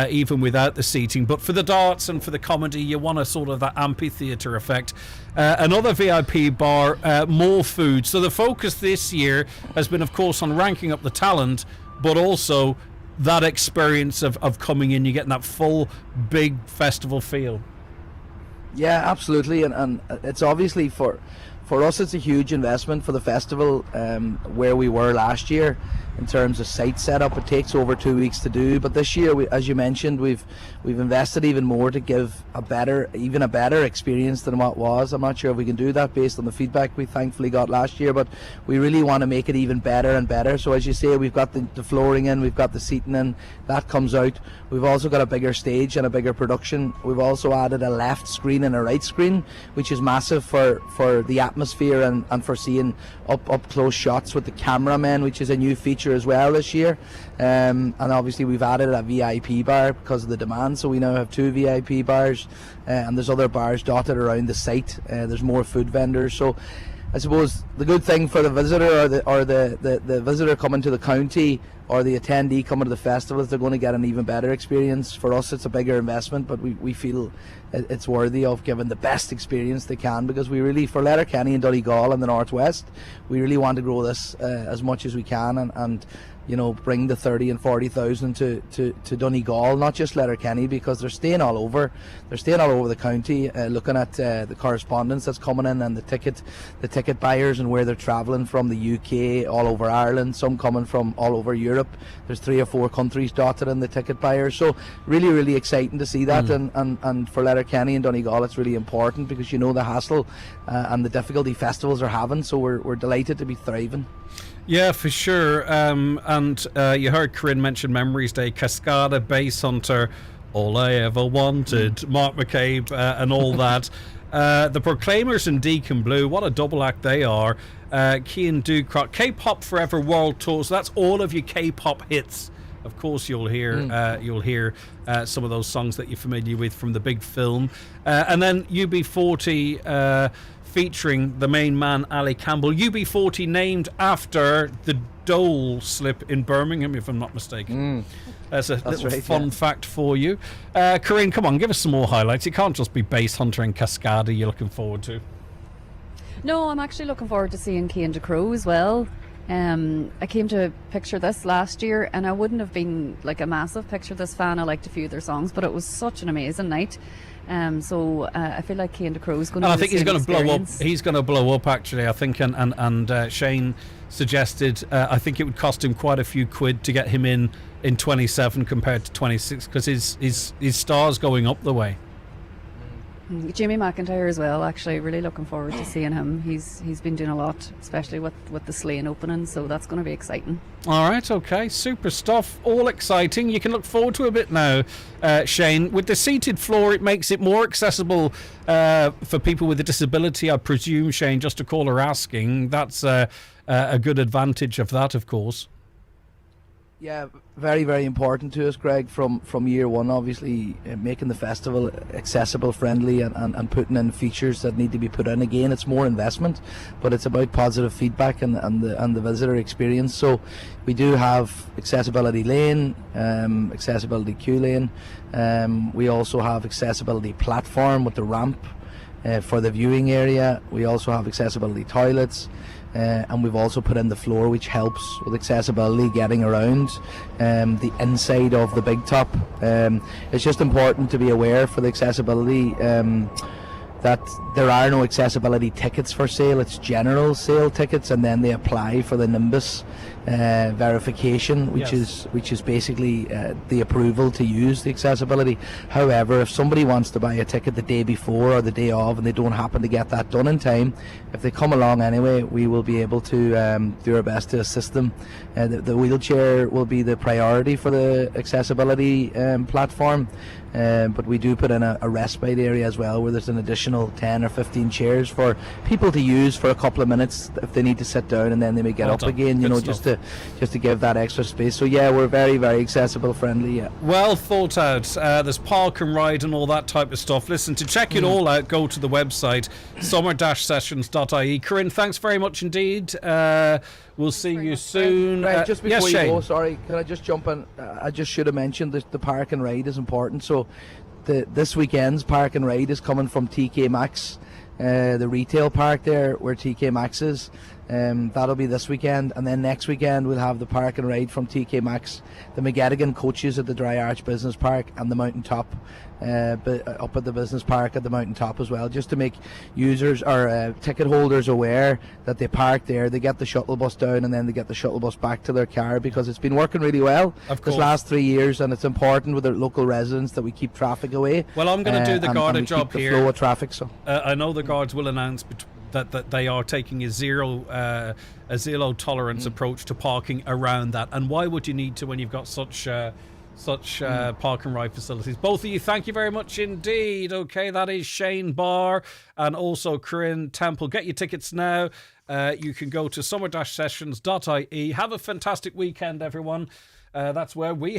even without the seating. But for the darts and for the comedy, you want a sort of that amphitheatre effect. Another VIP bar, more food. So the focus this year has been, of course, on ranking up the talent, but also that experience of coming in, you're getting that full big festival feel. Yeah, absolutely, and it's obviously for us it's a huge investment for the festival, where we were last year in terms of site setup. It takes over 2 weeks to do, but this year, as you mentioned, we've invested even more to give a better experience than what was. I'm not sure if we can do that based on the feedback we thankfully got last year, but we really want to make it even better and better. So as you say, we've got the flooring in, we've got the seating in, that comes out. We've also got a bigger stage and a bigger production. We've also added a left screen and a right screen, which is massive for the atmosphere and for seeing up close shots with the cameramen, which is a new feature as well this year. And obviously we've added a VIP bar because of the demand, so we now have 2 VIP bars, and there's other bars dotted around the site. There's more food vendors. So I suppose the good thing for the visitor or the visitor coming to the county, or the attendee coming to the festival, is they're going to get an even better experience. For us it's a bigger investment, but we feel it's worthy of giving the best experience they can, because we really, for Letterkenny and Donegal and the Northwest, we really want to grow this as much as we can, and you know, bring the 30 and 40,000 to Donegal, not just Letterkenny, because they're staying all over the county, looking at the correspondence that's coming in, and the ticket buyers, and where they're travelling from the UK, all over Ireland, some coming from all over Europe. There's 3 or 4 countries dotted in the ticket buyers, so really exciting to see that. And for Letterkenny and Donegal, it's really important, because you know the hassle and the difficulty festivals are having, so we're delighted to be thriving. Yeah, for sure. And you heard Corinne mention Memories Day, Cascada, Bass Hunter, All I Ever Wanted, Mark McCabe, and all that. The Proclaimers and Deacon Blue, what a double act they are. Cian Ducrot, K-Pop Forever World Tour. So that's all of your K-pop hits. Of course, you'll hear some of those songs that you're familiar with from the big film. And then UB40 featuring the main man, Ali Campbell. UB40 named after the Dole slip in Birmingham, if I'm not mistaken. That's little fun fact for you. Corinne, come on, give us some more highlights. It can't just be Bass Hunter and Cascada you're looking forward to. No, I'm actually looking forward to seeing Cian Ducrot as well. I came to Picture This last year, and I wouldn't have been like a massive Picture This fan. I liked a few of their songs, but it was such an amazing night. So I feel like Cian Ducrot is going to. And I think he's going to blow up. He's going to blow up, actually. I think, and Shane suggested. I think it would cost him quite a few quid to get him in 27 compared to 26, because his star's going up the way. Jamie McIntyre as well, actually. Really looking forward to seeing him. He's been doing a lot, especially with the Slane opening, so that's going to be exciting. All right, okay, super stuff, all exciting. You can look forward to a bit now, Shane. With the seated floor, it makes it more accessible for people with a disability, I presume, Shane, just to call her asking. That's a good advantage of that, of course. Yeah, very, very important to us, Greg, from year one, obviously, making the festival accessible, friendly, and putting in features that need to be put in. Again, it's more investment, but it's about positive feedback and the visitor experience. So we do have accessibility lane, accessibility queue lane. We also have accessibility platform with the ramp for the viewing area. We also have accessibility toilets. And we've also put in the floor, which helps with accessibility, getting around the inside of the big top. It's just important to be aware for the accessibility that there are no accessibility tickets for sale. It's general sale tickets, and then they apply for the Nimbus verification, which is basically the approval to use the accessibility. However, if somebody wants to buy a ticket the day before or the day of and they don't happen to get that done in time, if they come along anyway, we will be able to do our best to assist them. The wheelchair will be the priority for the accessibility platform, but we do put in a respite area as well, where there's an additional 10 or 15 chairs for people to use for a couple of minutes if they need to sit down, and then they may get up again, just to give that extra space. So yeah, we're very, very accessible friendly. Yeah. Well thought out. There's park and ride and all that type of stuff. Listen, to check it all out, go to the website summer-sessions.ie. Corinne, thanks very much indeed. We'll see you soon. Right, just before you Shane. go, sorry, can I just jump in? I just should have mentioned that the park and ride is important. So this weekend's park and ride is coming from TK Maxx, the retail park there where TK Maxx is. That'll be this weekend, and then next weekend we'll have the park and ride from TK Maxx, the McGettigan coaches at the Dry Arch Business Park, and the Mountain Top up at the business park at the Mountain Top as well, just to make users or ticket holders aware that they park there, they get the shuttle bus down, and then they get the shuttle bus back to their car, because it's been working really well this last 3 years, and it's important with the local residents that we keep traffic away. Well, I'm going to do the Garda job keep here. The flow of traffic. So I know the Guards will announce that they are taking a zero tolerance approach to parking around that. And why would you need to when you've got such park and ride facilities? Both of you, thank you very much indeed. Okay, that is Shane Barr and also Corinne Temple. Get your tickets now. You can go to summer-sessions.ie. Have a fantastic weekend, everyone. That's where we have